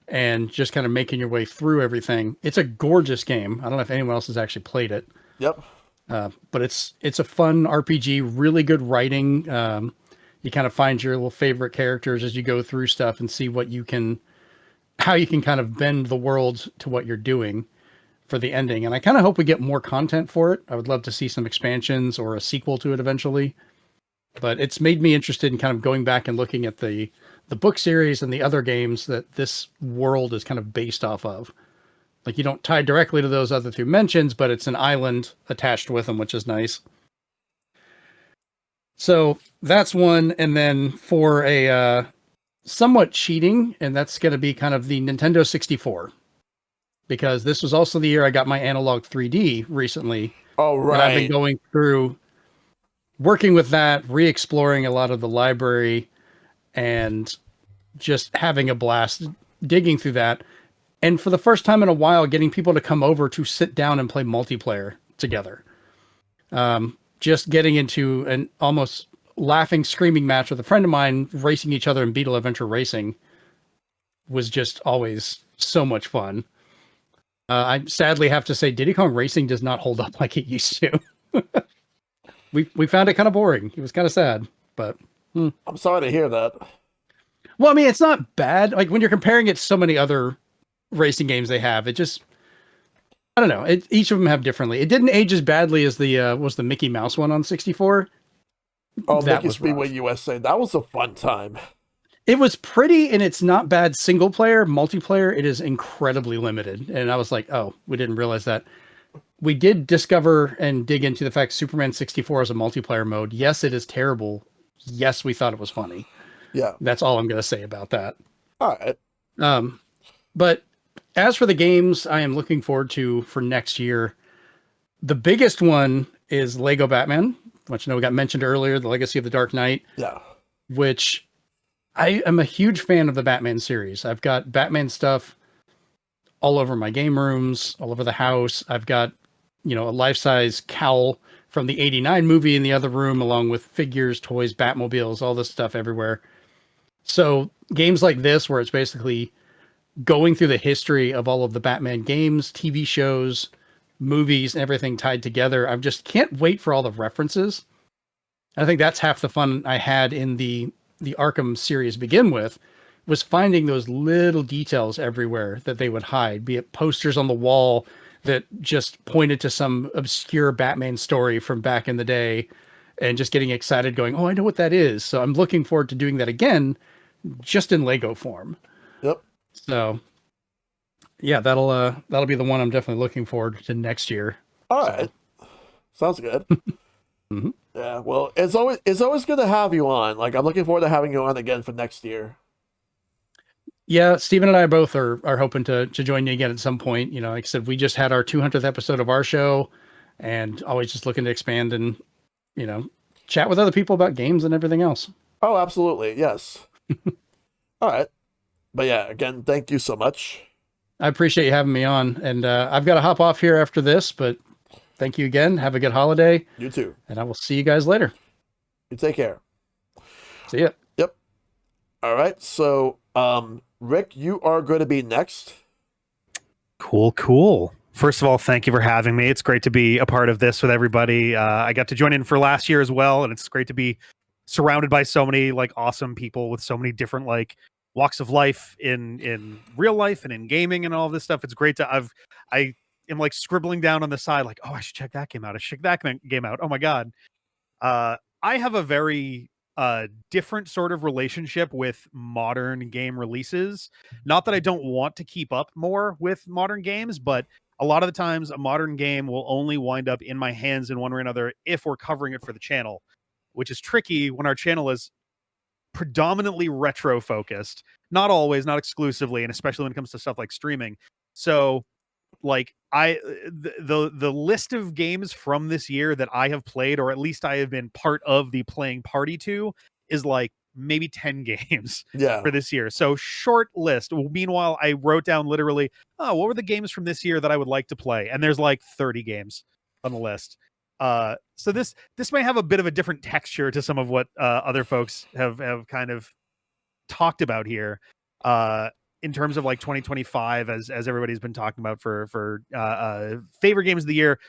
and just kind of making your way through everything. It's a gorgeous game. I don't know if anyone else has actually played it. Yep. But it's a fun RPG, really good writing. You kind of find your little favorite characters as you go through stuff and see how you can kind of bend the world to what you're doing for the ending. And I kind of hope we get more content for it. I would love to see some expansions or a sequel to it eventually. But it's made me interested in kind of going back and looking at the book series and the other games that this world is kind of based off of. Like, you don't tie directly to those other two mentions, but it's an island attached with them, which is nice. So that's one. And then for a somewhat cheating, and that's going to be kind of the Nintendo 64. Because this was also the year I got my Analog 3D recently. Oh, right. And I've been going through, working with that, re-exploring a lot of the library, and just having a blast digging through that. And for the first time in a while, getting people to come over to sit down and play multiplayer together. Just getting into an almost laughing, screaming match with a friend of mine, racing each other in Beetle Adventure Racing was just always so much fun. I sadly have to say Diddy Kong Racing does not hold up like it used to. We found it kind of boring. It was kind of sad, but I'm sorry to hear that. Well, I mean, it's not bad. Like, when you're comparing it to so many other racing games they have, it just, I don't know. Each of them have differently. It didn't age as badly as the Mickey Mouse one on 64. Oh, That Mickey was Speedway rough. USA. That was a fun time. It was pretty, and it's not bad single player. Multiplayer, it is incredibly limited. And I was like, oh, we didn't realize that. We did discover and dig into the fact Superman 64 is a multiplayer mode. Yes, it is terrible. Yes, we thought it was funny. Yeah. That's all I'm going to say about that. All right. But as for the games I am looking forward to for next year, the biggest one is Lego Batman, which I know got mentioned earlier, The Legacy of the Dark Knight. Yeah. Which I am a huge fan of the Batman series. I've got Batman stuff all over my game rooms, all over the house. I've got, a life-size cowl from the 89 movie in the other room, along with figures, toys, Batmobiles, all this stuff everywhere. So games like this, where it's basically going through the history of all of the Batman games, TV shows, movies, and everything tied together, I just can't wait for all the references. I think that's half the fun I had in the Arkham series to begin with, was finding those little details everywhere that they would hide, be it posters on the wall that just pointed to some obscure Batman story from back in the day, and just getting excited going, oh, I know what that is. So I'm looking forward to doing that again, just in Lego form. Yep. So yeah, that'll be the one I'm definitely looking forward to next year. All right. Sounds good. Mm-hmm. Yeah, well, it's always good to have you on. Like, I'm looking forward to having you on again for next year. Yeah, Steven and I both are hoping to join you again at some point. Like I said, we just had our 200th episode of our show, and always just looking to expand and, chat with other people about games and everything else. Oh, absolutely. Yes. All right. But yeah, again, thank you so much. I appreciate you having me on, and I've got to hop off here after this, but thank you again. Have a good holiday. You too. And I will see you guys later. You take care. See ya. Yep. All right. So, Rick, you are going to be next. Cool. First of all, thank you for having me. It's great to be a part of this with everybody. I got to join in for last year as well, and it's great to be surrounded by so many awesome people with so many different walks of life in real life and in gaming and all this stuff. It's great to I am scribbling down on the side oh, I should check that game out. I should check that game out. Oh my god. I have a very different sort of relationship with modern game releases. Not that I don't want to keep up more with modern games, but a lot of the times a modern game will only wind up in my hands in one way or another if we're covering it for the channel, which is tricky when our channel is predominantly retro focused. Not always, not exclusively, and especially when it comes to stuff like streaming. So like the list of games from this year that I have played, or at least I have been part of the playing party to, is like maybe 10 games Yeah. for this year. So short list. Meanwhile, I wrote down literally, oh, what were the games from this year that I would like to play? And there's like 30 games on the list. So this may have a bit of a different texture to some of what other folks have kind of talked about here. In terms of like 2025, as everybody's been talking about for favorite games of the year,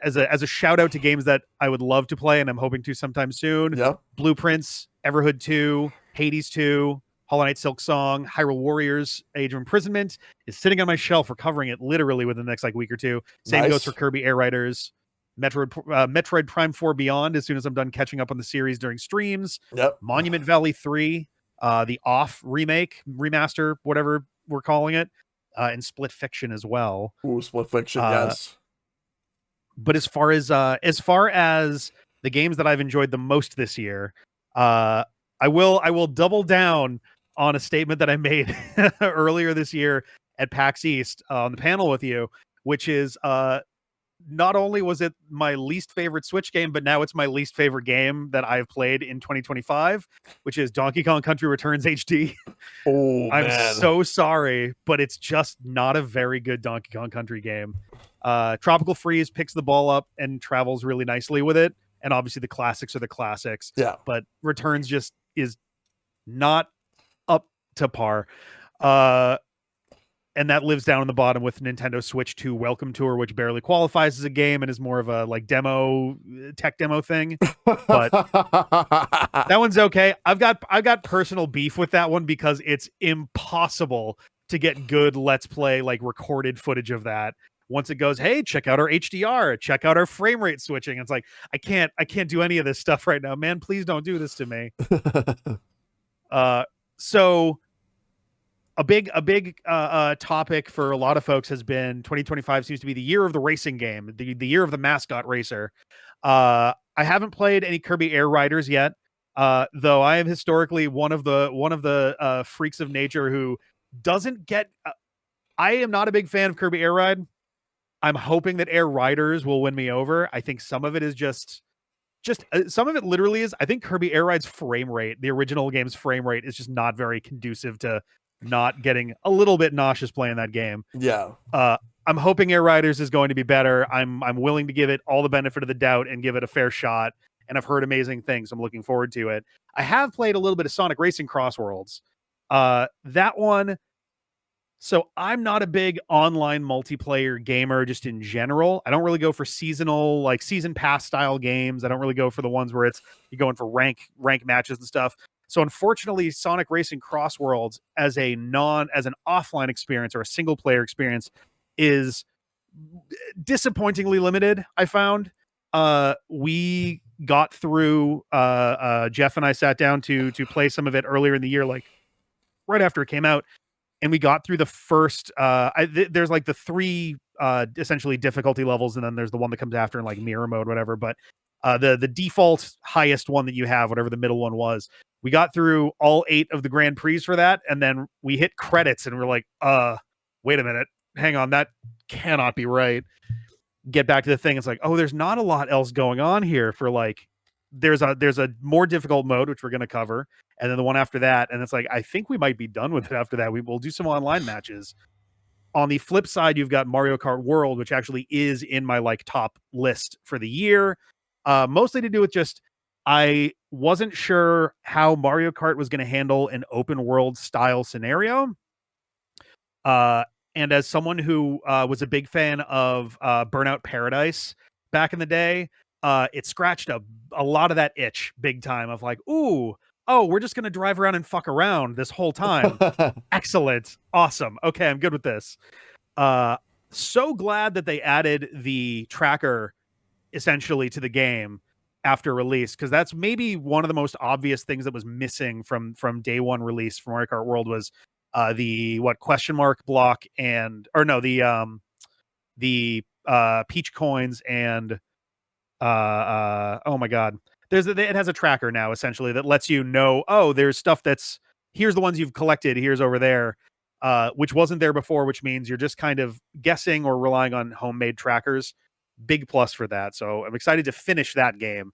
as a shout out to games that I would love to play and I'm hoping to sometime soon. Yep. Blueprints, Everhood 2, Hades 2, Hollow Knight Silk Song, Hyrule Warriors, Age of Imprisonment is sitting on my shelf. We're covering it literally within the next like week or two. Same Nice. goes for Kirby Air Riders, Metroid Prime 4 Beyond, as soon as I'm done catching up on the series during streams. Yep. Monument Valley 3, the Off remake, remaster, whatever we're calling it, and Split Fiction as well. Ooh, Split Fiction, yes. But as far as the games that I've enjoyed the most this year, I will double down on a statement that I made earlier this year at PAX East on the panel with you, which is not only was it my least favorite Switch game, but now it's my least favorite game that I've played in 2025, which is Donkey Kong Country Returns HD. Oh, I'm man. so sorry, but it's just not a very good Donkey Kong Country game. Tropical Freeze picks the ball up and travels really nicely with it. And obviously the classics are the classics. Yeah. But Returns just is not up to par. And that lives down in the bottom with Nintendo Switch 2 Welcome Tour, which barely qualifies as a game and is more of a like tech demo thing. But that one's okay. I've got personal beef with that one because it's impossible to get good Let's Play like recorded footage of that. Once it goes, hey, check out our HDR, check out our frame rate switching. It's like I can't do any of this stuff right now, man. Please don't do this to me. So a big topic for a lot of folks has been 2025 seems to be the year of the racing game, the year of the mascot racer. I haven't played any Kirby Air Riders yet, though I am historically one of the freaks of nature who doesn't get. I am not a big fan of Kirby Air Ride. I'm hoping that Air Riders will win me over. I think some of it is just some of it literally is. I think Kirby Air Ride's frame rate, the original game's frame rate, is just not very conducive to not getting a little bit nauseous playing that game. Yeah. I'm hoping Air Riders is going to be better. I'm willing to give it all the benefit of the doubt and give it a fair shot. And I've heard amazing things. I'm looking forward to it. I have played a little bit of Sonic Racing Crossworlds. That one. So I'm not a big online multiplayer gamer just in general. I don't really go for seasonal, like season pass style games. I don't really go for the ones where it's you're going for rank matches and stuff. So unfortunately, Sonic Racing Crossworlds as an offline experience or a single player experience is disappointingly limited, I found. We got through Jeff and I sat down to play some of it earlier in the year, like right after it came out. And we got through the first there's like the three essentially difficulty levels, and then there's the one that comes after in like mirror mode, whatever. But the default highest one that you have, whatever the middle one was, we got through all 8 of the Grand Prix for that, and then we hit credits and we're like, wait a minute, hang on, that cannot be right. Get back to the thing. It's like, oh, there's not a lot else going on here for like there's a more difficult mode, which we're going to cover. And then the one after that. And it's like, I think we might be done with it after that. We will do some online matches. On the flip side, you've got Mario Kart World, which actually is in my like top list for the year. Mostly to do with just, I wasn't sure how Mario Kart was going to handle an open world style scenario. And as someone who was a big fan of Burnout Paradise back in the day, it scratched a lot of that itch big time of like, we're just going to drive around and fuck around this whole time. Excellent. Awesome. Okay, I'm good with this. So glad that they added the tracker essentially to the game after release, because that's maybe one of the most obvious things that was missing from day one release for Mario Kart World was the question mark block the the peach coins and oh my god, it has a tracker now essentially that lets you know, oh, there's stuff that's here's the ones you've collected, here's over there, which wasn't there before, which means you're just kind of guessing or relying on homemade trackers. Big plus for that. So I'm excited to finish that game.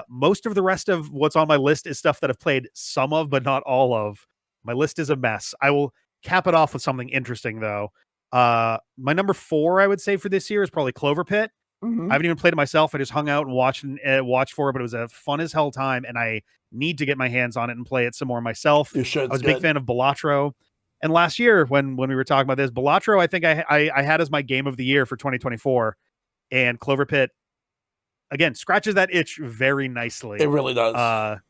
Most of the rest of what's on my list is stuff that I've played some of, but not all of. My list is a mess. I will cap it off with something interesting though. My number 4, I would say, for this year is probably Clover Pit. Mhm. I haven't even played it myself. I just hung out and watched for it, but it was a fun as hell time, and I need to get my hands on it and play it some more myself. You should. I was It's a big good. fan of Balatro. And last year, when we were talking about this, Balatro, I think I had as my game of the year for 2024, and Clover Pit again scratches that itch very nicely. It really does.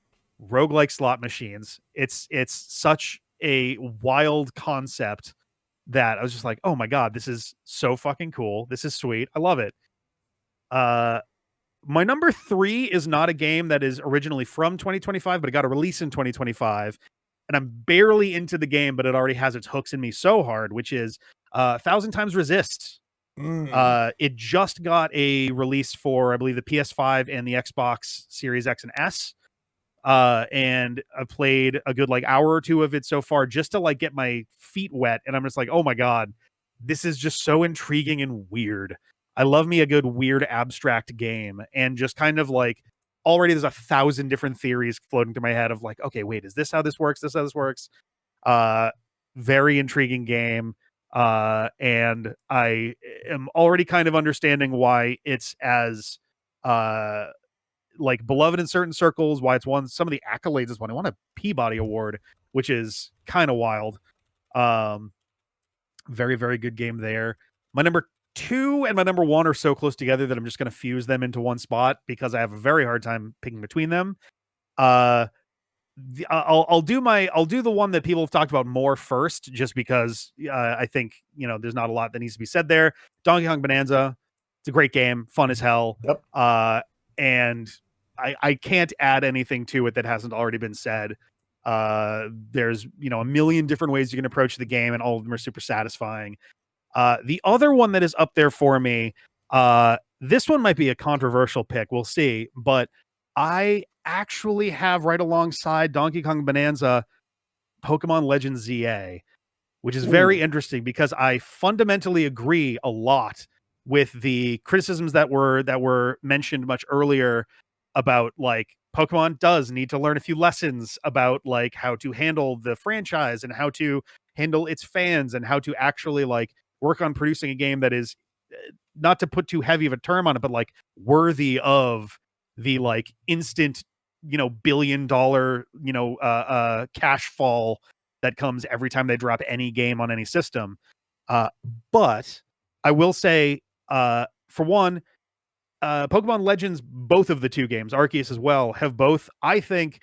Roguelike slot machines. It's such a wild concept that I was just like, oh my god, this is so fucking cool. This is sweet. I love it. My number 3 is not a game that is originally from 2025, but it got a release in 2025. And I'm barely into the game, but it already has its hooks in me so hard, which is 1,000 Times Resist. It just got a release for, I believe, the PS5 and the Xbox Series X and S. And I've played a good like hour or two of it so far just to like get my feet wet. And I'm just like, oh my god, this is just so intriguing and weird. I love me a good weird abstract game, and just kind of like already there's 1,000 different theories floating through my head of like, okay, wait, is this how this works? This how this works? Very intriguing game. And I am already kind of understanding why it's as like beloved in certain circles, why it's won some of the accolades. It's won. It won a Peabody Award, which is kind of wild. Very, very good game there. My number 2 and my number 1 are so close together that I'm just going to fuse them into one spot because I have a very hard time picking between them. I'll do the one that people have talked about more first, just because I think there's not a lot that needs to be said there. Donkey Kong Bonanza, it's a great game, fun as hell. Yep. And I can't add anything to it that hasn't already been said. There's a million different ways you can approach the game, and all of them are super satisfying. The other one that is up there for me, this one might be a controversial pick, we'll see, but I actually have right alongside Donkey Kong Bonanza Pokemon Legends ZA, which is very interesting because I fundamentally agree a lot with the criticisms that were mentioned much earlier about like Pokemon does need to learn a few lessons about like how to handle the franchise and how to handle its fans and how to actually like work on producing a game that is, not to put too heavy of a term on it, but like worthy of the like instant $1 billion cash fall that comes every time they drop any game on any system. But I will say, for one, Pokemon Legends, both of the two games, Arceus as well, have both, I think,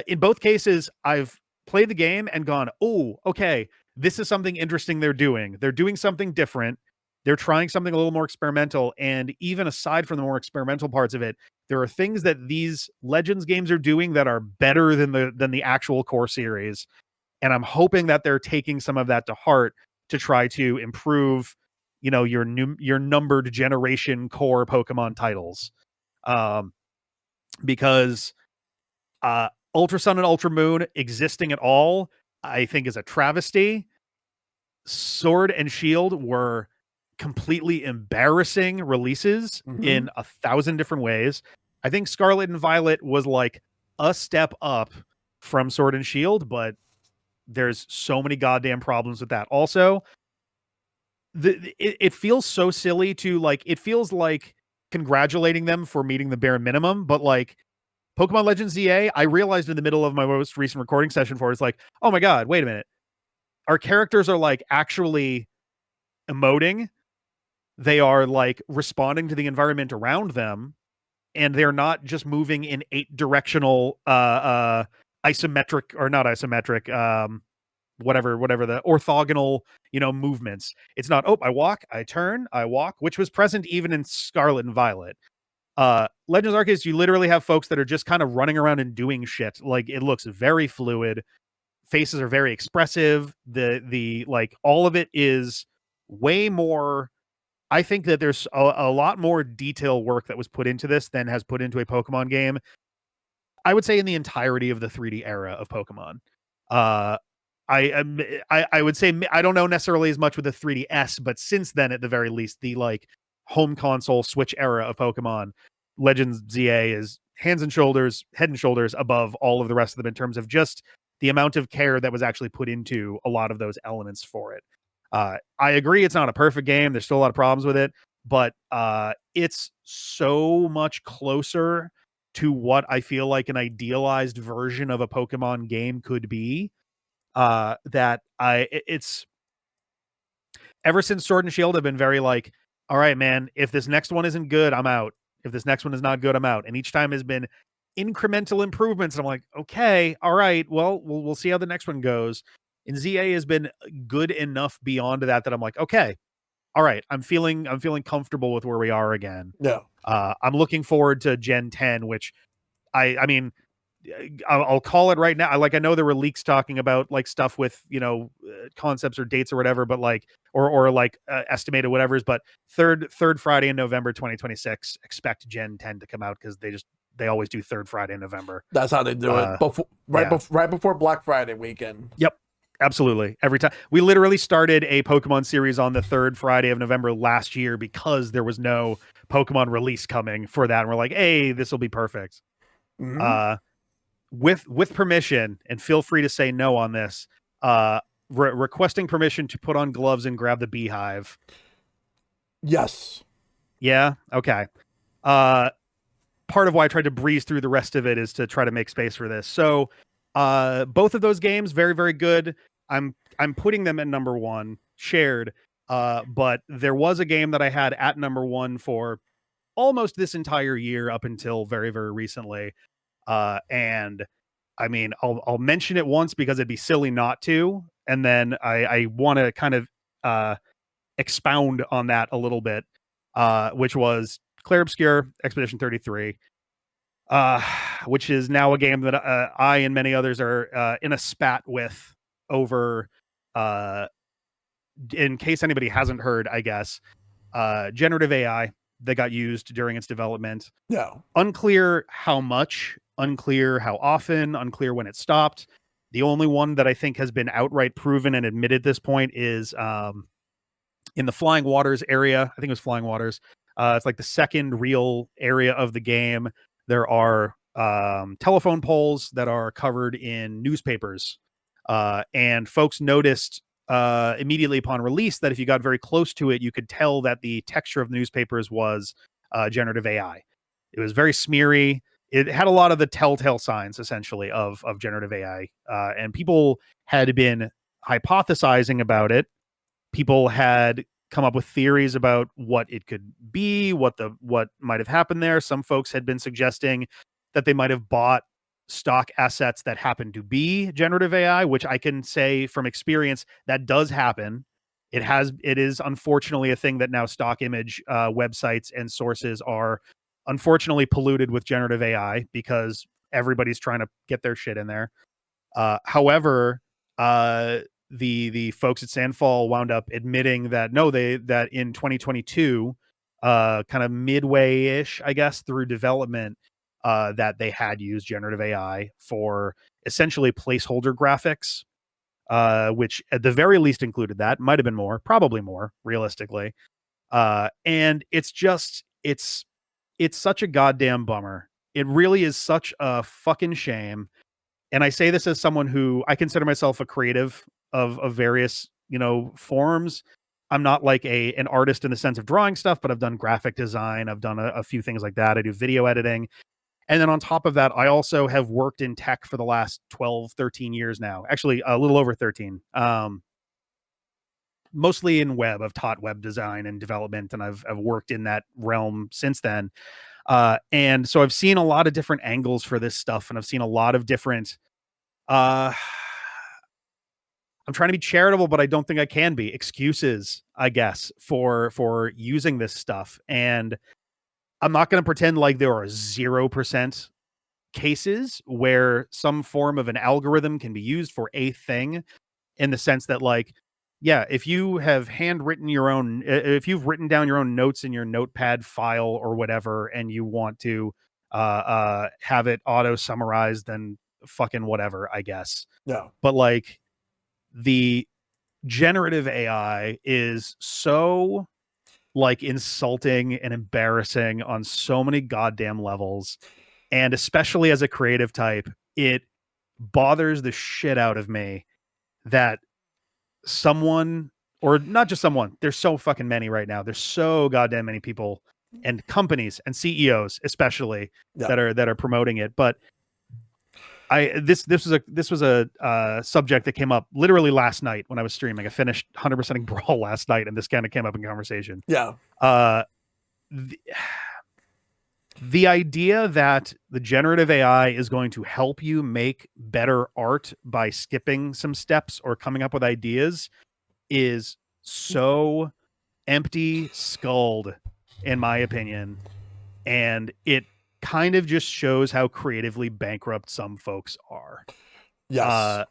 in both cases, I've played the game and gone, oh, okay, this is something interesting they're doing. They're doing something different. They're trying something a little more experimental. And even aside from the more experimental parts of it, there are things that these Legends games are doing that are better than the actual core series. And I'm hoping that they're taking some of that to heart to try to improve, your numbered generation core Pokemon titles. Because Ultra Sun and Ultra Moon existing at all, I think, is a travesty. Sword and Shield were completely embarrassing releases in 1,000 different ways. I think Scarlet and Violet was like a step up from Sword and Shield, but there's so many goddamn problems with that. Also, it feels so silly to like, it feels like congratulating them for meeting the bare minimum, but like Pokemon Legends ZA, I realized in the middle of my most recent recording session for it, it's like, oh my god, wait a minute. Our characters are like actually emoting. They are like responding to the environment around them, and they're not just moving in 8-directional isometric, or not isometric, whatever the orthogonal movements. It's not, oh, I walk, I turn, I walk, which was present even in Scarlet and Violet. Legends Arceus, you literally have folks that are just kind of running around and doing shit. Like, it looks very fluid. Faces are very expressive. The like all of it is way more I think that there's a lot more detail work that was put into this than has put into a Pokemon game. I would say in the entirety of the 3D era of Pokemon. Uh, I would say I don't know necessarily as much with the 3DS, but since then, at the very least, the like home console Switch era of Pokemon, Legends ZA is head and shoulders above all of the rest of them in terms of just the amount of care that was actually put into a lot of those elements for it. I agree, it's not a perfect game. There's still a lot of problems with it, but it's so much closer to what I feel like an idealized version of a Pokemon game could be. That it's ever since Sword and Shield, I've been very like, all right, man, if this next one isn't good, I'm out. If this next one is not good, I'm out. And each time has been incremental improvements. And I'm like, okay, all right, well, we'll see how the next one goes. And ZA has been good enough beyond that I'm like, okay, all right, I'm feeling comfortable with where we are again. Yeah. I'm looking forward to Gen 10, which I mean, I'll call it right now. I know there were leaks talking about like stuff with, concepts or dates or whatever, but like, or like estimated whatever's, but third Friday in November, 2026, expect Gen 10 to come out. Cause they always do third Friday in November. That's how they do it. Right before Black Friday weekend. Yep. Absolutely. Every time we literally started a Pokemon series on the third Friday of November last year because there was no Pokemon release coming for that. And we're like, hey, this will be perfect. Mhm. With permission, and feel free to say no on this, requesting permission to put on gloves and grab the beehive. Yes. Yeah. Okay. Part of why I tried to breeze through the rest of it is to try to make space for this. So, both of those games, very, very good. I'm putting them at number one, shared. But there was a game that I had at number one for almost this entire year up until very, very recently. And I mean, I'll mention it once because it'd be silly not to. And then I want to kind of expound on that a little bit, which was Clair Obscur Expedition 33, which is now a game that I and many others are in a spat with over, in case anybody hasn't heard, I guess, generative AI that got used during its development. Yeah. Unclear how much, unclear how often, unclear when it stopped. The only one that I think has been outright proven and admitted at this point is in the Flying Waters area. I think it was Flying Waters. It's like the second real area of the game. There are telephone poles that are covered in newspapers. And folks noticed immediately upon release that if you got very close to it, you could tell that the texture of the newspapers was generative AI. It was very smeary. It had a lot of the telltale signs, essentially, of generative AI. And people had been hypothesizing about it. People had come up with theories about what it could be, what might have happened there. Some folks had been suggesting that they might have bought stock assets that happen to be generative AI, which I can say from experience that does happen. It is unfortunately a thing that now stock image websites and sources are unfortunately polluted with generative AI because everybody's trying to get their shit in there. However, the folks at Sandfall wound up admitting that that in 2022, kind of midway-ish, I guess, through development, that they had used generative AI for essentially placeholder graphics, which at the very least included that. Might have been more, probably more, realistically. And it's such a goddamn bummer. It really is such a fucking shame. And I say this as someone who I consider myself a creative of various, forms. I'm not like an artist in the sense of drawing stuff, but I've done graphic design. I've done a few things like that. I do video editing. And then on top of that, I also have worked in tech for the last 12, 13 years now. Actually, a little over 13. Mostly in web. I've taught web design and development, and I've worked in that realm since then. And so I've seen a lot of different angles for this stuff, and I've seen a lot of different I'm trying to be charitable, but I don't think I can be. Excuses, I guess, for using this stuff. And I'm not going to pretend like there are 0% cases where some form of an algorithm can be used for a thing, in the sense that, like, yeah, if you have handwritten your own, if you've written down your own notes in your notepad file or whatever, and you want to have it auto summarized, then fucking whatever, I guess. Yeah. But like the generative AI is so like insulting and embarrassing on so many goddamn levels. And especially as a creative type, it bothers the shit out of me that someone, or not just someone, there's so fucking many right now. There's so goddamn many people and companies and CEOs especially Yeah. that are promoting it. But this was a subject that came up literally last night when I was streaming. I finished 100%ing Brawl last night, and this kind of came up in conversation. Yeah. The idea that the generative AI is going to help you make better art by skipping some steps or coming up with ideas is so empty skulled, in my opinion. And it kind of just shows how creatively bankrupt some folks are. Yes.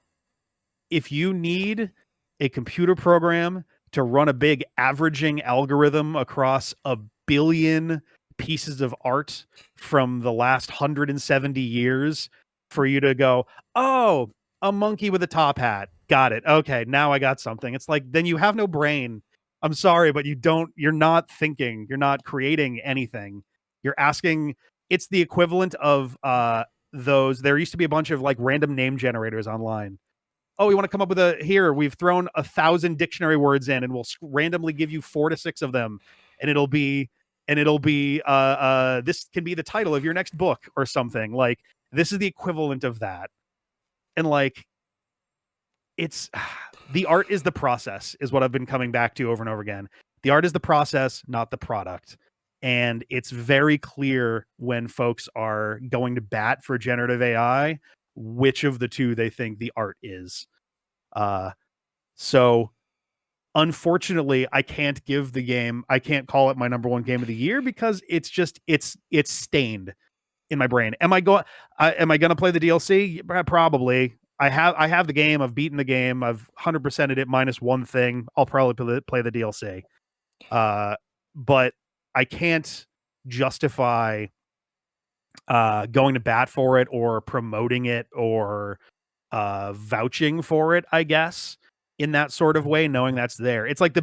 If you need a computer program to run a big averaging algorithm across a billion pieces of art from the last 170 years for you to go, oh, a monkey with a top hat. Got it. Okay, now I got something. It's like, then you have no brain. I'm sorry, but you're not thinking, you're not creating anything. You're asking, it's the equivalent of there used to be a bunch of like random name generators online. Oh, we want to come up with we've thrown 1,000 dictionary words in and we'll randomly give you 4 to 6 of them. And it'll be this can be the title of your next book or something. Like, this is the equivalent of that. And like, it's the art is the process is what I've been coming back to over and over again. The art is the process, not the product. And it's very clear when folks are going to bat for generative AI, which of the two they think the art is. So unfortunately, I can't call it my number one game of the year because it's stained in my brain. Am I going to play the DLC? Probably. I have the game. I've beaten the game. I've 100%ed it minus one thing. I'll probably play the DLC. But I can't justify going to bat for it or promoting it or vouching for it, I guess, in that sort of way, knowing that's there. It's like the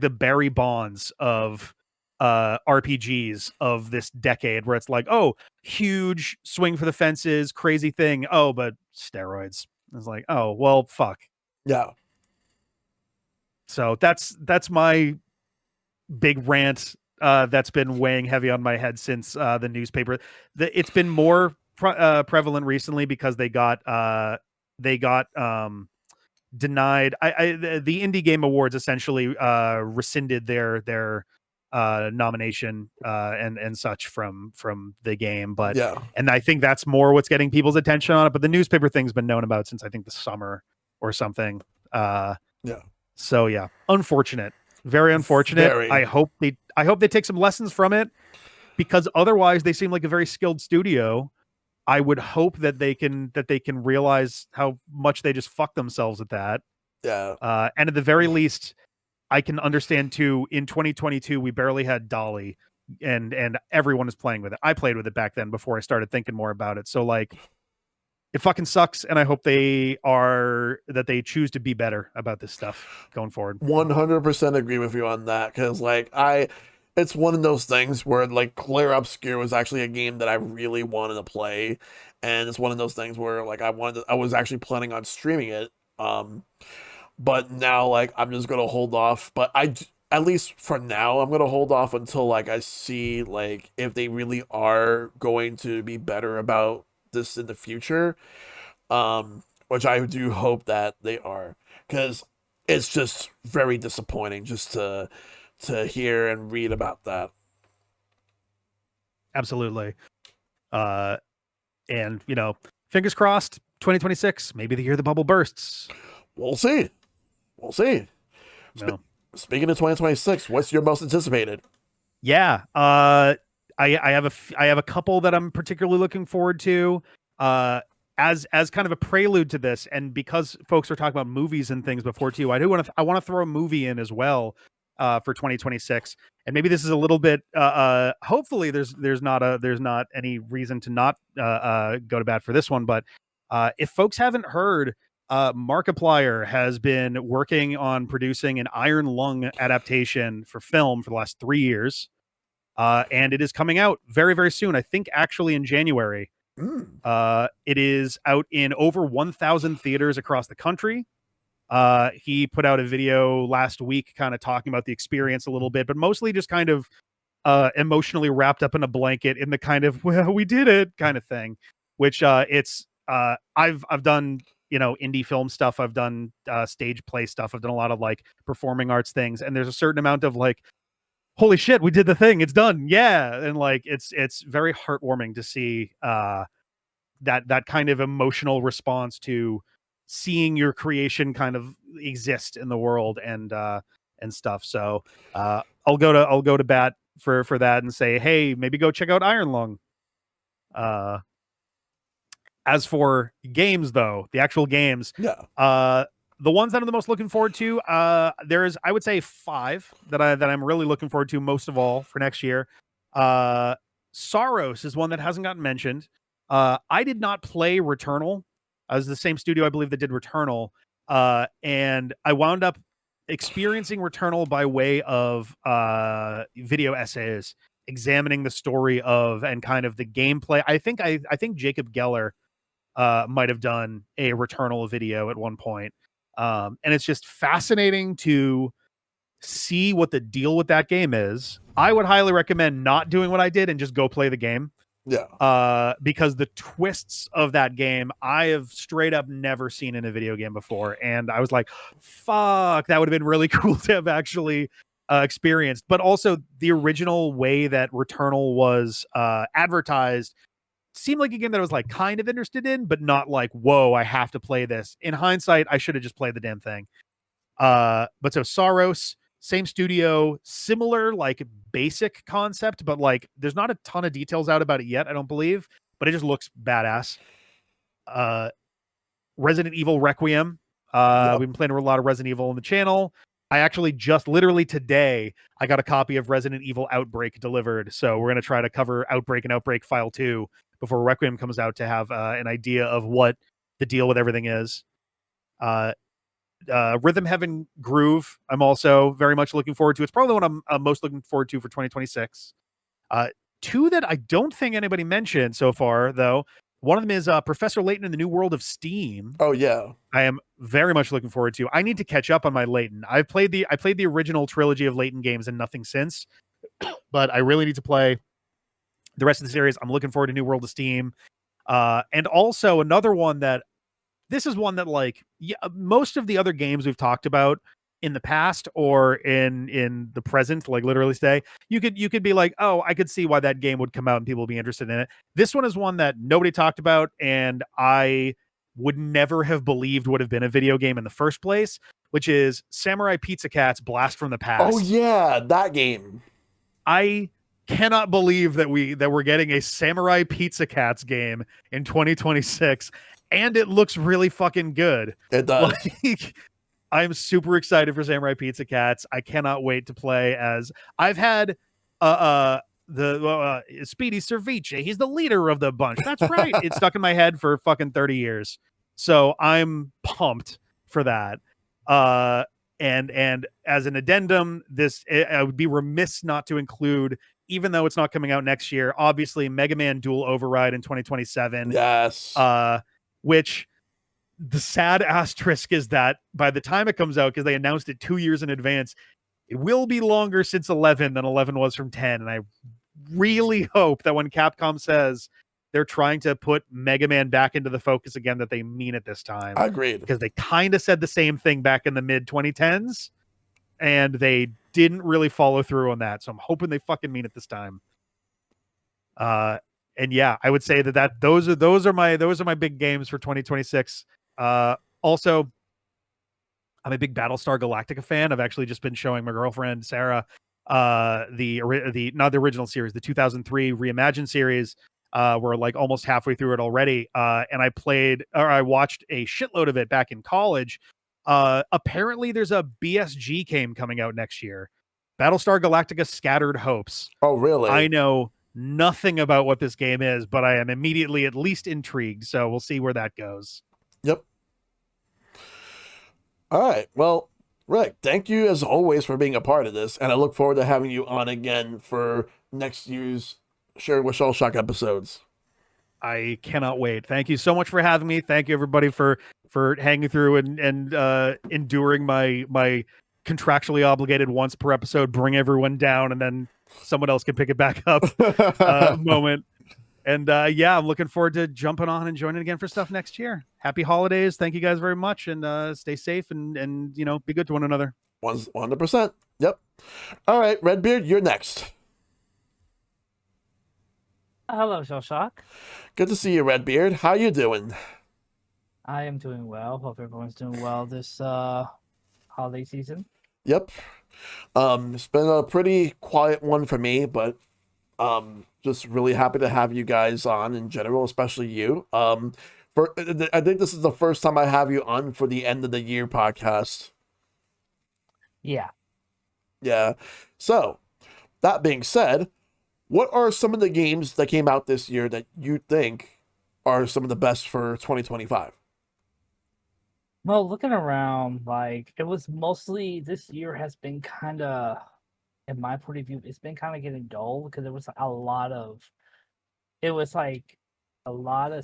Barry Bonds of RPGs of this decade, where it's like, oh, huge swing for the fences, crazy thing. Oh, but steroids. It's like, oh, well, fuck. Yeah. So that's my big rant that's been weighing heavy on my head since the newspaper. It's been more prevalent recently because they got denied. The Indie Game Awards essentially rescinded their nomination and such from the game. But yeah, and I think that's more what's getting people's attention on it. But the newspaper thing's been known about since I think the summer or something. Yeah. So yeah, unfortunate. Very unfortunate. Very. I hope they take some lessons from it, because otherwise they seem like a very skilled studio. I would hope that they can realize how much they just fucked themselves at that. Yeah. And at the very least, I can understand too. In 2022, we barely had Dolly, and everyone is playing with it. I played with it back then before I started thinking more about it. So like, it fucking sucks, and I hope they choose to be better about this stuff going forward. 100% agree with you on that, because like it's one of those things where like Claire Obscure was actually a game that I really wanted to play, and it's one of those things where like I was actually planning on streaming it, but now like I'm just gonna hold off. But at least for now, I'm gonna hold off until like I see like if they really are going to be better about this in the future, which I do hope that they are, because it's just very disappointing just to hear and read about that. Absolutely. And fingers crossed, 2026, maybe the year the bubble bursts. We'll see. No. Speaking of 2026, what's your most anticipated? Yeah. I have a couple that I'm particularly looking forward to. as kind of a prelude to this, and because folks are talking about movies and things before too, I want to throw a movie in as well for 2026. And maybe this is a little bit hopefully there's not any reason to not go to bat for this one, but if folks haven't heard, Markiplier has been working on producing an Iron Lung adaptation for film for the last 3 years. And it is coming out very, very soon. I think actually in January. It is out in over 1,000 theaters across the country. He put out a video last week kind of talking about the experience a little bit, but mostly just kind of emotionally wrapped up in a blanket in the kind of, well, we did it kind of thing, which I've done, indie film stuff. I've done stage play stuff. I've done a lot of like performing arts things. And there's a certain amount of like, holy shit, we did the thing. It's done. Yeah. And like, it's very heartwarming to see that kind of emotional response to seeing your creation kind of exist in the world and stuff. So I'll go to bat for that and say, hey, maybe go check out Iron Lung. As for games though, the actual games, the ones that I'm the most looking forward to, there's, I would say 5 that I'm really looking forward to most of all for next year. Saros is one that hasn't gotten mentioned. I did not play Returnal. I was the same studio, I believe, that did Returnal. And I wound up experiencing Returnal by way of video essays, examining the story of and kind of the gameplay. I think Jacob Geller might have done a Returnal video at one point. And it's just fascinating to see what the deal with that game is. I would highly recommend not doing what I did and just go play the game. Yeah. Because the twists of that game I have straight up never seen in a video game before. And I was like, fuck, that would have been really cool to have actually experienced. But also the original way that Returnal was advertised seemed like a game that I was like kind of interested in, but not like, whoa, I have to play this. In hindsight, I should have just played the damn thing. But so Saros, same studio, similar like basic concept, but like there's not a ton of details out about it yet, I don't believe, but it just looks badass. Resident Evil Requiem. We've been playing a lot of Resident Evil on the channel. I actually just literally today I got a copy of Resident Evil Outbreak delivered, so we're gonna try to cover Outbreak and Outbreak File 2 before Requiem comes out to have an idea of what the deal with everything is. Rhythm Heaven Groove, I'm also very much looking forward to. It's probably the one I'm most looking forward to for 2026. 2 that I don't think anybody mentioned so far, though. One of them is Professor Layton in the New World of Steam. Oh yeah, I am very much looking forward to. I need to catch up on my Layton. I played the original trilogy of Layton games and nothing since, but I really need to play the rest of the series. I'm looking forward to New World of Steam, and also another one that. This is one that like most of the other games we've talked about in the past or in the present, like literally today, you could be like, oh, I could see why that game would come out and people would be interested in it. This one is one that nobody talked about and I would never have believed would have been a video game in the first place, which is Samurai Pizza Cat's Blast from the Past. Oh yeah, that game. I cannot believe that we're getting a Samurai Pizza Cats game in 2026. And it looks really fucking good. It does. Like, I'm super excited for Samurai Pizza Cats. I cannot wait to play as I've had the Speedy Cerviche. He's the leader of the bunch. That's right. It's stuck in my head for fucking 30 years. So I'm pumped for that. And as an addendum, I would be remiss not to include, even though it's not coming out next year, obviously Mega Man Dual Override in 2027. Yes. Which the sad asterisk is that by the time it comes out, because they announced it 2 years in advance, it will be longer since 11 than 11 was from 10. And I really hope that when Capcom says they're trying to put Mega Man back into the focus again, that they mean it this time. Agreed. Because they kind of said the same thing back in the mid 2010s and they didn't really follow through on that. So I'm hoping they fucking mean it this time. And yeah, I would say that those are my big games for 2026. Also, I'm a big Battlestar Galactica fan. I've actually just been showing my girlfriend Sarah not the original series, the 2003 Reimagined series. We're like almost halfway through it already. And I watched a shitload of it back in college. Apparently there's a BSG game coming out next year. Battlestar Galactica Scattered Hopes. Oh, really? I know nothing about what this game is, but I am immediately at least intrigued. So we'll see where that goes. Yep. All right. Well, Rick, thank you as always for being a part of this, and I look forward to having you on again for next year's Sharing with Shellshock episodes. I cannot wait. Thank you so much for having me. Thank you everybody for hanging through and enduring my contractually obligated once per episode bring everyone down and then someone else can pick it back up moment. And yeah, I'm looking forward to jumping on and joining again for stuff next year. Happy holidays. Thank you guys very much, and stay safe and be good to one another. 100%. Yep. All right, Redbeard, you're next. Hello, Shellshock. Good to see you, Redbeard. How you doing? I am doing well. Hope everyone's doing well this holiday season. Yep. It's been a pretty quiet one for me, but just really happy to have you guys on in general, especially you. I think this is the first time I have you on for the end of the year podcast. Yeah. Yeah. So, that being said, what are some of the games that came out this year that you think are some of the best for 2025? Well, looking around, like, it was mostly this year has been kind of, in my point of view, it's been kind of getting dull because there was a lot of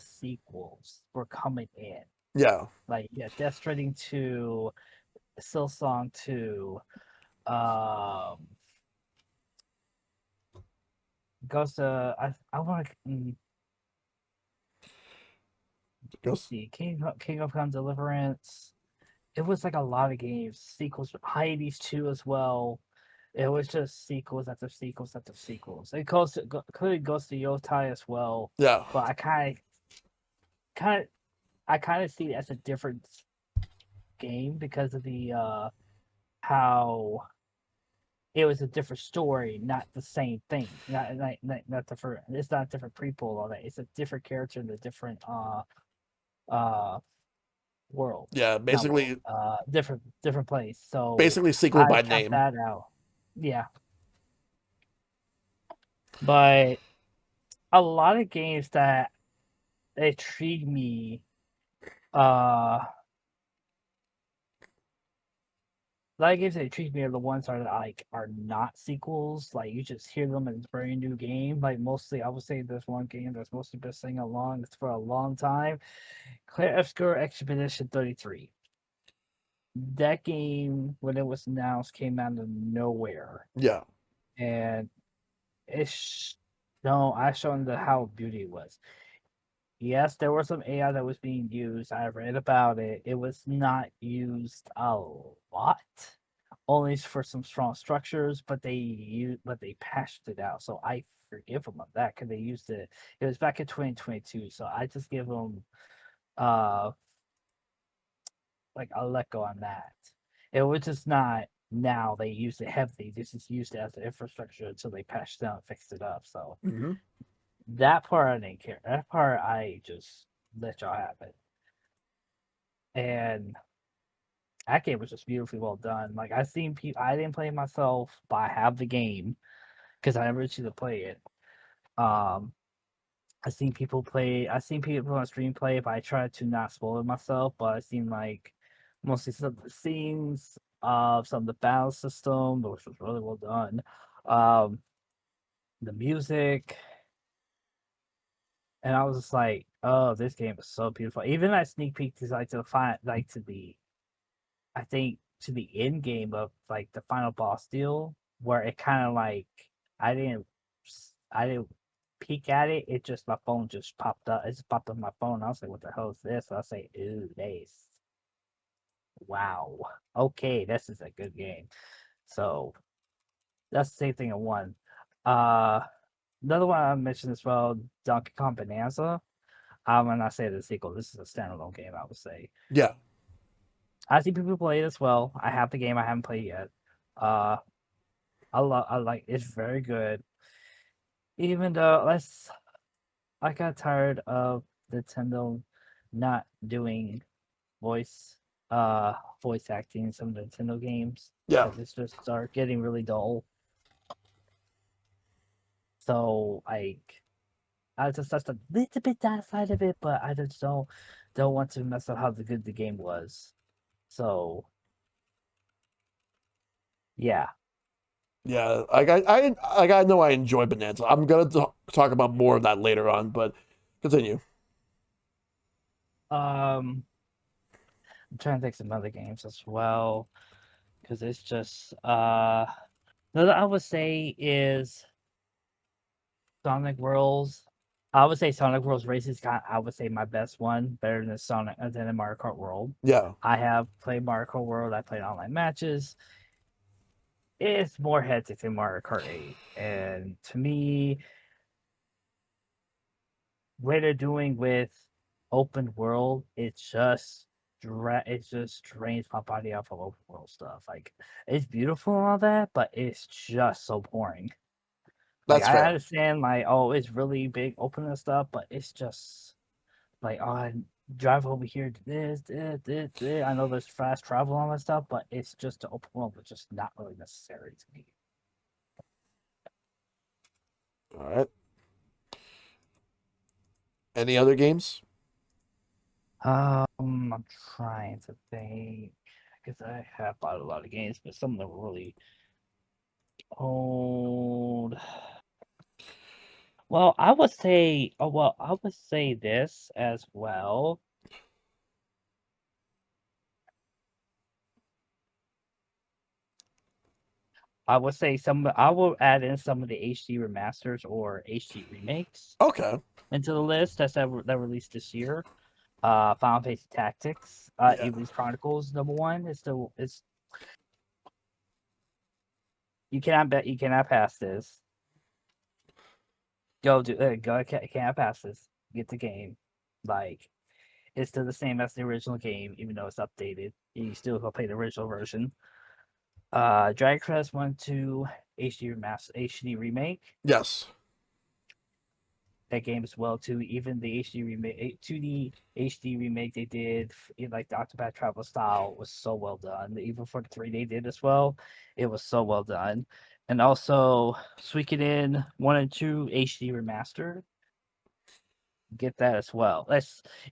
sequels were coming in. Yeah. Like, yeah, Death Stranding 2, Silksong 2, Ghost of, I want to, let's see, King of Gun Deliverance. It was like a lot of games, sequels, Hades 2 as well. It was just sequels after sequels after sequels. It goes to Yotai as well. Yeah. But I kind of see it as a different game because of the how it was a different story, not the same thing. Not different. It's not different people. All that. It's a different character in a different world. Yeah, basically different place. So basically sequel by cut name. that out. Yeah. But a lot of games that intrigue me a lot of games that intrigue me are the ones that are not sequels. Like you just hear them and it's a very new game. Like mostly I would say there's one game that's mostly been singing along for a long time. Claire Obscure Expedition 33. That game, when it was announced, came out of nowhere. Yeah. And I showed them how beauty was. Yes, there was some AI that was being used. I read about it. It was not used a lot, only for some strong structures, but they patched it out. So I forgive them of that because they used it. It was back in 2022, so I just give them like a let go on that. It was just not now they used it heavily. This is used as the infrastructure until they patched it out and fixed it up. So that part I didn't care. That part I just let y'all have it. And that game was just beautifully well done. Like I seen people, I didn't play it myself, but I have the game because I never choose to play it. I seen people on stream play it, but I tried to not spoil it myself. But it seemed like mostly some of the scenes of some of the battle system, which was really well done. The music. And I was just like, oh, this game is so beautiful. Even that sneak peek to to the end game of like the final boss deal, where it kind of like I didn't peek at it. It just my phone just popped up. It just popped up on my phone. I was like, what the hell is this? So I say, ooh, nice. Wow. Okay, this is a good game. So that's the same thing in one. Another one I mentioned as well, Donkey Kong Bonanza. When I say the sequel, this is a standalone game, I would say. Yeah. I see people play it as well. I have the game, I haven't played yet. I like it's very good. Even though I got tired of Nintendo not doing voice voice acting in some of the Nintendo games. Yeah. Because it's just start getting really dull. So like I just that's a little bit that side of it, but I just don't want to mess up how good the game was. So yeah. Yeah, I know I enjoy Bonanza. I'm gonna talk about more of that later on, but continue. I'm trying to think some other games as well. Because it's just another I would say is Sonic Worlds. I would say Sonic Worlds Racing is I would say my best one, better than Sonic than in Mario Kart World. Yeah. I have played Mario Kart World. I played online matches. It's more hectic than Mario Kart 8, and to me, what they're doing with open world, it just drains my body off of open world stuff. Like it's beautiful and all that, but it's just so boring. Like That's I fair. understand, like it's really big open and stuff, but it's just like I drive over here to this. I know there's fast travel and all that stuff, but it's just the open world, but just not really necessary to me. All right. Any other games? I'm trying to think because I have bought a lot of games, but some of them were really old. Well, I would say, I would say this as well. I would say I will add in some of the HD remasters or HD remakes Okay. into the list that released this year. Final Fantasy Tactics, Yeah. Evil's Chronicles #1 is still is you cannot pass this. Cannot pass this. Get the game. Like it's still the same as the original game, even though it's updated. You still go play the original version. Dragon Quest 1 2 HD remake. Yes. That game as well too. Even the HD remake, 2D HD remake they did, like the Octopath Travel style, was so well done. Even for the 3 they did as well, it was so well done. And also Suikoden 1 and 2 HD remastered. Get that as well.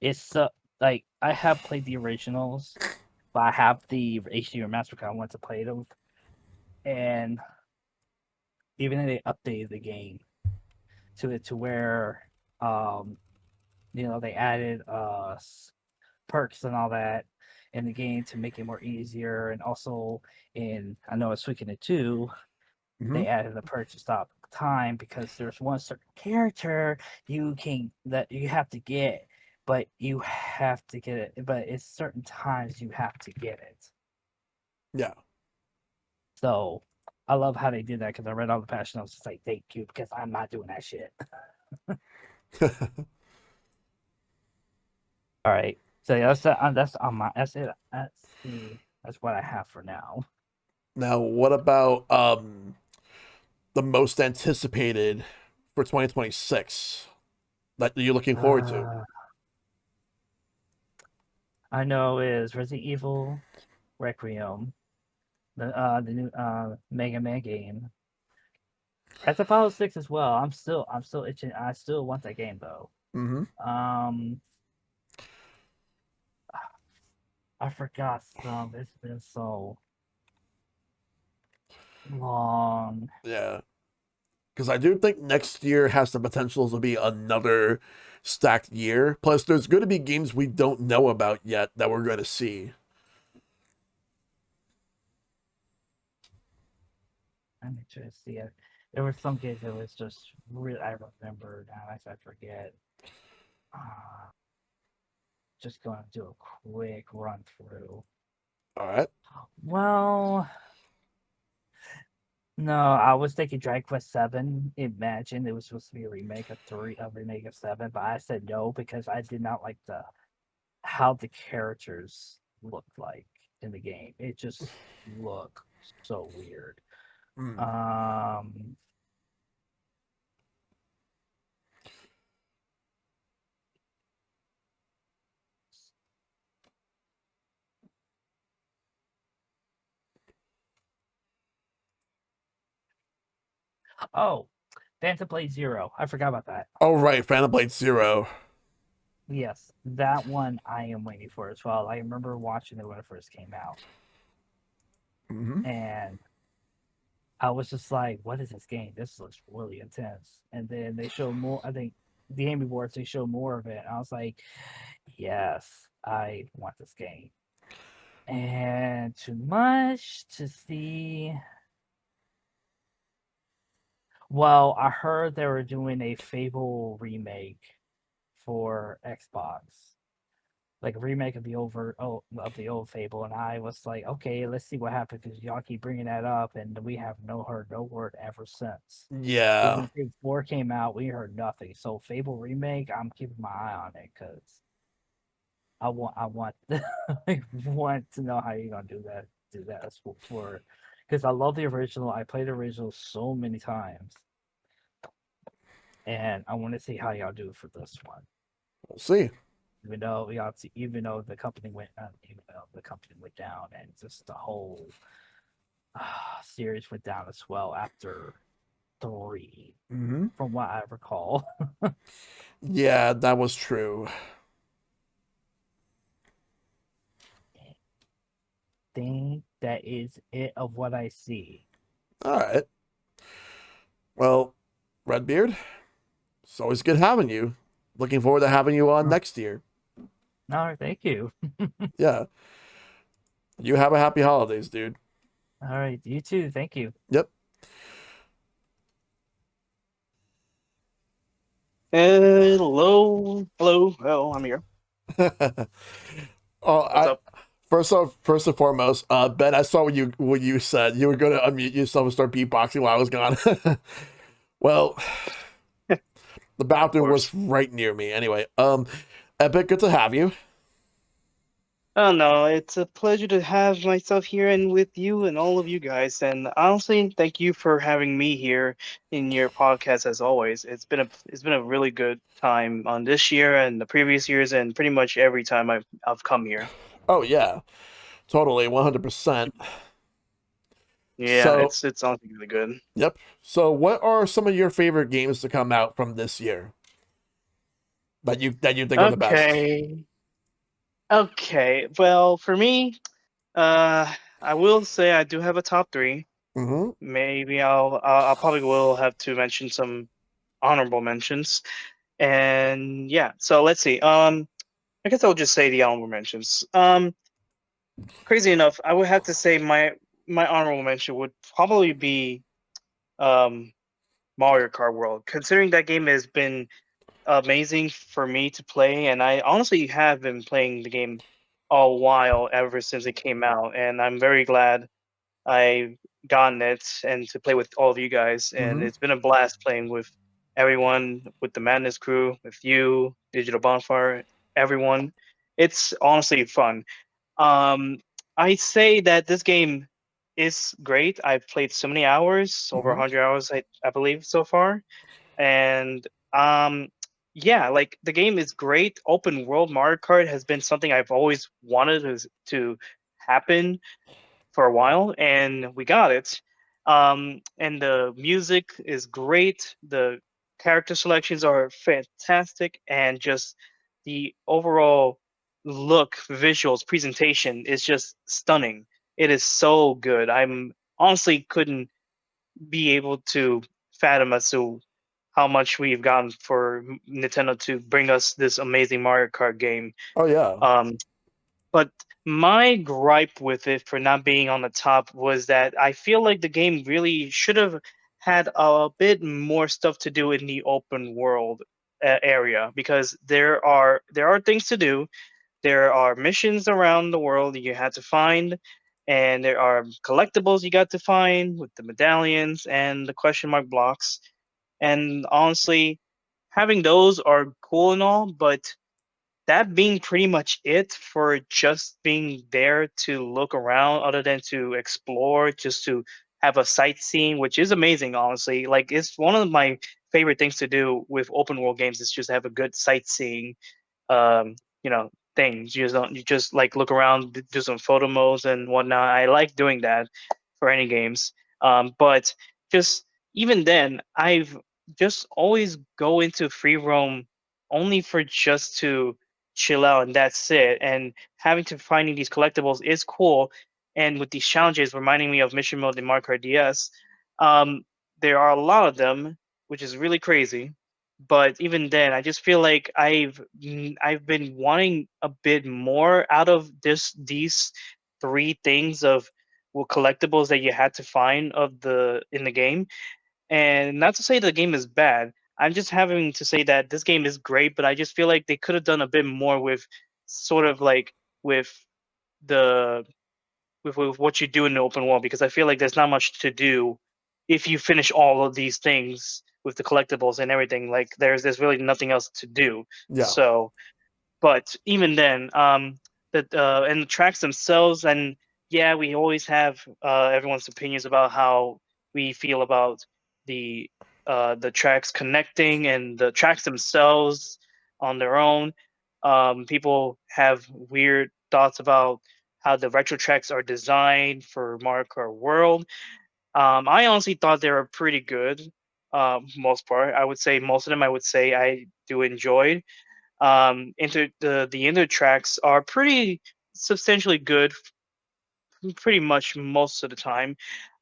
It's like I have played the originals, but I have the HD remaster because I want to play them. And even though they updated the game to where they added perks and all that in the game to make it more easier, and also I know it's Suikoden 2, they added a perk to stop time because there's one certain character that you have to get, but you have to get it, but it's certain times you have to get it. Yeah. So I love how they did that because I read all the patch notes. It's like, thank you, because I'm not doing that shit. All right. So yeah, that's on my that's it. That's what I have for now. Now, what about the most anticipated for 2026 that you're looking forward to? I know is Resident Evil Requiem, the new Mega Man game. Grand Theft Auto 6 as well. I'm still itching. I still want that game though. I forgot some. It's been so long. Yeah. Because I do think next year has the potential to be another stacked year. Plus, there's going to be games we don't know about yet that we're going to see. I need to see it. There were some games that was just really I remember now as I forget. Just going to do a quick run through. All right. Well, no, I was thinking Dragon Quest 7. Imagine it was supposed to be a remake of 3, a remake of 7, but I said no because I did not like how the characters looked like in the game. It just looked so weird. Oh, Phantom Blade Zero. I forgot about that. Oh right, Phantom Blade Zero. Yes, that one I am waiting for as well. I remember watching it when it first came out, Mm-hmm. and I was just like, "What is this game? This looks really intense." And then they showed more. I think the Game Awards they showed more of it. I was like, "Yes, I want this game." And too much to see. Well, I heard they were doing a Fable remake for Xbox, like a remake of the the old Fable, and I was like, okay, let's see what happens because y'all keep bringing that up, and we have no heard no word ever since. Because Yeah. when Fable 4 came out, we heard nothing. So Fable remake, I'm keeping my eye on it because I want I want to know how you're gonna do that for because I love the original. I played the original so many times, and I want to see how y'all do for this one. We'll see. Even though the company went down, and just the whole series went down as well after 3, Mm-hmm. from what I recall. Yeah, that was true. Think that is it of what I see. All right. Well, Redbeard, it's always good having you. Looking forward to having you on next year. All right, thank you. Yeah. You have a happy holidays, dude. All right, you too. Thank you. Yep. Hello. Hello. Well, I'm here. Oh, What's up? first and foremost, Ben, I saw what you said. You were going to unmute yourself and start beatboxing while I was gone. Well, the Of bathroom was course. right near me. Anyway, Epic, good to have you. Oh no, it's a pleasure to have myself here and with you and all of you guys. And honestly, thank you for having me here in your podcast as always. It's been a really good time on this year and the previous years and pretty much every time I've come here. Oh yeah, totally, 100%. Yeah, So, it's honestly really good. yep. So, what are some of your favorite games to come out from this year that you think are the best? Okay. Okay. Well, for me, I will say I do have a top three. Mm-hmm. Maybe I'll probably will have to mention some honorable mentions. And yeah, so let's see. I guess I'll just say the honorable mentions. Crazy enough, I would have to say my honorable mention would probably be um Mario Kart World, considering that game has been amazing for me to play, and I honestly have been playing the game a while ever since it came out, and I'm very glad I've gotten it and to play with all of you guys. And Mm-hmm. it's been a blast playing with everyone, with the Madness crew, with you, Digital Bonfire, everyone. It's honestly fun. Um, I say that this game is great. I've played so many hours, over Mm-hmm. 100 hours, I believe, so far. And yeah, like the game is great. Open world Mario Kart has been something I've always wanted to happen for a while, and we got it. And the music is great. The character selections are fantastic, and just the overall look, visuals, presentation is just stunning. It is so good. I'm honestly couldn't be able to fathom as to how much we've gotten for Nintendo to bring us this amazing Mario Kart game. Oh yeah. Um, but my gripe with it for not being on the top was that I feel like the game really should have had a bit more stuff to do in the open world area, because there are things to do. There are missions around the world that you had to find, and there are collectibles you got to find with the medallions and the question mark blocks. And honestly, having those are cool and all, but that being pretty much it for just being there to look around, other than to explore, just to have a sightseeing, which is amazing, honestly. Like, it's one of my favorite things to do with open world games is just have a good sightseeing um, things. You just like look around, do some photo modes and whatnot. I like doing that for any games. But just even then, I've just always go into free roam only for just to chill out and that's it. And having to finding these collectibles is cool. And with these challenges reminding me of mission mode in Mario Kart DS, um, there are a lot of them, which is really crazy. But even then, I just feel like I've been wanting a bit more out of these three things of collectibles that you had to find of the in the game. And not to say the game is bad. I'm just having to say that this game is great, but I just feel like they could have done a bit more with sort of like with the with what you do in the open world because I feel like there's not much to do if you finish all of these things with the collectibles and everything. Like there's really nothing else to do. Yeah. So but even then, and the tracks themselves, and yeah, we always have everyone's opinions about how we feel about the the tracks connecting and the tracks themselves on their own. People have weird thoughts about how the retro tracks are designed for Mario Kart World. I honestly thought they were pretty good. Most part, I would say most of them. I would say I do enjoy the inner tracks are pretty substantially good pretty much most of the time.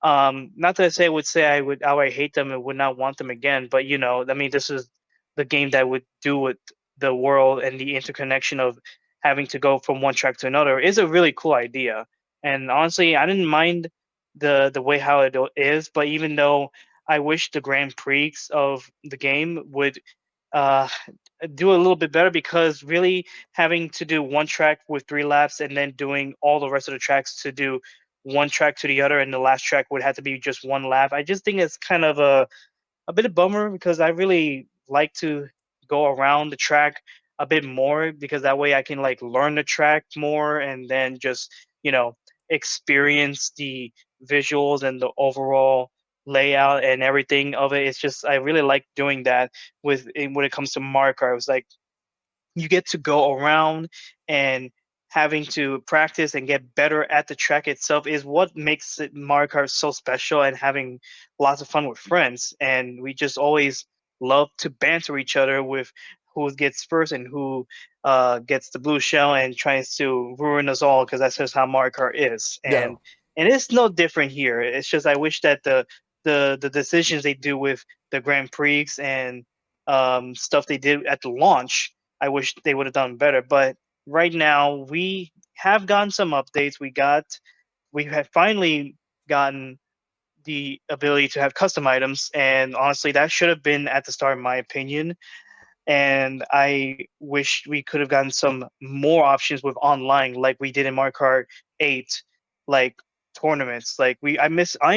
Not that I say I would say I would hate them and would not want them again, but you know, I mean, this is the game that would do with the world and the interconnection of having to go from one track to another is a really cool idea. And honestly, I didn't mind the way how is, but even though I wish the Grand Prix of the game would uh do a little bit better because really having to do one track with 3 laps and then doing all the rest of the tracks to do one track to the other and the last track would have to be just 1 lap. I just think it's kind of a bit of bummer because I really like to go around the track a bit more because that way I can like learn the track more and then just, you know, experience the visuals and the overall layout and everything of it. It's just I really like doing that when it comes to Mario Kart. It was like you get to go around and having to practice and get better at the track itself is what makes Mario Kart so special and having lots of fun with friends. And we just always love to banter each other with who gets first and who gets the blue shell and tries to ruin us all because that's just how Mario Kart is. Yeah. And it's no different here. It's just I wish that the decisions they do with the Grand Prix and stuff they did at the launch I wish they would have done better. But right now, we have gotten some updates. We have finally gotten the ability to have custom items, and honestly, that should have been at the start, in my opinion. And I wish we could have gotten some more options with online, like we did in Mario Kart 8, like tournaments. I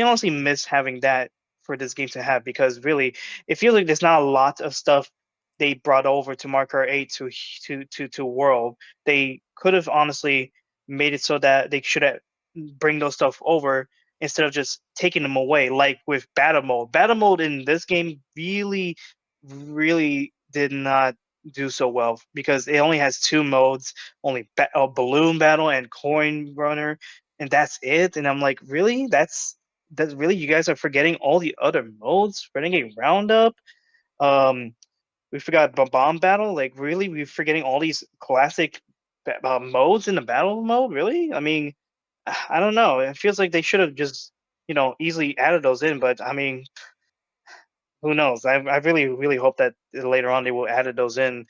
honestly miss having that for this game to have because really, it feels like there's not a lot of stuff they brought over to Mario Kart 8 to World. They could have honestly made it so that they should have bring those stuff over instead of just taking them away, like with battle mode. Battle mode in this game really did not do so well because it only has 2 modes, only balloon battle and coin runner, and that's it. And I'm like, really? That's really you guys are forgetting all the other modes? Renegade Roundup, um, we forgot bomb battle. Like, really, we're forgetting all these classic modes in the battle mode. Really? I mean, I don't know. It feels like they should have just easily added those in, but I mean, who knows? I really hope that later on they will add those in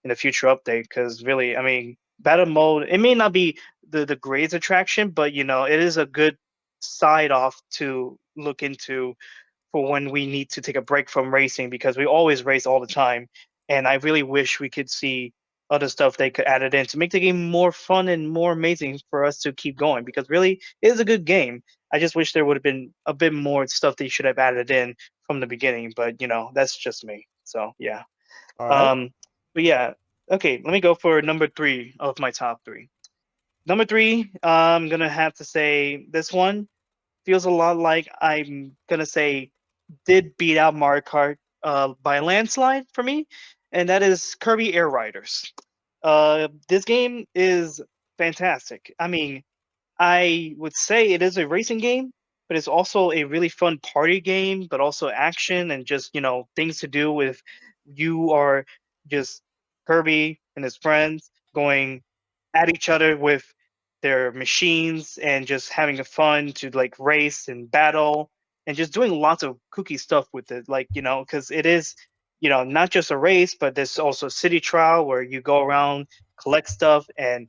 a future update because really, I mean, battle mode it may not be the greatest attraction, but it is a good side off to look into for when we need to take a break from racing because we always race all the time. And I really wish we could see other stuff they could add it in to make the game more fun and more amazing for us to keep going because really it is a good game. I just wish there would have been a bit more stuff they should have added in from the beginning, but that's just me. So yeah. All right. Um, but yeah, okay, let me go for number 3 of my top 3. Number 3, I'm gonna have to say this one feels a lot like I'm gonna say did beat out Mario Kart by a landslide for me, and that is Kirby Air Riders. This game is fantastic. I mean, I would say it is a racing game, but it's also a really fun party game, but also action and just things to do with you are just Kirby and his friends going at each other with their machines and just having a fun to like race and battle and just doing lots of kooky stuff with it, like because it is not just a race, but there's also city trial where you go around, collect stuff, and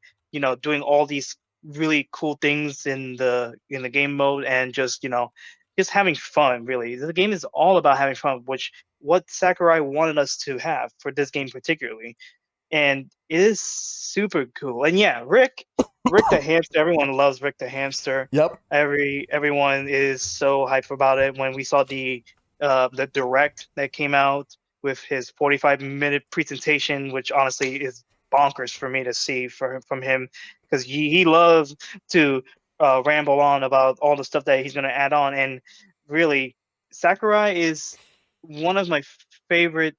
doing all these really cool things in the game mode, and just having fun. Really, the game is all about having fun, which what Sakurai wanted us to have for this game particularly, and it is super cool. And yeah, Rick the hamster. Everyone loves Rick the hamster. Yep. Everyone is so hyped about it. When we saw the direct that came out with his 45-minute presentation, which honestly is bonkers for me to see from him, because he loves to ramble on about all the stuff that he's going to add on. And really, Sakurai is one of my favorite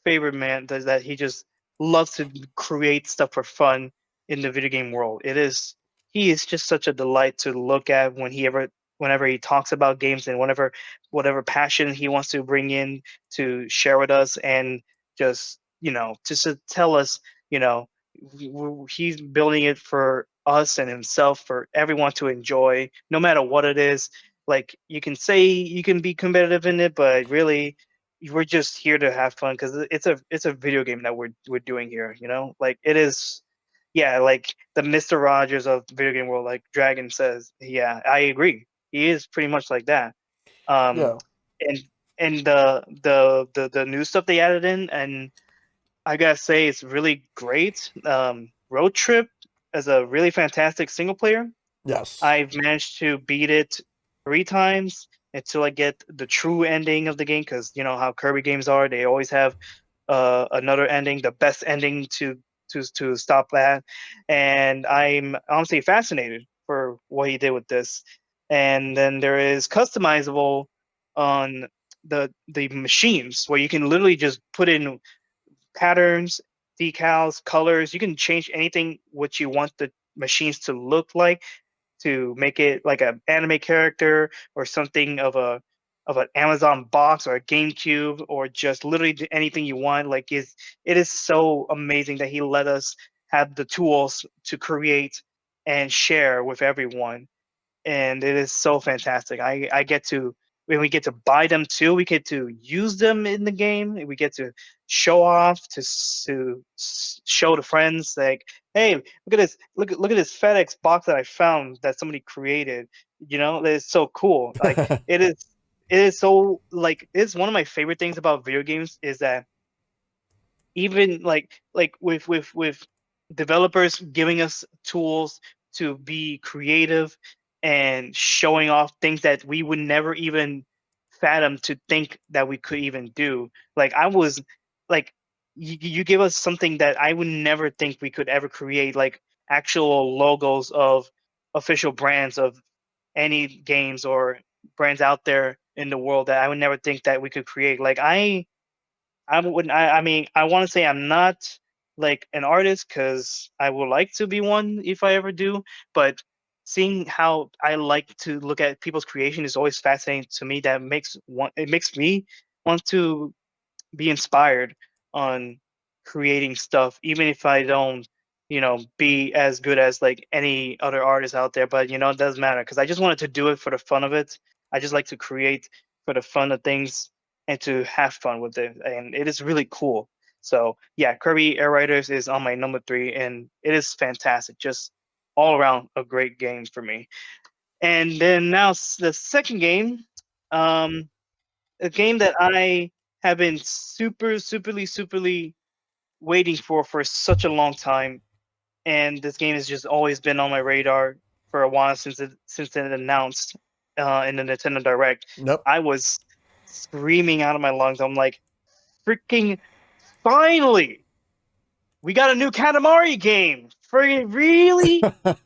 man that he just loves to create stuff for fun in the video game world. He is just such a delight to look at whenever he talks about games, and whatever passion he wants to bring in to share with us, and just to tell us, he's building it for us and himself, for everyone to enjoy, no matter what it is. Like, you can say you can be competitive in it, but really we're just here to have fun, because it's a video game that we're doing here. Like, it is. Yeah, like the Mr. Rogers of video game world, like Dragon says. Yeah, I agree. He is pretty much like that. Um, Yeah. and the new stuff they added in, and I gotta say it's really great. Road Trip is a really fantastic single player. Yes. I've managed to beat it 3 times until I get the true ending of the game, because you know how Kirby games are. They always have another ending, the best ending to stop that. And I'm honestly fascinated for what he did with this. And then there is customizable on the machines, where you can literally just put in patterns, decals, colors. You can change anything what you want the machines to look like, to make it like an anime character, or something of an Amazon box, or a GameCube, or just literally anything you want. Like, it is so amazing that he let us have the tools to create and share with everyone, and it is so fantastic. I get to, when we get to buy them too, we get to use them in the game. We get to show off to show to friends, like, hey, look at this, look at this FedEx box that I found that somebody created. It's so cool. Like, it is so, like, it's one of my favorite things about video games, is that even like with developers giving us tools to be creative and showing off things that we would never even fathom to think that we could even do. Like, I was like, you give us something that I would never think we could ever create, like actual logos of official brands of any games or brands out there in the world, that I would never think that we could create. Like, I wouldn't. I mean, I want to say I'm not like an artist, because I would like to be one if I ever do. But seeing how I like to look at people's creation is always fascinating to me. It makes me want to be inspired on creating stuff, even if I don't, be as good as like any other artist out there. But it doesn't matter, because I just wanted to do it for the fun of it. I just like to create for the fun of things and to have fun with it, and it is really cool. So yeah, Kirby Air Riders is on my number 3, and it is fantastic. Just all around a great game for me. And then now the second game, um, a game that I have been superly waiting for such a long time, and this game has just always been on my radar for a while, since it announced in the Nintendo Direct. Nope. I was screaming out of my lungs. I'm like, freaking finally! We got a new Katamari game. Really?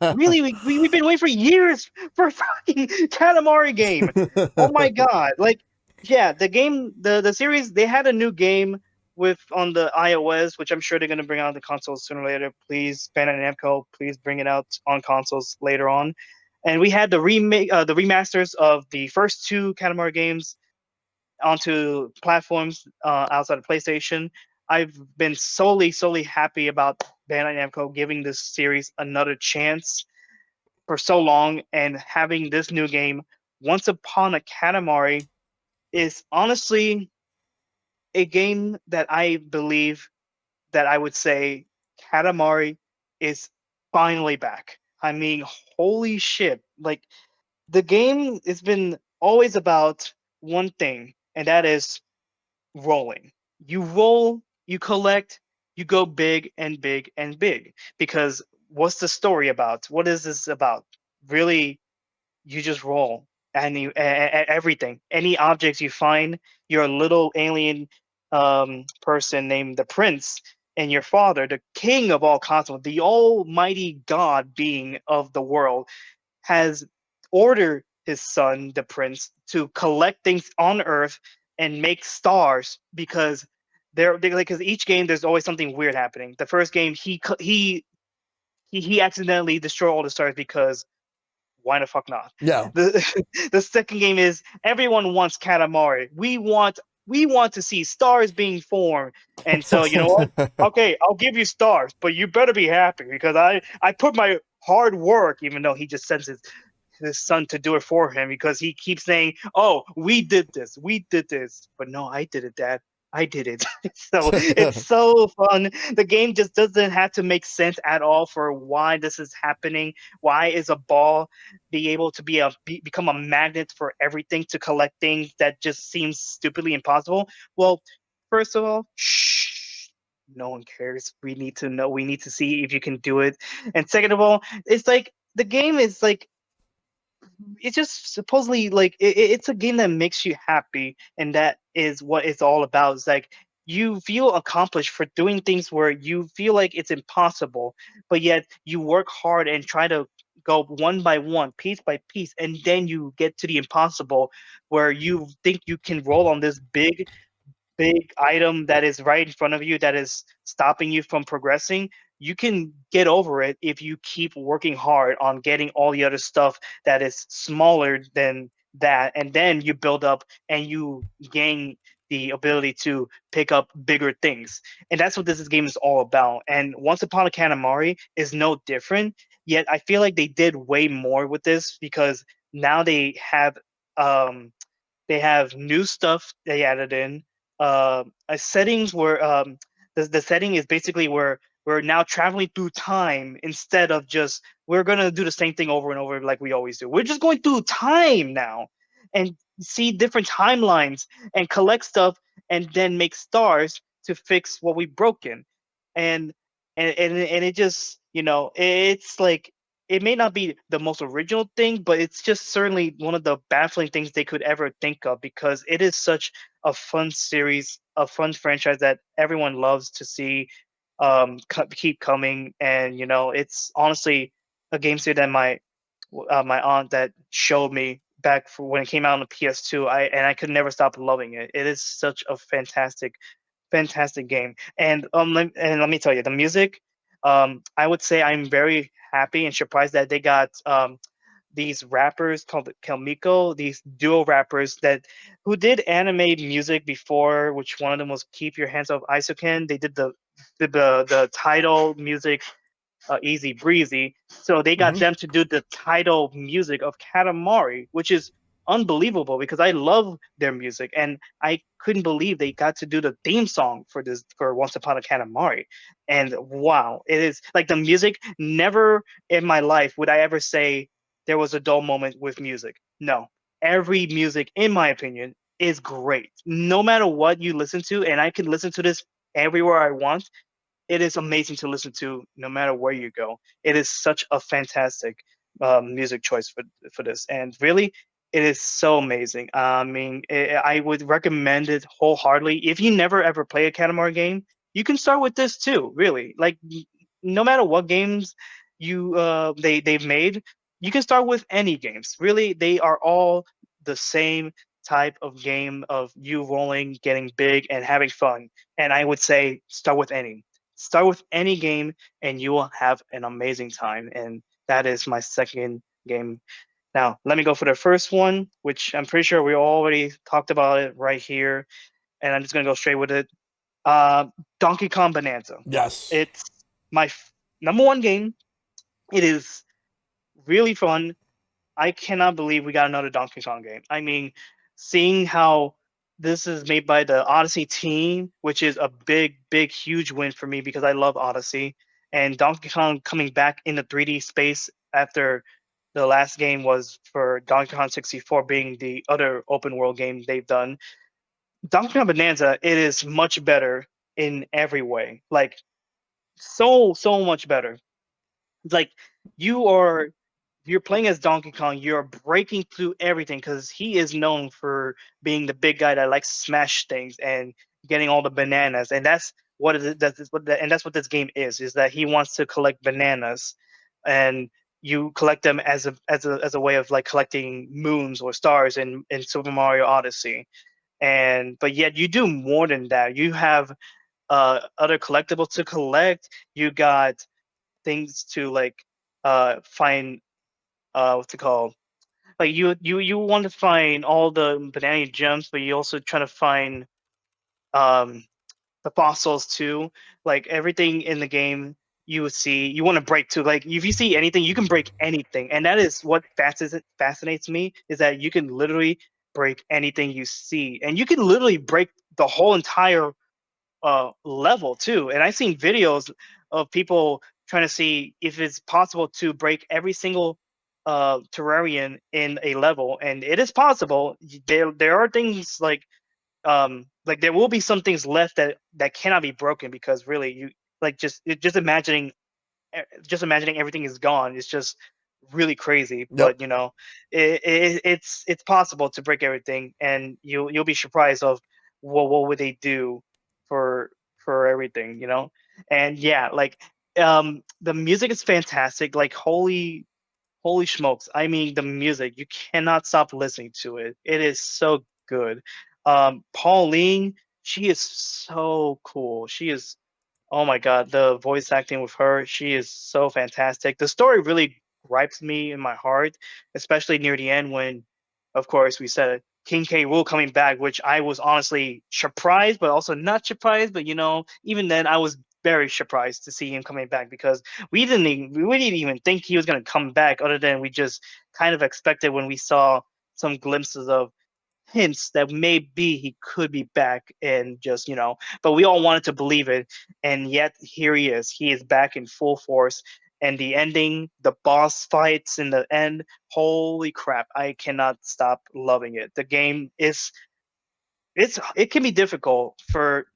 Really? We've been waiting for years for a fucking Katamari game. Oh my god. Like, yeah, the game, the series, they had a new game with on the iOS, which I'm sure they're gonna bring out on the consoles sooner or later. Please, Bandai Namco, please bring it out on consoles later on. And we had the the remasters of the first two Katamari games onto platforms outside of PlayStation. I've been solely happy about Bandai Namco giving this series another chance for so long, and having this new game, Once Upon a Katamari, is honestly a game that I believe that I would say Katamari is finally back. I mean, holy shit. Like, the game has been always about one thing, and that is rolling. You roll, you collect, you go big and big and big. Because what's the story about? What is this about? Really, you just roll everything. Any objects you find, your little alien person named the prince, and your father, the king of all cosmos, the almighty god being of the world, has ordered his son, the prince, to collect things on Earth and make stars because they like because each game there's always something weird happening. The first game he accidentally destroyed all the stars because why the fuck not? Yeah. The second game is everyone wants Katamari. We want to see stars being formed. And so you know what? Okay, I'll give you stars, but you better be happy because I put my hard work, even though he just sends his son to do it for him because he keeps saying, "Oh, we did this," but no, I did it, Dad. I did it. So it's so fun. The game just doesn't have to make sense at all for why this is happening. Why is a ball be able to become a magnet for everything to collect things that just seems stupidly impossible? Well, first of all, shh. No one cares. We need to know. We need to see if you can do it. And second of all, it's like the game is like it's just supposedly like it's a game that makes you happy, and that is what it's all about. It's like you feel accomplished for doing things where you feel like it's impossible, but yet you work hard and try to go one by one, piece by piece, and then you get to the impossible where you think you can roll on this big item that is right in front of you that is stopping you from progressing. You can get over it if you keep working hard on getting all the other stuff that is smaller than that, and then you build up and you gain the ability to pick up bigger things. And that's what this game is all about. And Once Upon a Katamari is no different, yet I feel like they did way more with this because now um they have new stuff they added in. A settings where the setting is basically where we're now traveling through time instead of just we're gonna do the same thing over and over like we always do. We're just going through time now and see different timelines and collect stuff and then make stars to fix what we've broken. And and it just it's like it may not be the most original thing, but it's just certainly one of the baffling things they could ever think of because it is such a fun series, a fun franchise that everyone loves to see keep coming. And it's honestly a game series that my aunt that showed me back for when it came out on the PS2. I could never stop loving it. It is such a fantastic game. And let me tell you, the music. I would say I'm very happy and surprised that they got these rappers called Kelmiko, these duo rappers that who did anime music before, which one of them was "Keep Your Hands Off Isoken." They did the title music, Easy Breezy. So they got them to do the title music of Katamari, which is unbelievable because I love their music and I couldn't believe they got to do the theme song for Once Upon a Katamari. And wow, it is like the music. Never in my life would I ever say there was a dull moment with music. No, every music, in my opinion, is great. No matter what you listen to, and I can listen to this everywhere I want. It is amazing to listen to no matter where you go. It is such a fantastic music choice for this, and really, it is so amazing. I mean, I would recommend it wholeheartedly. If you never ever play a Katamari game, you can start with this too. Really, like no matter what games they've made, you can start with any games. Really, they are all the same type of game of you rolling, getting big, and having fun. And I would say start with any. Start with any game and you will have an amazing time. And that is my second game. Now, let me go for the first one, which I'm pretty sure we already talked about it right here, and I'm just gonna go straight with it. Uh, Donkey Kong Bonanza. Yes. It's my number one game. It is really fun. I cannot believe we got another Donkey Kong game. I mean, seeing how this is made by the Odyssey team, which is a big, big, huge win for me because I love Odyssey, and Donkey Kong coming back in the 3D space after the last game was for Donkey Kong 64 being the other open world game they've done. Donkey Kong Bonanza, it is much better in every way. Like so much better. Like you are you're playing as Donkey Kong, you're breaking through everything because he is known for being the big guy that likes to smash things and getting all the bananas, and that's what it is. That's what this game is that he wants to collect bananas, and you collect them as a way of like collecting moons or stars in Super Mario Odyssey. And but yet you do more than that. You have other collectibles to collect. You got things to like find what's it called, like you want to find all the banana gems, but you also try to find um the fossils too. Like everything in the game you would see, you want to break too. Like if you see anything, you can break anything, and that is what fascinates me, is that you can literally break anything you see, and you can literally break the whole entire level too. And I've seen videos of people trying to see if it's possible to break every single terrarium in a level, and it is possible. There are things like there will be some things left that cannot be broken, because really you like just imagining everything is gone. It's just really crazy. Yep. But it's possible to break everything, and you'll be surprised of what would they do for everything. And yeah, like the music is fantastic. Like holy smokes! I mean, the music, you cannot stop listening to it. It is so good. Pauline, she is so cool. She is, oh my god, the voice acting with her, she is so fantastic. The story really gripes me in my heart, especially near the end when, of course, we said King K. Rool coming back, which I was honestly surprised, but also not surprised. But even then, I was very surprised to see him coming back, because we didn't even think he was gonna come back, other than we just kind of expected when we saw some glimpses of hints that maybe he could be back, and just but we all wanted to believe it, and yet here he is. He is back in full force, and the ending, the boss fights in the end, holy crap, I cannot stop loving it. The game is, it can be difficult for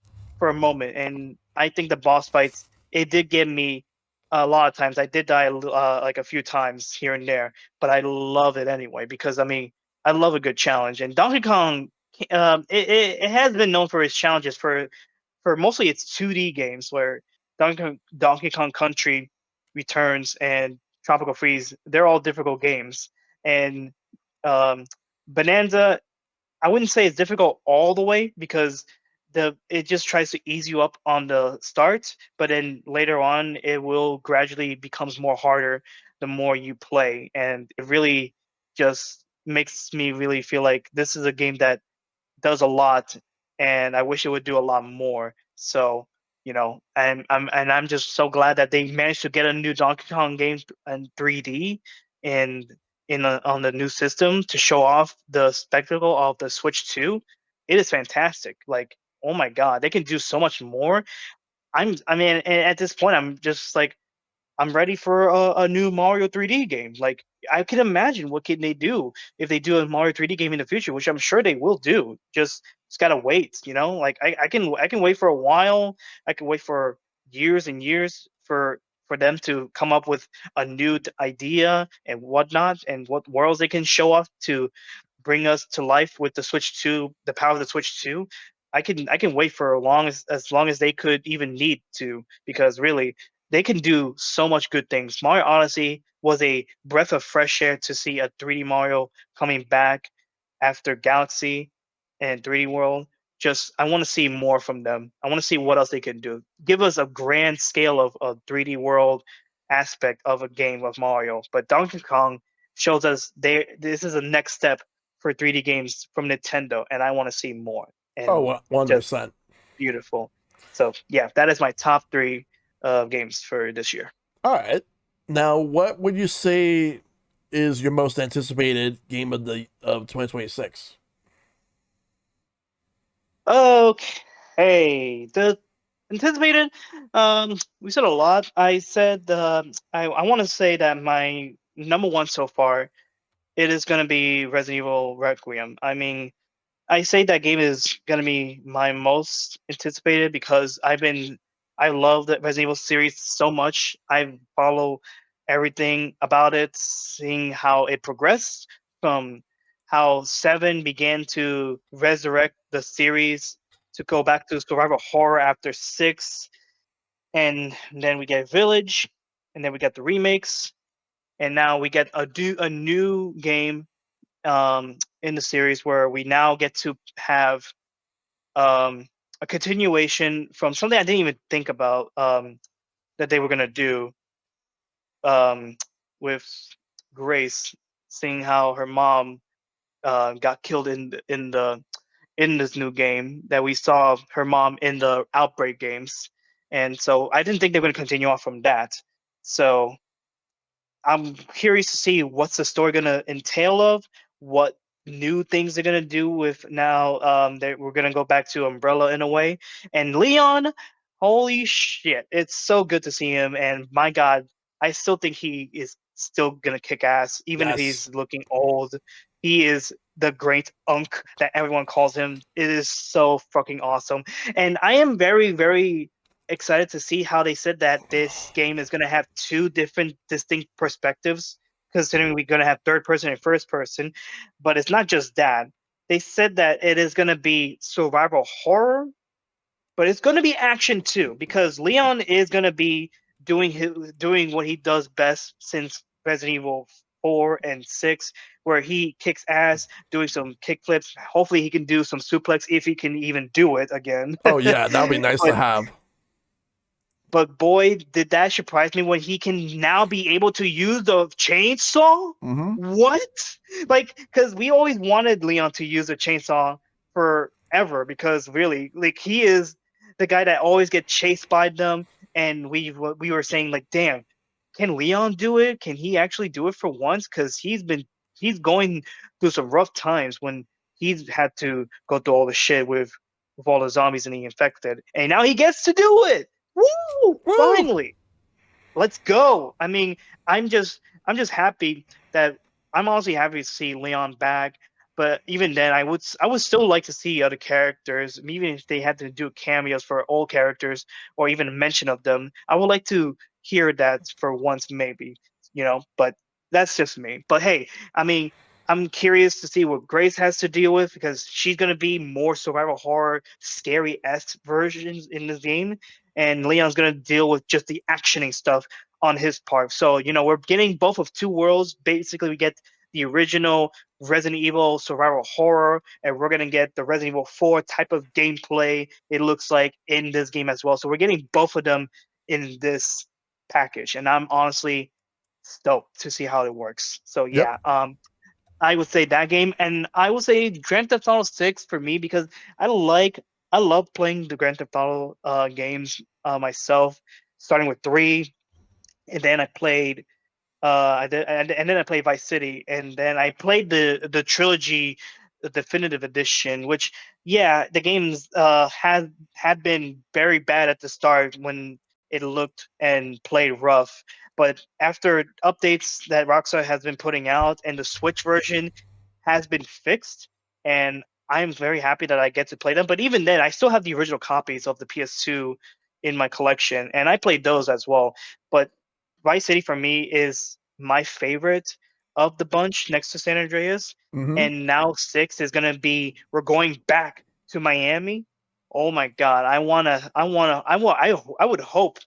a moment, and I think the boss fights, it did give me a lot of times. I did die like a few times here and there, but I love it anyway, because I mean, I love a good challenge. And Donkey Kong, it has been known for its challenges for mostly its 2D games, where Donkey Kong Country Returns and Tropical Freeze, they're all difficult games. And Bonanza, I wouldn't say it's difficult all the way, because it just tries to ease you up on the start, but then later on it will gradually becomes more harder the more you play, and it really just makes me really feel like this is a game that does a lot, and I wish it would do a lot more. So, I'm just so glad that they managed to get a new Donkey Kong game in 3D, and on the new system, to show off the spectacle of the Switch 2. It is fantastic. Like, oh my god, they can do so much more. I mean, at this point, I'm just like, I'm ready for a new Mario 3D game. Like, I can imagine what can they do if they do a Mario 3D game in the future, which I'm sure they will do. Just gotta wait, Like I can wait for a while. I can wait for years and years for them to come up with a new idea and whatnot, and what worlds they can show off to bring us to life with the Switch 2, the power of the Switch 2. I can wait for as long as they could even need to, because really they can do so much good things. Mario Odyssey was a breath of fresh air to see a 3D Mario coming back after Galaxy and 3D World. Just, I want to see more from them. I want to see what else they can do. Give us a grand scale of a 3D World aspect of a game of Mario. But Donkey Kong, shows us this is a next step for 3D games from Nintendo, and I want to see more. And Oh, 100%. Beautiful. So yeah, that is my top 3 games for this year. All right. Now, what would you say is your most anticipated game of 2026? Okay, the anticipated. We said a lot. I said I want to say that my number one so far it is gonna be Resident Evil Requiem. I mean, I say that game is gonna be my most anticipated because I love the Resident Evil series so much. I follow everything about it, seeing how it progressed from how Seven began to resurrect the series to go back to survival horror after Six, and then we get Village, and then we get the remakes, and now we get a new game in the series where we now get to have um, a continuation from something I didn't even think about that they were gonna do um, with Grace, seeing how her mom got killed in this new game that we saw her mom in the Outbreak games, and so I didn't think they were gonna continue on from that. So I'm curious to see what's the story gonna entail of, what new things they're gonna do with now that we're gonna go back to Umbrella in a way. And Leon, holy shit, it's so good to see him. And my God, I still think he is still gonna kick ass, even if Yes. he's looking old. He is the great unk that everyone calls him. It is so fucking awesome. And I am very, very excited to see how they said that this game is going to have 2 different distinct perspectives, considering we're going to have third person and first person. But it's not just that. They said that it is going to be survival horror, but it's going to be action too, because Leon is going to be doing what he does best since Resident Evil 4 and 6, where he kicks ass doing some kick flips. Hopefully he can do some suplex if he can even do it again. Oh, yeah, that would be nice to But have. but boy, did that surprise me when he can now be able to use the chainsaw. Mm-hmm. What? Like, because we always wanted Leon to use a chainsaw forever, because really, like, he is the guy that always gets chased by them, and we were saying like, damn, can Leon do it? Can he actually do it for once? Because he's going through some rough times when he's had to go through all the shit with all the zombies and the infected, and now he gets to do it. Woo! Woo! Finally, let's go. I mean, I'm just happy that I'm honestly happy to see Leon back. But even then, I would still like to see other characters, even if they had to do cameos for old characters or even a mention of them. I would like to hear that for once, maybe, you know. But that's just me. But hey, I mean, I'm curious to see what Grace has to deal with, because she's gonna be more survival horror, scary esque versions in this game, and Leon's gonna deal with just the actioning stuff on his part. So we're getting both of two worlds. Basically, we get the original Resident Evil survival horror, and we're gonna get the Resident Evil 4 type of gameplay. It looks like in this game as well. So we're getting both of them in this package, and I'm honestly stoked to see how it works. So Yep. yeah, I would say that game, and I would say Grand Theft Auto 6 for me, because I like I love playing the Grand Theft Auto games myself, starting with 3, and then I played and then I played Vice City, and then I played the trilogy, the definitive edition. Which, yeah, the games had been very bad at the start when it looked and played rough, but after updates that Rockstar has been putting out and the Switch version has been fixed, and I'm very happy that I get to play them. But even then, I still have the original copies of the PS2 in my collection, and I played those as well. But Vice City for me is my favorite of the bunch next to San Andreas. Mm-hmm. And now 6 is gonna be we're going back to Miami. Oh my God. I would hope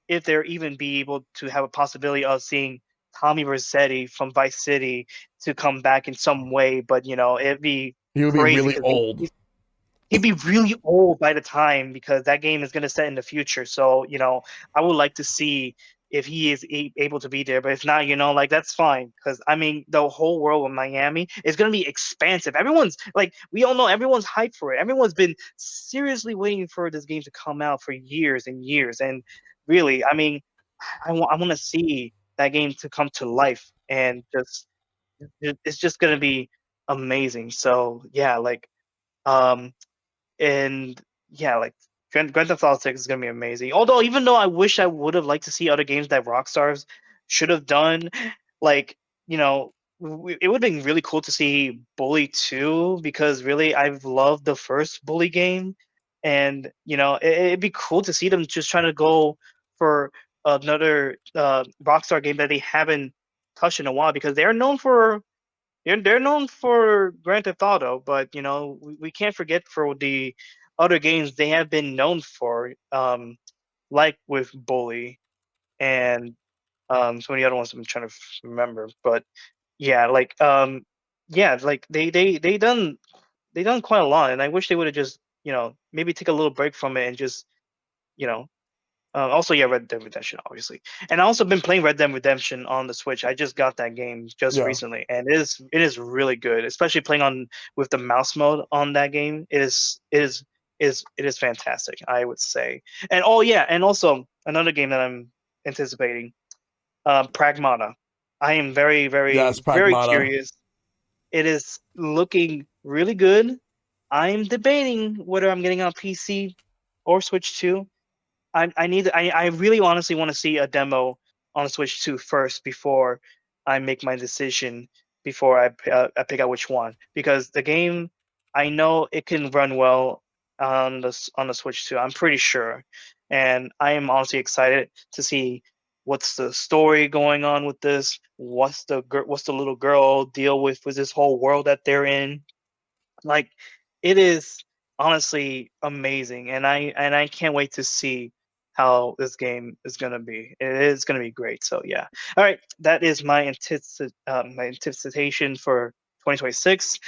if there even be able to have a possibility of seeing Tommy Rossetti from Vice City to come back in some way, but it'd be He would be crazy really because old. he'd be really old by the time, because that game is going to set in the future. So I would like to see if he is able to be there. But if not, like that's fine. Because I mean, the whole world of Miami is gonna be expansive. Everyone's like, we all know everyone's hyped for it. Everyone's been seriously waiting for this game to come out for years and years. And really, I mean, I want to see that game to come to life, and it's just gonna be amazing. So yeah, like um and yeah, like Grand Theft Auto 6 is gonna be amazing. Although, even though I wish I would have liked to see other games that Rockstars should have done, like it would have been really cool to see Bully 2, because really I've loved the first Bully game, and it'd be cool to see them just trying to go for another Rockstar game that they haven't touched in a while, because they're known for Grand Theft Auto, but we can't forget for the other games they have been known for, like with Bully and some of the other ones I'm trying to remember. But yeah, yeah, like they done quite a lot, and I wish they would have just maybe take a little break from it and just you know also, yeah, Red Dead Redemption, obviously, and I also been playing Red Dead Redemption on the Switch. I just got that game just Yeah. recently, and it is really good, especially playing on with the mouse mode on that game. It is fantastic, I would say. And oh yeah, and also another game that I'm anticipating, Pragmata. I am very, Yes, very, very Pragmata. curious. It is looking really good. I'm debating whether I'm getting on PC or Switch 2. I really honestly want to see a demo on Switch 2 first before I make my decision, before I pick out which one, because the game, I know it can run well on the Switch 2. I'm pretty sure, and I am honestly excited to see what's the story going on with this. What's the little girl deal with this whole world that they're in? Like, it is honestly amazing, and I can't wait to see how this game is gonna be. It is gonna be great. So yeah. All right, that is my anticipation for 2026.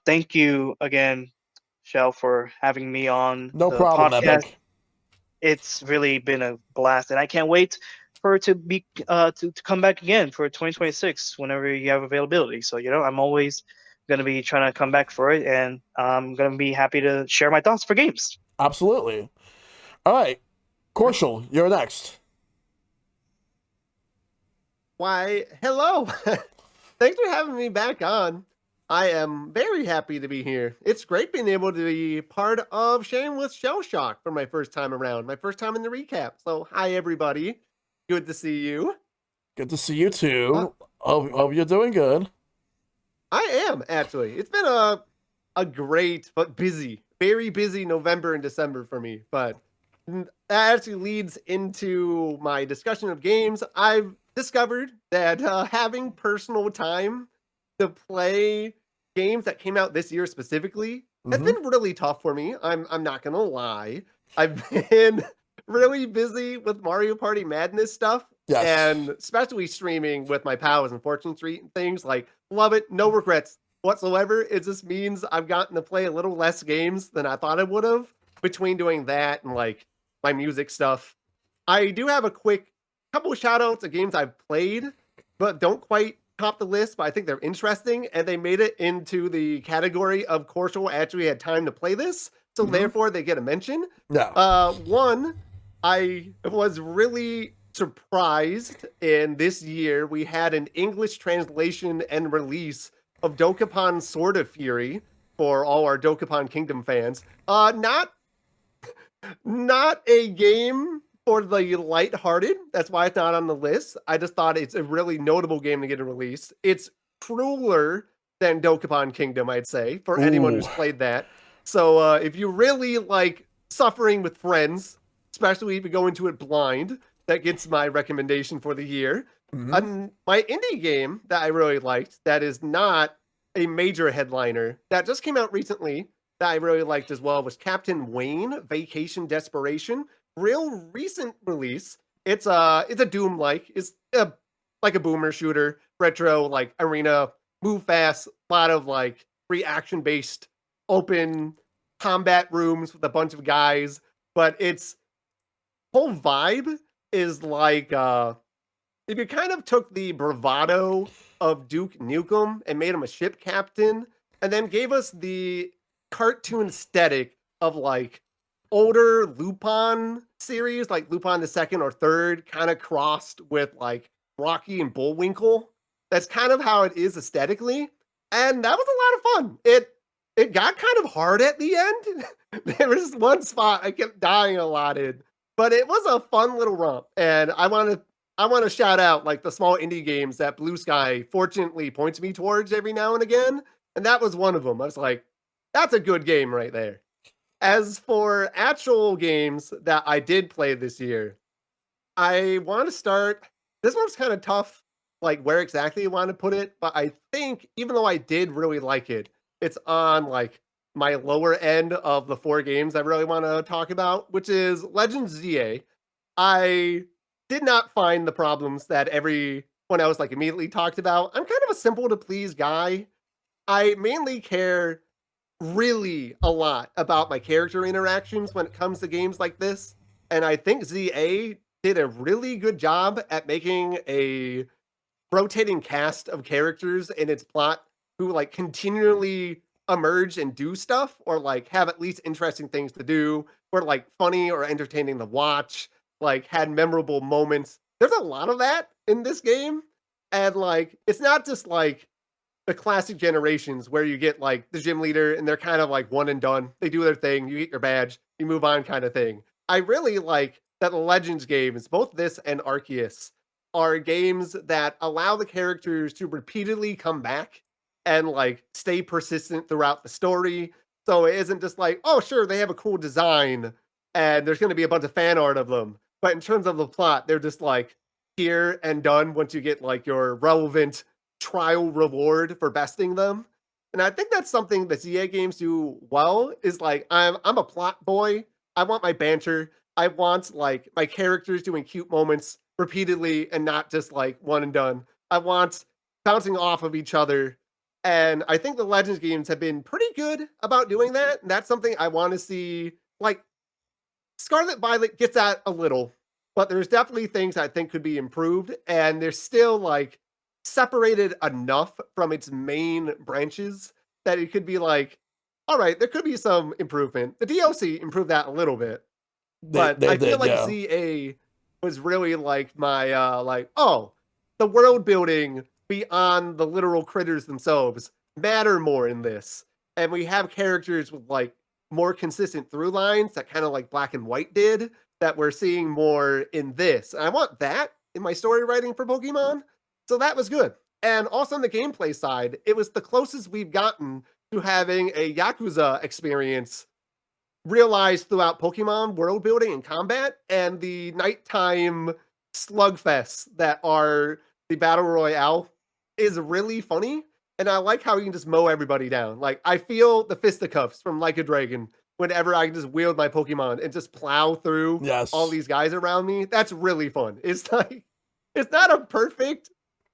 Thank you again, Shell, for having me on No the problem, podcast. Epic. It's really been a blast, and I can't wait for it to be to come back again for 2026 whenever you have availability. So I'm always gonna be trying to come back for it, and I'm gonna be happy to share my thoughts for games. Absolutely. All right, Korshal, you're next. Why, hello. Thanks for having me back on. I am very happy to be here. It's great being able to be part of sharing with Shellshock for my first time around, my first time in the recap. So, hi, everybody. Good to see you. Good to see you too. Hope you're doing good. I am, actually. It's been a great but busy, very busy November and December for me. But that actually leads into my discussion of games. I've discovered that having personal time to play games that came out this year specifically has been really tough for me. I'm not gonna lie. I've been really busy with Mario Party Madness stuff. Yes. And especially streaming with my pals and Fortune Street and things. Like, love it, no regrets whatsoever. It just means I've gotten to play a little less games than I thought I would have between doing that and like my music stuff. I do have a quick couple of shout outs of games I've played, but don't quite top the list, but I think they're interesting, and they made it into the category of Corshal actually had time to play this, so therefore they get a mention. Yeah. One, I was really surprised in this year we had an English translation and release of Dokapon Sword of Fury for all our Dokapon Kingdom fans. Not a game for the lighthearted. That's why it's not on the list. I just thought it's a really notable game to get a release. It's crueler than Dokapon Kingdom, I'd say, for anyone who's played that. So if you really like suffering with friends, especially if you go into it blind, that gets my recommendation for the year. My indie game that I really liked, that is not a major headliner, that just came out recently, that I really liked as well, was Captain Wayne Vacation Desperation. Real recent release. It's a Doom-like. It's like a boomer shooter, retro, like arena, move fast, a lot of like reaction-based open combat rooms with a bunch of guys. But its whole vibe is like if you kind of took the bravado of Duke Nukem and made him a ship captain, and then gave us the cartoon aesthetic of like older Lupin series, like Lupin the second or third, kind of crossed with like Rocky and Bullwinkle. That's kind of how it is aesthetically, and that was a lot of fun. It got kind of hard at the end. There was one spot I kept dying a lot in, but it was a fun little romp, and I want to shout out like the small indie games that Blue Sky fortunately points me towards every now and again, and that was one of them. I was like, that's a good game right there. As for actual games that I did play this year, I want to start. This one's kind of tough, like where exactly you want to put it, but I think even though I did really like it, it's on like my lower end of the 4 games I really want to talk about, which is Legends ZA. I did not find the problems that everyone else like immediately talked about. I'm kind of a simple to please guy. I mainly care really a lot about my character interactions when it comes to games like this. And I think ZA did a really good job at making a rotating cast of characters in its plot who like continually emerge and do stuff or like have at least interesting things to do or like funny or entertaining to watch, like had memorable moments. There's a lot of that in this game. And like it's not just like the classic generations where you get like the gym leader and they're kind of like one and done. They do their thing, you get your badge, you move on kind of thing. I really like that the Legends games, both this and Arceus, are games that allow the characters to repeatedly come back and like stay persistent throughout the story. So it isn't just like, oh, sure, they have a cool design and there's going to be a bunch of fan art of them. But in terms of the plot, they're just like here and done once you get like your relevant trial reward for besting them. And I think that's something that ZA games do well is like I'm a plot boy. I want my banter. I want like my characters doing cute moments repeatedly and not just like one and done. I want bouncing off of each other. And I think the Legends games have been pretty good about doing that. And that's something I want to see. Like Scarlet Violet gets at a little, but there's definitely things I think could be improved. And there's still like separated enough from its main branches that it could be like, all right, there could be some improvement. The DLC improved that a little bit, but They I feel did, like yeah. ZA was really like my like, oh, the world building beyond the literal critters themselves matter more in this. And we have characters with like more consistent through lines that kind of like Black and White did that we're seeing more in this. And I want that in my story writing for Pokemon. So that was good. And also on the gameplay side, it was the closest we've gotten to having a Yakuza experience realized throughout Pokemon world building and combat and the nighttime slugfests that are the Battle Royale is really funny. And I like how you can just mow everybody down. Like, I feel the fisticuffs from Like a Dragon whenever I can just wield my Pokemon and just plow through all Yes. these guys around me. That's really fun. It's like, it's not a perfect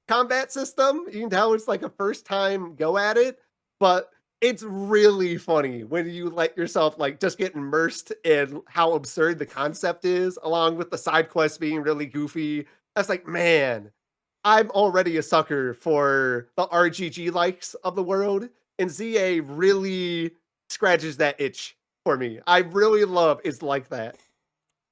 combat system. You can tell it's like a first time go at it, but it's really funny when you let yourself like just get immersed in how absurd the concept is, along with the side quests being really goofy. That's like, man, I'm already a sucker for the RGG likes of the world, and ZA really scratches that itch for me. I really love it's like that.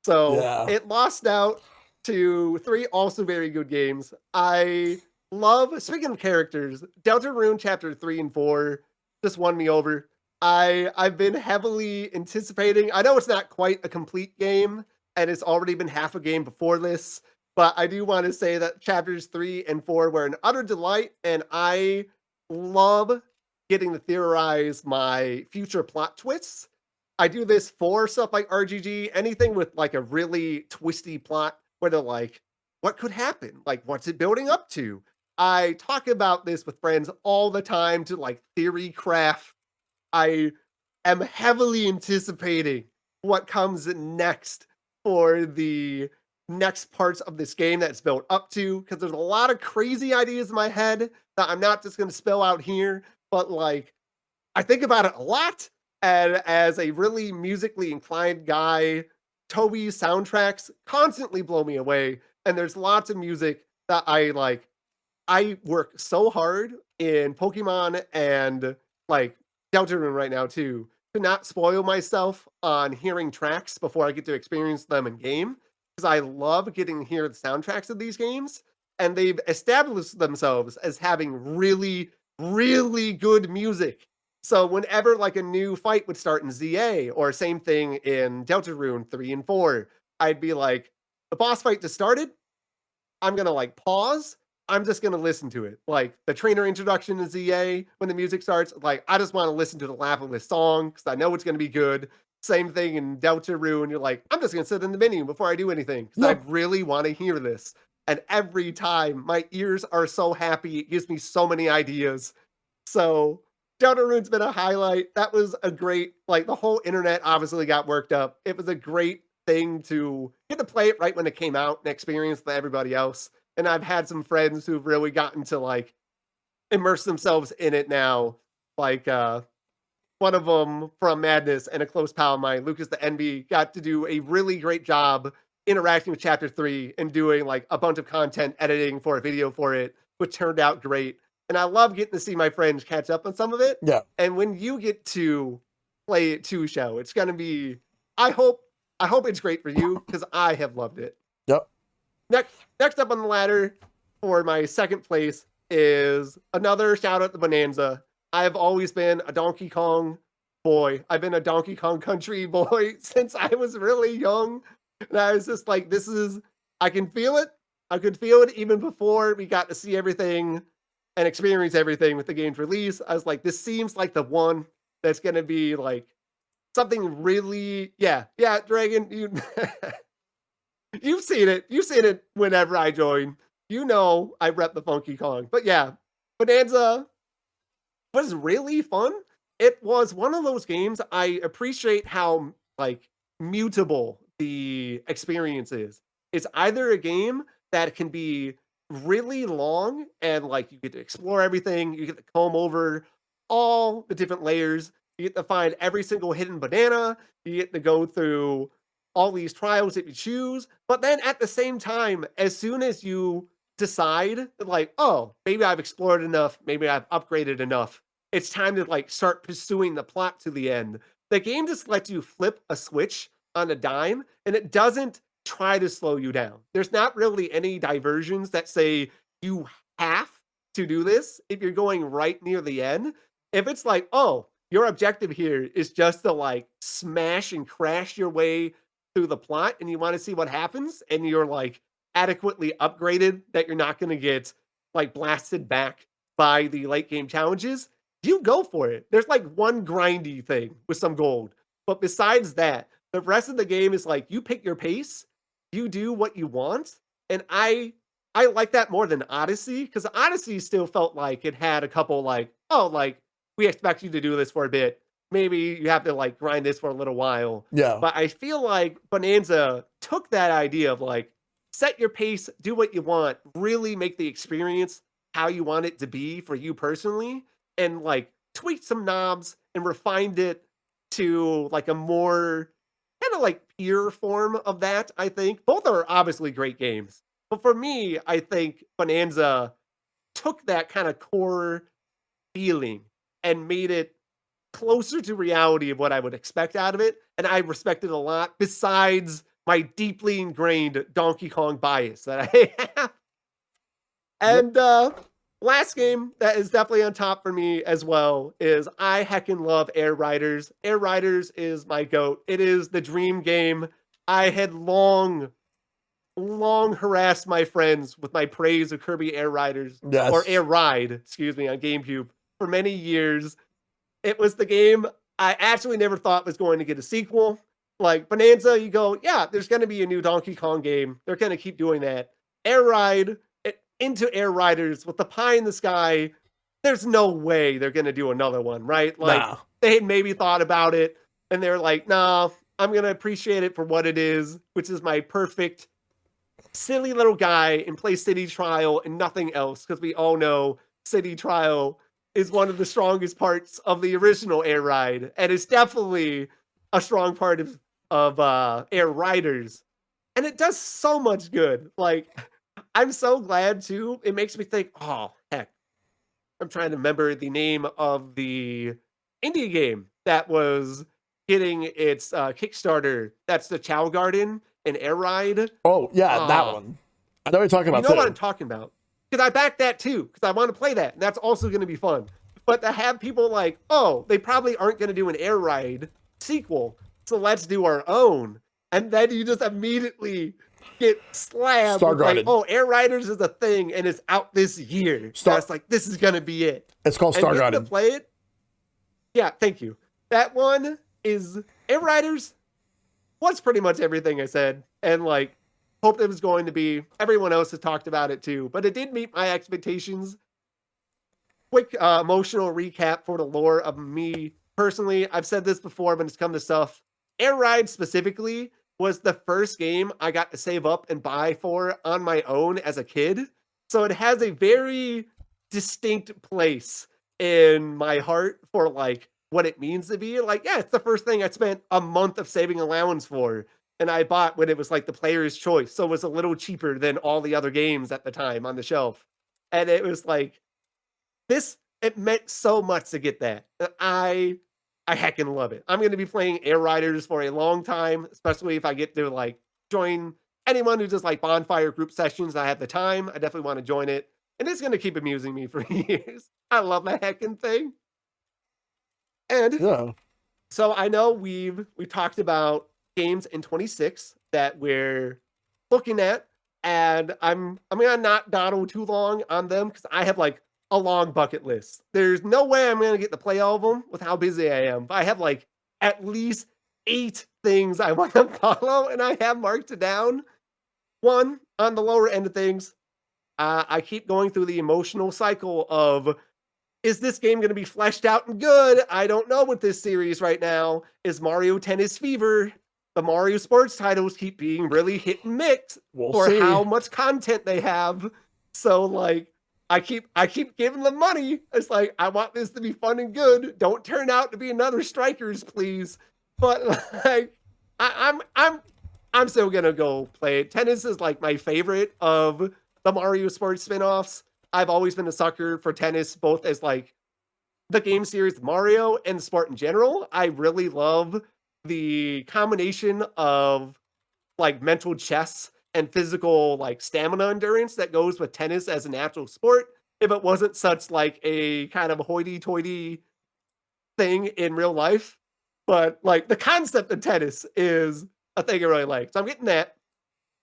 So Yeah. it lost out to 3 also very good games. I love, speaking of characters, Deltarune Chapter 3 and 4 just won me over. I've been heavily anticipating. I know it's not quite a complete game, and it's already been half a game before this, but I do want to say that chapters 3 and 4 were an utter delight, and I love getting to theorize my future plot twists. I do this for stuff like RGG, anything with like a really twisty plot where they're like, what could happen? Like, what's it building up to? I talk about this with friends all the time to like theory craft. I am heavily anticipating what comes next for the next parts of this game that's built up to, because there's a lot of crazy ideas in my head that I'm not just going to spell out here, but like I think about it a lot. And as a really musically inclined guy, Toby's soundtracks constantly blow me away, and there's lots of music that I like. I work so hard in Pokemon and like Deltarune right now too to not spoil myself on hearing tracks before I get to experience them in game, because I love getting to hear the soundtracks of these games, and they've established themselves as having really, really good music. So whenever like a new fight would start in ZA, or same thing in Deltarune 3 and 4, I'd be like, the boss fight just started. I'm gonna like pause. I'm just gonna listen to it. Like the trainer introduction in ZA, when the music starts, like I just want to listen to the Lapis song because I know it's gonna be good. Same thing in Deltarune. You're like, I'm just gonna sit in the menu before I do anything because I really want to hear this. And every time my ears are so happy, it gives me so many ideas. So Deltarune's been a highlight. That was a great, like the whole internet obviously got worked up. It was a great thing to get to play it right when it came out and experience with everybody else. And I've had some friends who've really gotten to like immerse themselves in it now. Like one of them from Madness and a close pal of mine, Lucas the Envy, got to do a really great job interacting with Chapter 3 and doing like a bunch of content editing for a video for it, which turned out great. And I love getting to see my friends catch up on some of it. Yeah. And when you get to play it too, Show, it's gonna be, I hope it's great for you because I have loved it. Yep. Next up on the ladder for my second place is another shout out to Bonanza. I've always been a Donkey Kong boy. I've been a Donkey Kong Country boy since I was really young. And I was just like, I can feel it. I could feel it even before we got to see everything and experience everything with the game's release. I was like, this seems like the one that's going to be like something really, yeah, Dragon, you've seen it. You've seen it whenever I join. You know I rep the Funky Kong. But yeah, Bonanza was really fun. It was one of those games I appreciate how like mutable the experience is. It's either a game that can be really long and like you get to explore everything, you get to comb over all the different layers, you get to find every single hidden banana, you get to go through all these trials that you choose, but then at the same time, as soon as you decide that like, oh, maybe I've explored enough, maybe I've upgraded enough, it's time to like start pursuing the plot to the end. The game just lets you flip a switch on a dime and it doesn't try to slow you down. There's not really any diversions that say you have to do this if you're going right near the end. If it's like, oh, your objective here is just to like smash and crash your way through the plot and you want to see what happens and you're like adequately upgraded that you're not going to get like blasted back by the late game challenges, you go for it. There's like one grindy thing with some gold. But besides that, the rest of the game is like you pick your pace, you do what you want. And I like that more than Odyssey, because Odyssey still felt like it had a couple like, oh, like we expect you to do this for a bit. Maybe you have to like grind this for a little while. Yeah. But I feel like Bonanza took that idea of like set your pace, do what you want, really make the experience how you want it to be for you personally, and like tweaked some knobs and refined it to like a more kind of like pure form of that. I think both are obviously great games, but for me, I think Bonanza took that kind of core feeling and made it closer to reality of what I would expect out of it, and I respect it a lot, besides my deeply ingrained Donkey Kong bias that I have. And last game that is definitely on top for me as well is I heckin' love Air Riders. Air Riders is my GOAT. It is the dream game. I had long harassed my friends with my praise of Kirby Air Riders, or Air Ride, excuse me, on GameCube for many years. It was the game I actually never thought was going to get a sequel. Like Bonanza, you go, yeah, there's going to be a new Donkey Kong game. They're going to keep doing that. Air Ride, into Air Riders with the pie in the sky, there's no way they're going to do another one, right? Like they had maybe thought about it and they're like, nah, I'm going to appreciate it for what it is, which is my perfect silly little guy and play City Trial and nothing else, because we all know City Trial is one of the strongest parts of the original Air Ride, and it's definitely a strong part of of Air Riders, and it does so much good. Like, I'm so glad too. It makes me think, oh heck, I'm trying to remember the name of the indie game that was getting its Kickstarter. That's the Chow Garden and Air Ride. Oh yeah, that one. I know what you're talking You about know what too. I'm talking about. Because I backed that too, because I want to play that. And that's also going to be fun. But to have people like, oh, they probably aren't going to do an Air Ride sequel, so let's do our own. And then you just immediately get slammed Star with like, Garden. oh, Air Riders is a thing and it's out this year. That's like, this is going to be it. It's called And Star getting Garden. to play it. Yeah, thank you. That one is Air Riders was pretty much everything I said. And like, hoped it was going to be. Everyone else has talked about it too, but it did meet my expectations. Quick emotional recap for the lore of me personally. I've said this before, but it's come to stuff. Air Ride specifically was the first game I got to save up and buy for on my own as a kid. So it has a very distinct place in my heart for like what it means to be. Like, yeah, it's the first thing I spent a month of saving allowance for. And I bought when it was like the player's choice. So it was a little cheaper than all the other games at the time on the shelf. And it was like, it meant so much to get that. I heckin' love it. I'm going to be playing Air Riders for a long time, especially if I get to like join anyone who does like bonfire group sessions. I have the time. I definitely want to join it. And it's going to keep amusing me for years. I love that heckin' thing. And yeah. So I know we talked about games in 26 that we're looking at, and I'm gonna not dawdle too long on them because I have like a long bucket list. There's no way I'm gonna get to play all of them with how busy I am, but I have like at least 8 things I want to follow, and I have marked it down. One, on the lower end of things, I keep going through the emotional cycle of, is this game going to be fleshed out and good? I don't know with this series right now. Is Mario Tennis Fever? The Mario sports titles keep being really hit and miss for see. how much content they have. So like, I keep giving them money. It's like, I want this to be fun and good. Don't turn out to be another Strikers, please. But like, I'm still gonna go play it. Tennis is like my favorite of the Mario sports spin-offs. I've always been a sucker for tennis, both as like the game series Mario and the sport in general. I really love the combination of like mental chess and physical like stamina endurance that goes with tennis as a natural sport. If it wasn't such like a kind of hoity-toity thing in real life, but like the concept of tennis is a thing I really like. So I'm getting that,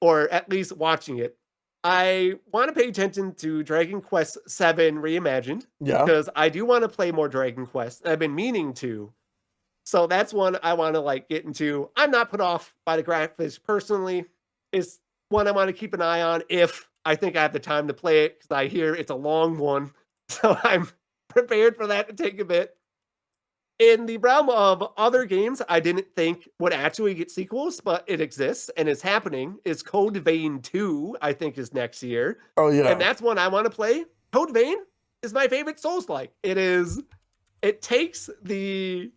or at least watching it. I want to pay attention to Dragon Quest VII Reimagined. Yeah. Because I do want to play more Dragon Quest. I've been meaning to. So that's one I want to like get into. I'm not put off by the graphics personally. It's one I want to keep an eye on if I think I have the time to play it, because I hear it's a long one. So I'm prepared for that to take a bit. In the realm of other games I didn't think would actually get sequels, but it exists and is happening, is Code Vein 2, I think is next year. Oh yeah. And that's one I want to play. Code Vein is my favorite Souls-like. It takes the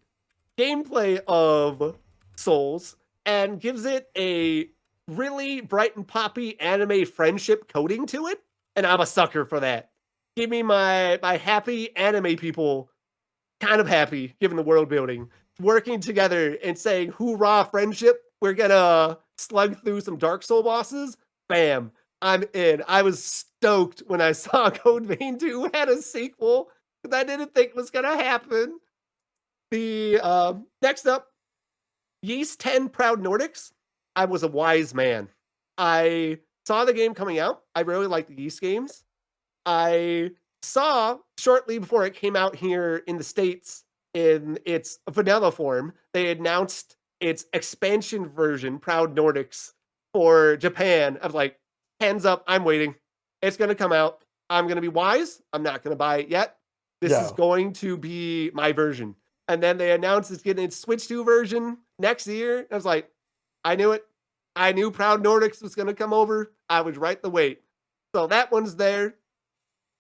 gameplay of Souls and gives it a really bright and poppy anime friendship coding to it. And I'm a sucker for that. Give me my happy anime people, kind of happy given the world building, working together and saying hoorah friendship, we're gonna slug through some Dark Soul bosses. Bam, I'm in. I was stoked when I saw Code Vein 2 had a sequel, because I didn't think it was gonna happen. The next up, Yeast 10 Proud Nordics. I was a wise man. I saw the game coming out. I really like the Yeast games. I saw shortly before it came out here in the States in its vanilla form, they announced its expansion version, Proud Nordics, for Japan. I was like, hands up, I'm waiting. It's going to come out. I'm going to be wise. I'm not going to buy it yet. This is going to be my version. And then they announced it's getting its Switch 2 version next year. I was like, I knew it. I knew Proud Nordics was going to come over. I was right the wait. So that one's there.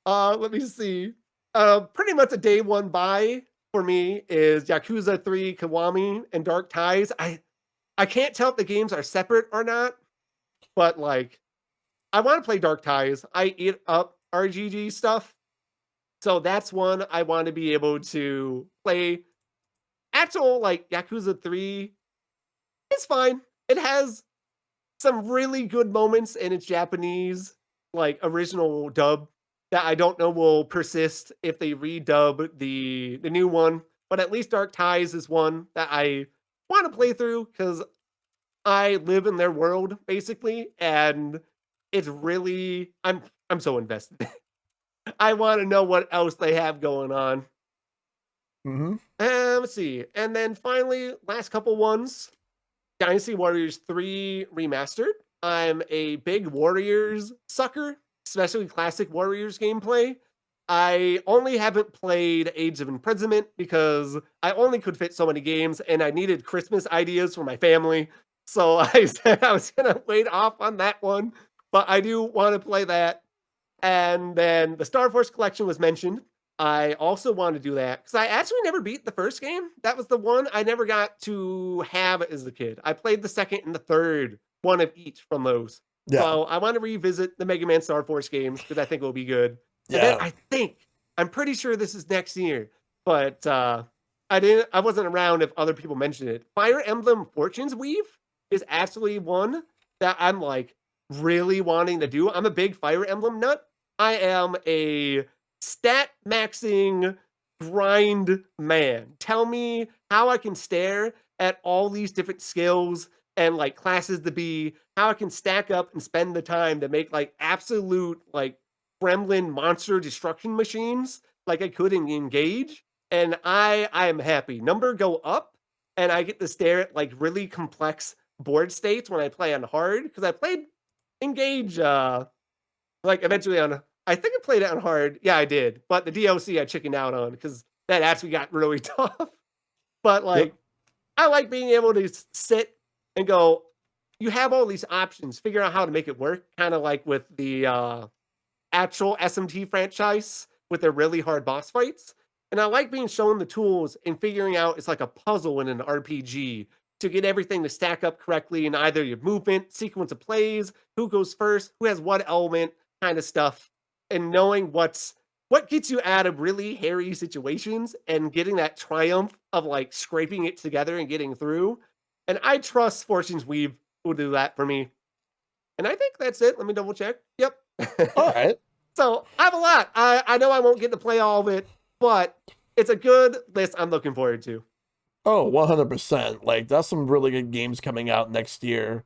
Let me see. Pretty much a day one buy for me is Yakuza 3 Kiwami and Dark Ties. I can't tell if the games are separate or not, but like I want to play Dark Ties. I eat up RGG stuff. So that's one I want to be able to play. Actual like Yakuza 3 is fine. It has some really good moments in its Japanese like original dub that I don't know will persist if they redub the new one. But at least Dark Ties is one that I want to play through because I live in their world basically, and it's really I'm so invested. I want to know what else they have going on. Mm-hmm. Let's see, and then finally, last couple ones. Dynasty Warriors 3 Remastered. I'm a big Warriors sucker, especially classic Warriors gameplay. I only haven't played Age of Imprisonment because I only could fit so many games and I needed Christmas ideas for my family. So I said I was going to wait off on that one, but I do want to play that. And then the Star Force collection was mentioned. I also want to do that because I actually never beat the first game. That was the one I never got to have as a kid. I played the second and the third, one of each from those. Yeah. So I want to revisit the Mega Man Star Force games because I think it will be good. And then I'm pretty sure this is next year, but I wasn't around if other people mentioned it. Fire Emblem Fortune's Weave is actually one that I'm like really wanting to do. I'm a big Fire Emblem nut. I am a stat maxing grind man. Tell me how I can stare at all these different skills and like classes to be, how I can stack up and spend the time to make like absolute like gremlin monster destruction machines like I could Engage. And I am happy. Number go up and I get to stare at like really complex board states when I play on hard because I played Engage like eventually on I think I played it on hard. Yeah, I did. But the DLC I chickened out on because that actually got really tough. But like I like being able to sit and go, you have all these options, figure out how to make it work, kind of like with the actual SMT franchise with their really hard boss fights. And I like being shown the tools and figuring out it's like a puzzle in an RPG to get everything to stack up correctly in either your movement, sequence of plays, who goes first, who has what element, kind of stuff, and knowing what gets you out of really hairy situations and getting that triumph of like scraping it together and getting through. And I trust Fortune's Weave will do that for me. And I think that's it. Let me double check. Yep. All right. So I have a lot. I know I won't get to play all of it, but it's a good list I'm looking forward to. Oh, 100%. Like, that's some really good games coming out next year.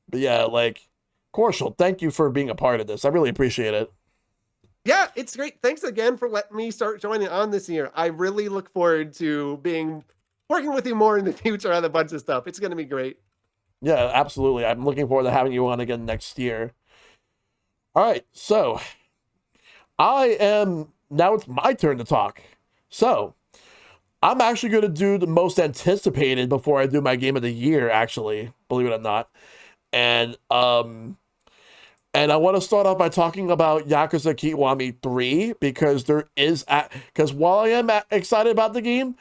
But yeah, like, Corshal, thank you for being a part of this. I really appreciate it. Yeah, it's great. Thanks again for letting me start joining on this year. I really look forward to working with you more in the future on a bunch of stuff. It's going to be great. Yeah, absolutely. I'm looking forward to having you on again next year. All right, so now it's my turn to talk. So I'm actually going to do the most anticipated before I do my game of the year, actually, believe it or not. And I want to start off by talking about Yakuza Kiwami 3 because while I am excited about the game,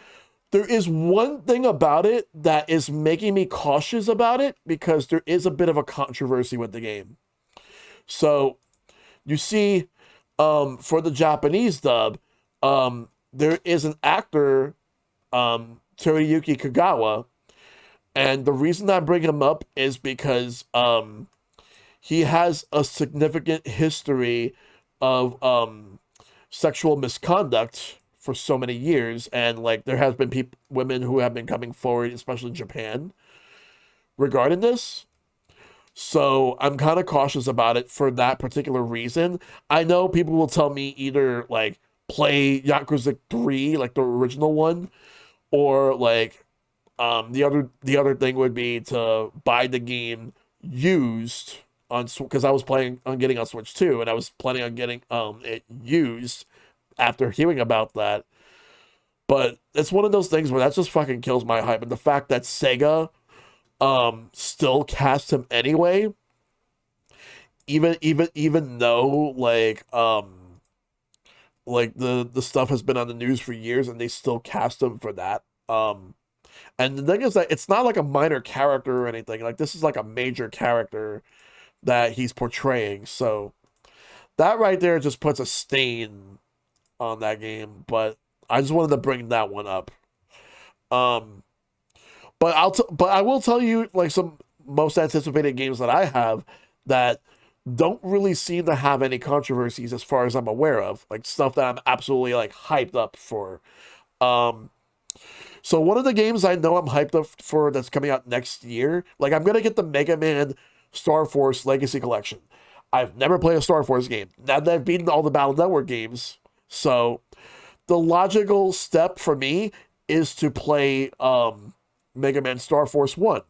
there is one thing about it that is making me cautious about it because there is a bit of a controversy with the game. So you see, for the Japanese dub, there is an actor, Teruyuki Kagawa, and the reason I bring him up is because he has a significant history of sexual misconduct for so many years, and like there has been women who have been coming forward, especially in Japan, regarding this. So I'm kind of cautious about it for that particular reason. I know people will tell me either like play Yakuza 3, like the original one, or like the other thing would be to buy the game used on, because I was planning on getting on Switch 2 and I was planning on getting it used after hearing about that. But it's one of those things where that just fucking kills my hype. And the fact that Sega still cast him anyway, even though like the stuff has been on the news for years and they still cast him for that. And the thing is that it's not like a minor character or anything. Like this is like a major character that he's portraying. So that right there just puts a stain on that game. But I just wanted to bring that one up. Um, but but I will tell you like some most anticipated games that I have that don't really seem to have any controversies as far as I'm aware of. Like stuff that I'm absolutely like hyped up for. Um, so one of the games I know I'm hyped up for that's coming out next year, like I'm gonna get the Mega Man Star Force Legacy Collection. I've never played a Star Force game. Now that I've beaten all the Battle Network games, so the logical step for me is to play Mega Man Star Force 1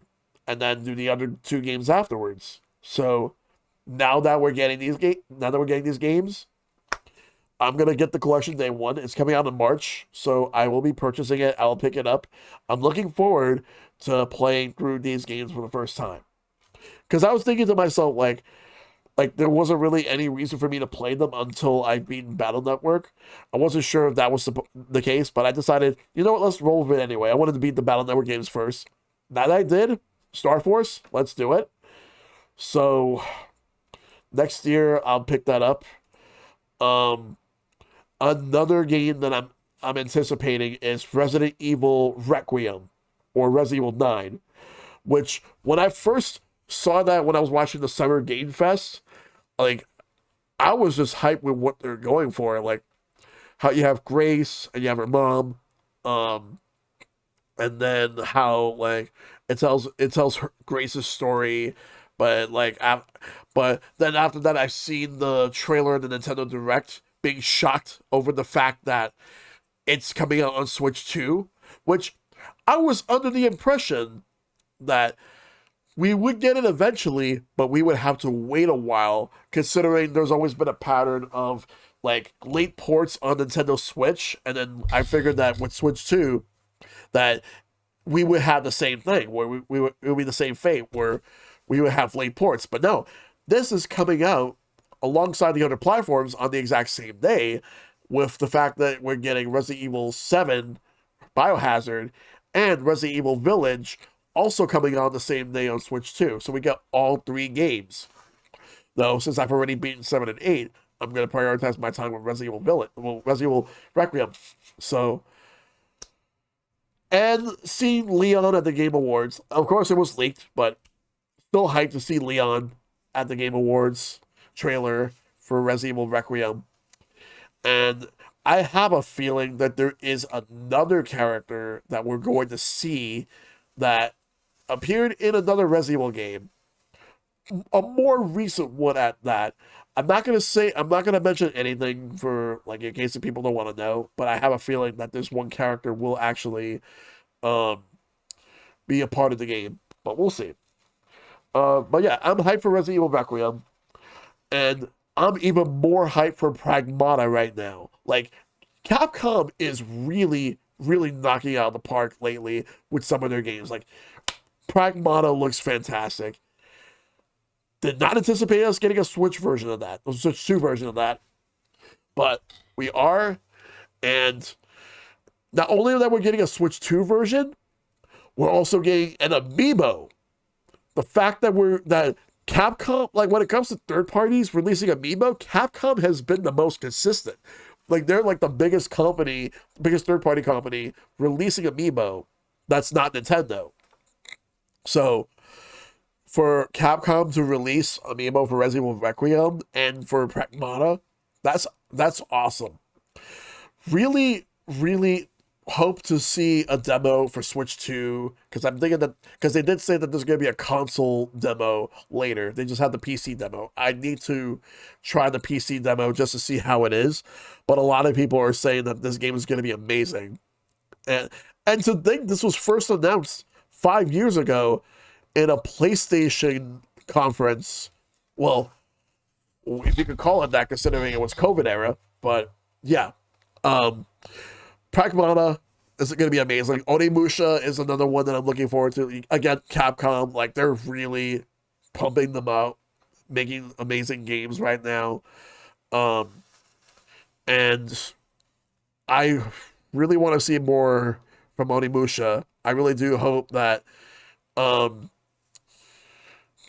and then do the other two games afterwards. So now that we're getting these games, I'm gonna get the collection day one. It's coming out in March, so I will be purchasing it. I'll pick it up. I'm looking forward to playing through these games for the first time. Because I was thinking to myself, like there wasn't really any reason for me to play them until I beaten Battle Network. I wasn't sure if that was the case, but I decided, you know what, let's roll with it anyway. I wanted to beat the Battle Network games first. Now that I did, Star Force, let's do it. So next year I'll pick that up. Another game that I'm anticipating is Resident Evil Requiem or Resident Evil 9, which when I first saw that when I was watching the Summer Game Fest, like I was just hyped with what they're going for. Like how you have Grace and you have her mom, and then how like it tells Grace's story, but but then after that I've seen the trailer in the Nintendo Direct being shocked over the fact that it's coming out on Switch 2, which I was under the impression that we would get it eventually, but we would have to wait a while, considering there's always been a pattern of like late ports on Nintendo Switch, and then I figured that with Switch 2, that we would have the same thing, where it would be the same fate, where we would have late ports. But no, this is coming out alongside the other platforms on the exact same day, with the fact that we're getting Resident Evil 7 Biohazard and Resident Evil Village also coming out the same day on Switch 2. So we got all three games. Though, since I've already beaten 7 and 8, I'm going to prioritize my time with Resident Evil Village, well, Resident Evil Requiem. So, and seeing Leon at the Game Awards, of course it was leaked, but still hyped to see Leon at the Game Awards trailer for Resident Evil Requiem. And I have a feeling that there is another character that we're going to see that appeared in another Resident Evil game, a more recent one at that. I'm not gonna mention anything for like in case the people don't want to know, but I have a feeling that this one character will actually be a part of the game, but we'll see. But yeah, I'm hyped for Resident Evil Requiem, and I'm even more hyped for Pragmata right now. Like, Capcom is really, really knocking out of the park lately with some of their games. Like, Pragmata looks fantastic. Did not anticipate us getting a Switch version of that, a Switch 2 version of that, but we are. And not only that we're getting a Switch 2 version, we're also getting an amiibo. The fact that that Capcom, like when it comes to third parties releasing amiibo, Capcom has been the most consistent. Like they're like the biggest company, biggest third party company releasing amiibo that's not Nintendo. So for Capcom to release amiibo for Resident Evil Requiem and for Pragmata, that's awesome. Really, really hope to see a demo for Switch 2, because I'm thinking that, because they did say that there's going to be a console demo later. They just had the PC demo. I need to try the PC demo just to see how it is, but a lot of people are saying that this game is going to be amazing. And to think this was first announced 5 years ago in a PlayStation conference, well, if you could call it that considering it was COVID era, but yeah. Pragmata is going to be amazing. Onimusha is another one that I'm looking forward to. Again, Capcom, like they're really pumping them out, making amazing games right now. And I really want to see more from Onimusha. I really do hope that um,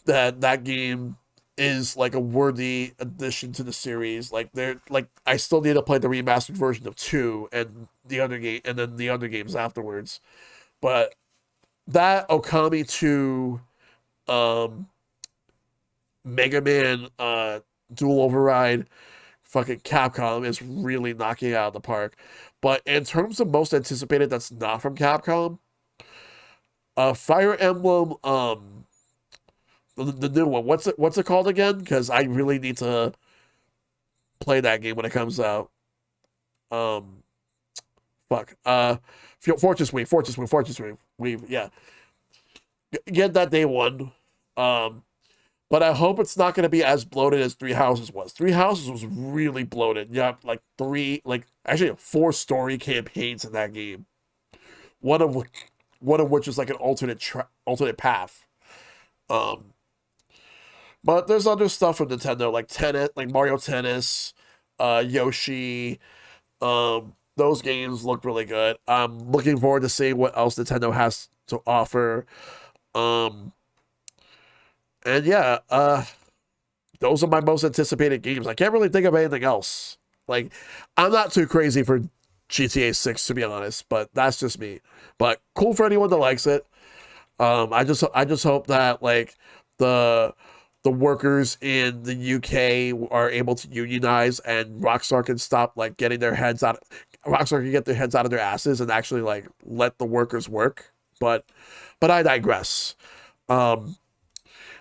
that game is like a worthy addition to the series. Like I still need to play the remastered version of 2 and the other game and then the other games afterwards. But that Okami 2 um Mega Man Dual Override fucking Capcom is really knocking it out of the park. But in terms of most anticipated that's not from Capcom, Fire Emblem the new one. What's it called again? Because I really need to play that game when it comes out. Um, fuck. Fortress Weave. Yeah, get that day one. But I hope it's not going to be as bloated as Three Houses was. Three Houses was really bloated. Yeah, like actually 4 story campaigns in that game. One of which is like an alternate path. But there's other stuff from Nintendo like Tennis, like Mario Tennis, Yoshi. Those games look really good. I'm looking forward to seeing what else Nintendo has to offer. And yeah, those are my most anticipated games. I can't really think of anything else. Like, I'm not too crazy for GTA 6 to be honest, but that's just me. But cool for anyone that likes it. I just hope that like the workers in the UK are able to unionize and Rockstar can stop like getting their heads out. Rockstar can get their heads out of their asses and actually like let the workers work. But I digress.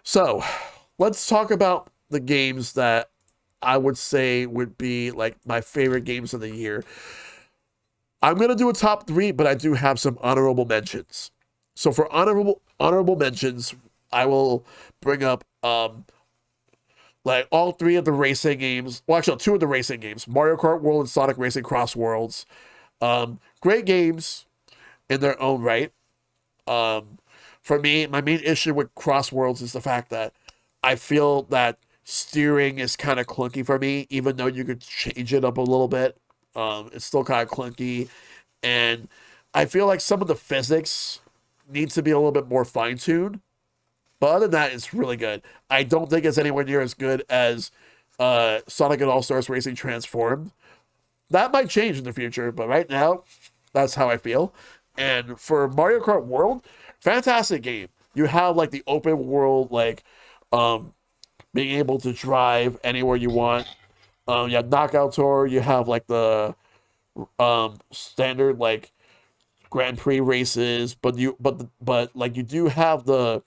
So let's talk about the games that I would say would be like my favorite games of the year. I'm gonna do a top 3, but I do have some honorable mentions. So for honorable mentions, I will bring up like all 3 of the racing games. Well, actually, 2 of the racing games: Mario Kart World and Sonic Racing Cross Worlds. Great games in their own right. For me, my main issue with Cross Worlds is the fact that I feel that steering is kind of clunky for me, even though you could change it up a little bit. It's still kind of clunky, and I feel like some of the physics need to be a little bit more fine tuned. But other than that, it's really good. I don't think it's anywhere near as good as Sonic and All Stars Racing Transformed. That might change in the future, but right now, that's how I feel. And for Mario Kart World, fantastic game. You have like the open world, like being able to drive anywhere you want. You have Knockout Tour. You have like the standard like Grand Prix races, but like you do have the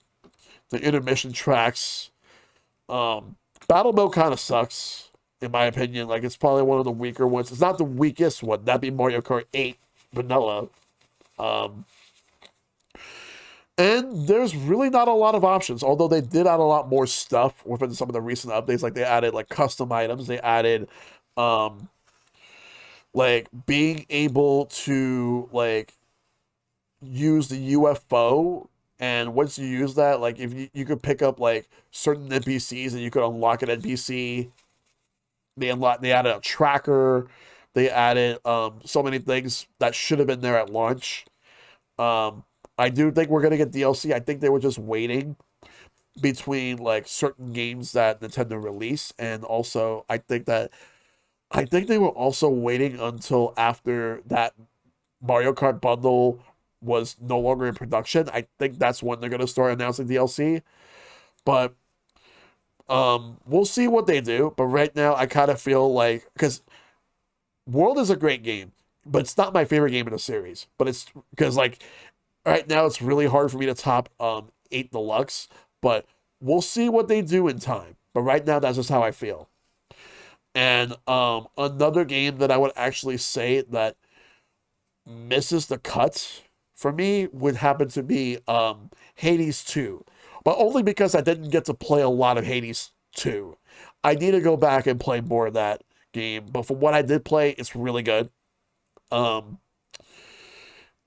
intermission tracks. Battle mode kind of sucks in my opinion. Like it's probably one of the weaker ones. It's not the weakest one. That'd be Mario Kart 8 vanilla. And there's really not a lot of options, although they did add a lot more stuff within some of the recent updates. Like they added like custom items. They added like being able to like use the UFO, and once you use that, like if you could pick up like certain NPCs and you could unlock an NPC. They added a tracker. They added so many things that should have been there at launch. I do think we're gonna get DLC. I think they were just waiting between like certain games that Nintendo released, and also I think they were also waiting until after that Mario Kart bundle was no longer in production. I think that's when they're gonna start announcing DLC. But we'll see what they do. But right now, I kind of feel like because World is a great game, but it's not my favorite game in the series. But it's because like right now, it's really hard for me to top 8 Deluxe. But we'll see what they do in time. But right now, that's just how I feel. And another game that I would actually say that misses the cut for me would happen to be Hades 2. But only because I didn't get to play a lot of Hades 2. I need to go back and play more of that game. But for what I did play, it's really good.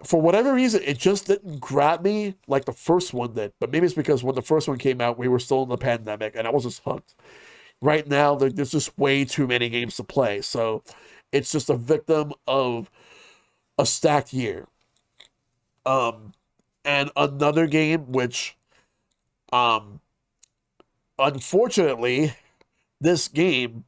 For whatever reason, it just didn't grab me like the first one did. But maybe it's because when the first one came out, we were still in the pandemic and I was just hooked. Right now, there's just way too many games to play. So it's just a victim of a stacked year. And another game which, unfortunately, this game,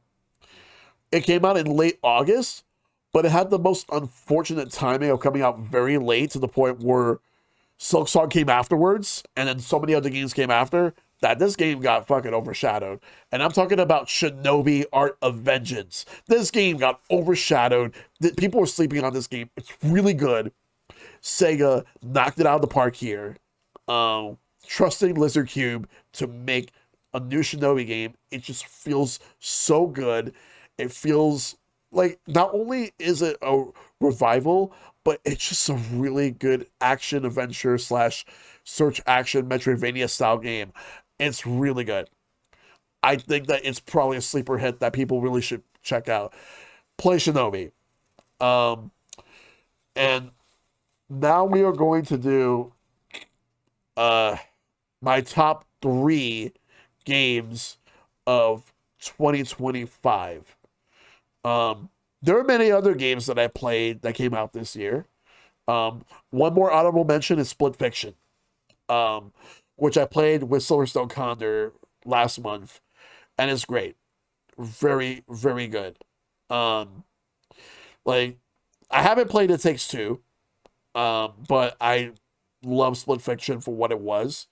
it came out in late August, but it had the most unfortunate timing of coming out very late to the point where Silksong came afterwards, and then so many other games came after, that this game got fucking overshadowed. And I'm talking about Shinobi Art of Vengeance. This game got overshadowed. People were sleeping on this game. It's really good. Sega knocked it out of the park here. Trusting Lizard Cube to make a new Shinobi game, it just feels so good. It feels like not only is it a revival, but it's just a really good action adventure slash search action Metroidvania style game. It's really good. I think that it's probably a sleeper hit that people really should check out. Play Shinobi. And now we are going to do my top 3 games of 2025. There are many other games that I played that came out this year. One more honorable mention is Split Fiction, which I played with Silverstone Condor last month, and it's great. Very, very good. Like, I haven't played It Takes Two, but I love Split Fiction for what it was.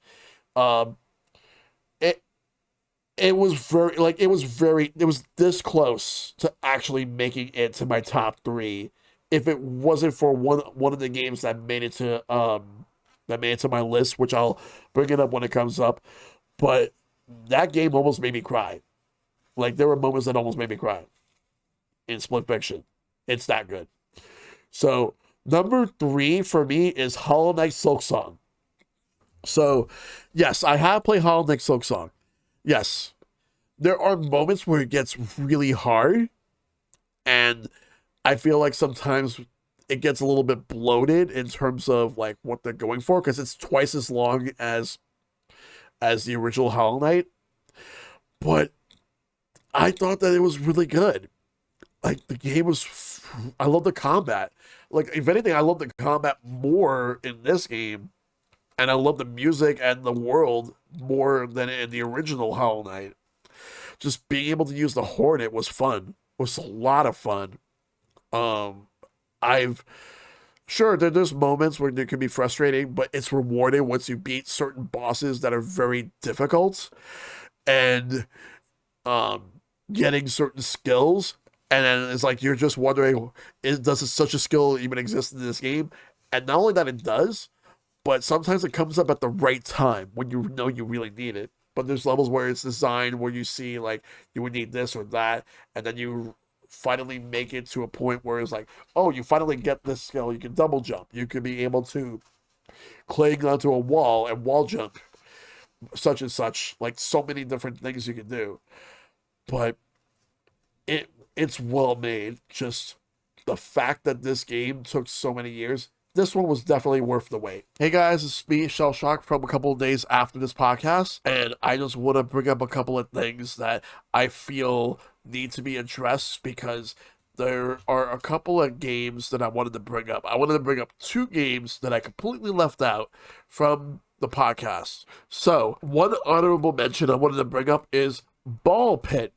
It was this close to actually making it to my top 3 if it wasn't for one of the games that made it to my list, which I'll bring it up when it comes up. But that game almost made me cry. Like, there were moments that almost made me cry in Split Fiction. It's that good. So number 3 for me is Hollow Knight Silksong. So yes, I have played Hollow Knight Silksong. Yes, there are moments where it gets really hard, and I feel like sometimes it gets a little bit bloated in terms of like what they're going for, because it's twice as long as the original Hollow Knight. But I thought that it was really good. Like, the game was, I love the combat. Like, if anything, I love the combat more in this game, and I love the music and the world more than in the original Hollow Knight. Just being able to use the Hornet was fun. It was a lot of fun. There's moments where it can be frustrating, but it's rewarding once you beat certain bosses that are very difficult, and getting certain skills. And then it's like you're just wondering, does such a skill even exist in this game? And not only that it does, but sometimes it comes up at the right time when you know you really need it. But there's levels where it's designed where you see like you would need this or that, and then you finally make it to a point where it's like, oh, you finally get this skill. You can double jump. You could be able to cling onto a wall and wall jump, such and such. Like, so many different things you can do. But it's well made. Just the fact that this game took so many years, this one was definitely worth the wait. Hey guys, it's me, Shellshock, from a couple of days after this podcast, and I just want to bring up a couple of things that I feel need to be addressed, because there are a couple of games that I wanted to bring up. I wanted to bring up 2 games that I completely left out from the podcast. So, one honorable mention I wanted to bring up is Ball Pit,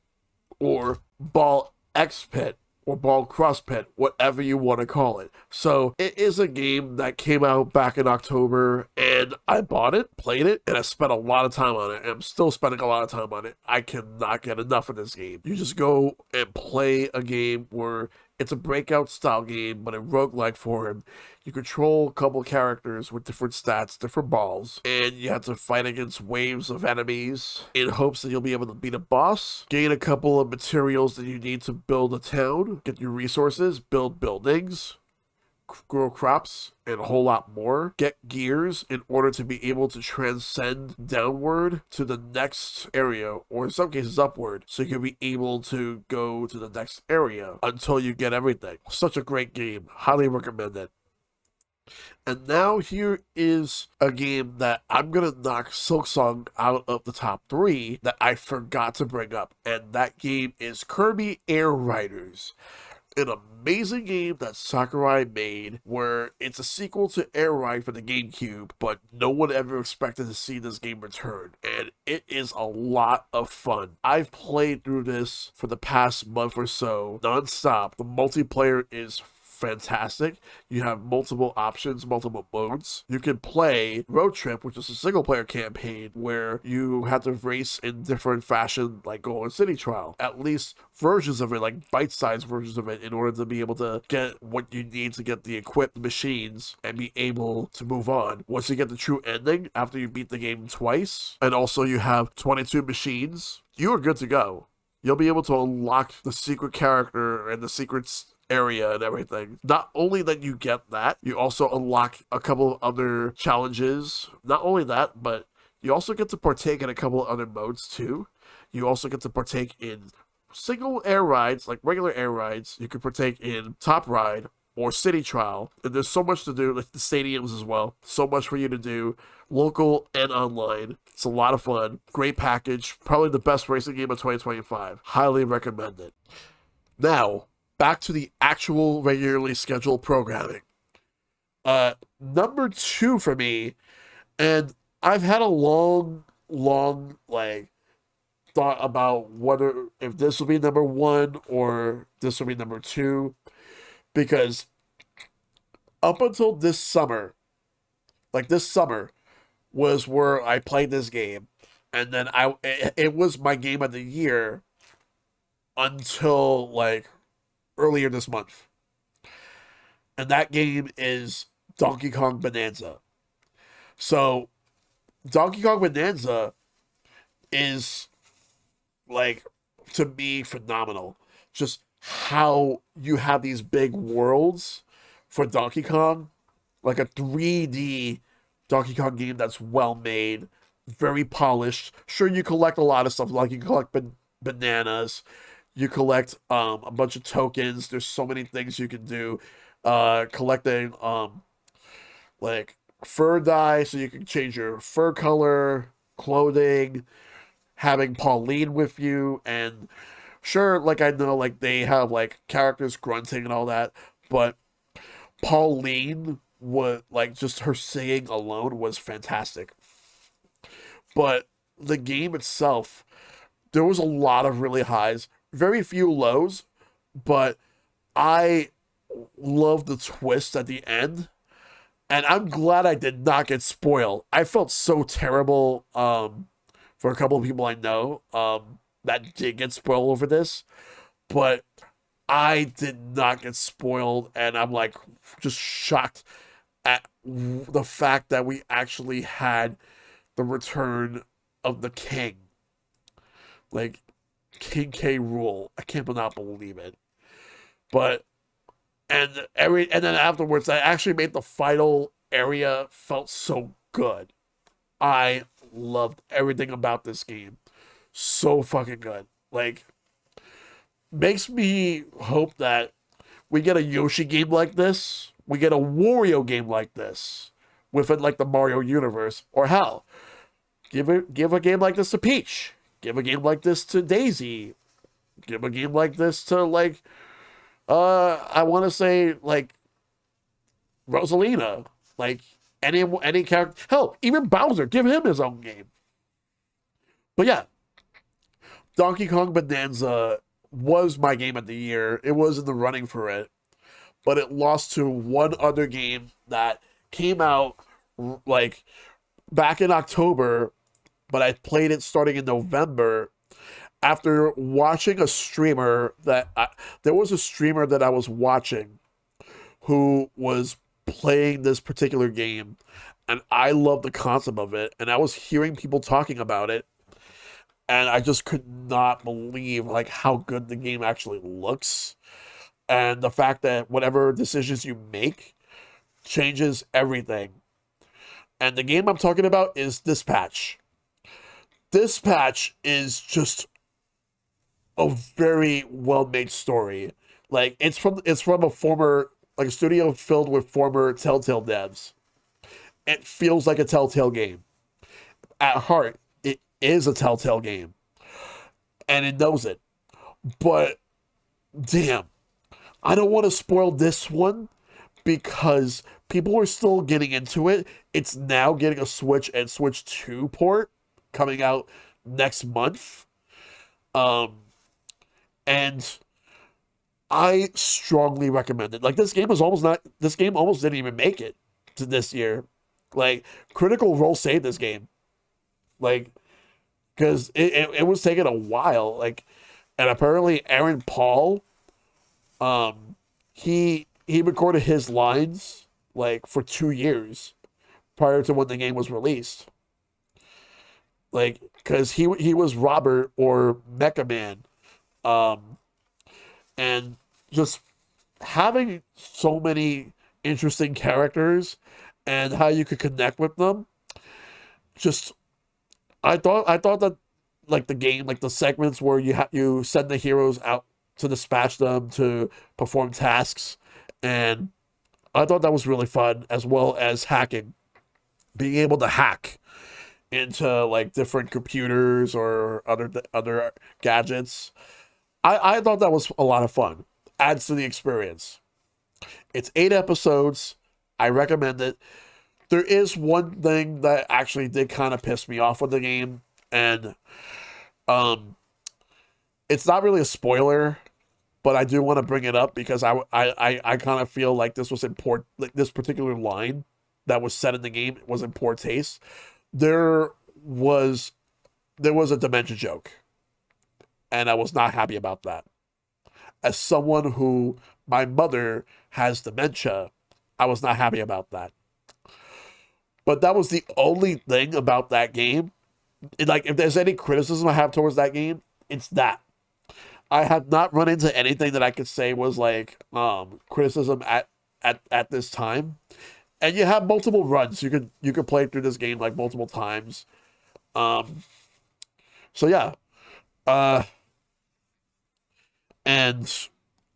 or Ball X Pit, or Ball Cross Pit, whatever you want to call it. So it is a game that came out back in October, and I bought it, played it, and I spent a lot of time on it, and I'm still spending a lot of time on it. I cannot get enough of this game. You just go and play a game where it's a breakout style game, but in roguelike form. You control a couple characters with different stats, different balls, and you have to fight against waves of enemies in hopes that you'll be able to beat a boss, gain a couple of materials that you need to build a town, get your resources, build buildings, grow crops, and a whole lot more. Get gears in order to be able to transcend downward to the next area, or in some cases upward, so you can be able to go to the next area until you get everything. Such a great game. Highly recommend it. And now here is a game that I'm going to knock Silksong out of the top 3 that I forgot to bring up. And that game is Kirby Air Riders. an amazing game that Sakurai made where it's a sequel to Air Ride for the GameCube, but no one ever expected to see this game return. And it is a lot of fun. I've played through this for the past month or so nonstop. The multiplayer is fantastic. You have multiple options, multiple modes. You can play Road Trip, which is a single player campaign where you have to race in different fashion, like Golden City Trial. At least versions of it, like bite-sized versions of it, in order to be able to get what you need to get the equipped machines and be able to move on. Once you get the true ending, after you beat the game twice, and also you have 22 machines, you are good to go. You'll be able to unlock the secret character and the secrets area and everything. Not only that you get that, you also unlock a couple of other challenges. Not only that, but you also get to partake in a couple of other modes too. You also get to partake in single air rides, like regular air rides. You can partake in Top Ride or City Trial. And there's so much to do, like the stadiums as well. So much for you to do, local and online. It's a lot of fun. Great package. Probably the best racing game of 2025. Highly recommend it. Now, back to the actual regularly scheduled programming. Number 2 for me, and I've had a long thought about whether if this will be number 1 or this will be number 2, because up until this summer was where I played this game, and then it was my game of the year until like earlier this month. And that game is Donkey Kong Bonanza. So, Donkey Kong Bonanza is, like, to me, phenomenal. Just how you have these big worlds for Donkey Kong. Like a 3D Donkey Kong game that's well made, very polished. Sure, you collect a lot of stuff, like you collect bananas. You collect a bunch of tokens. There's so many things you can do. Collecting like fur dye so you can change your fur color, clothing, having Pauline with you, and sure, like I know like they have like characters grunting and all that, but Pauline was like just her singing alone was fantastic. But the game itself, there was a lot of really highs, very few lows, but I love the twist at the end. And I'm glad I did not get spoiled. I felt so terrible for a couple of people I know that did get spoiled over this, but I did not get spoiled, and I'm like just shocked at the fact that we actually had the return of the king. Like, King K. Rool. I cannot believe it. But and then afterwards, I actually made the final area felt so good. I loved everything about this game. So fucking good. Like, makes me hope that we get a Yoshi game like this. We get a Wario game like this within like the Mario universe. Or hell, give a game like this to Peach. Give a game like this to Daisy. Give a game like this to like I want to say like Rosalina. Like any character. Hell, even Bowser. Give him his own game. But yeah, Donkey Kong Bonanza was my game of the year. It was in the running for it, but it lost to one other game that came out like back in October, but I played it starting in November after watching a streamer there was a streamer that I was watching who was playing this particular game, and I loved the concept of it, and I was hearing people talking about it, and I just could not believe like how good the game actually looks, and the fact that whatever decisions you make changes everything. And the game I'm talking about is Dispatch. Dispatch is just a very well-made story. Like it's from a former like a studio filled with former Telltale devs. It feels like a Telltale game. At heart, it is a Telltale game. And it knows it. But damn, I don't want to spoil this one because people are still getting into it. It's now getting a Switch and Switch 2 port coming out next month. And I strongly recommend it. Like this game was almost not this game almost didn't even make it to this year. Like Critical Role saved this game. Like because it was taking a while. Like and apparently Aaron Paul, he recorded his lines like for 2 years prior to when the game was released. Like because he was Robert or Mecha Man. And just having so many interesting characters and how you could connect with them, just I thought that like the game, like the segments where you send the heroes out to dispatch them to perform tasks, and I thought that was really fun, as well as hacking, being able to hack into like different computers or other gadgets. I thought that was a lot of fun. Adds to the experience. It's 8 episodes. I recommend it. There is one thing that actually did kind of piss me off with the game, and it's not really a spoiler, but I do want to bring it up because I kind of feel like this was in poor, like this particular line that was said in the game was in poor taste. There was a dementia joke, and I was not happy about that. As someone who my mother has dementia, I was not happy about that. But that was the only thing about that game. Like, if there's any criticism I have towards that game, it's that. I have not run into anything that I could say was like criticism at this time. And you have multiple runs. You could play through this game like multiple times. So yeah. And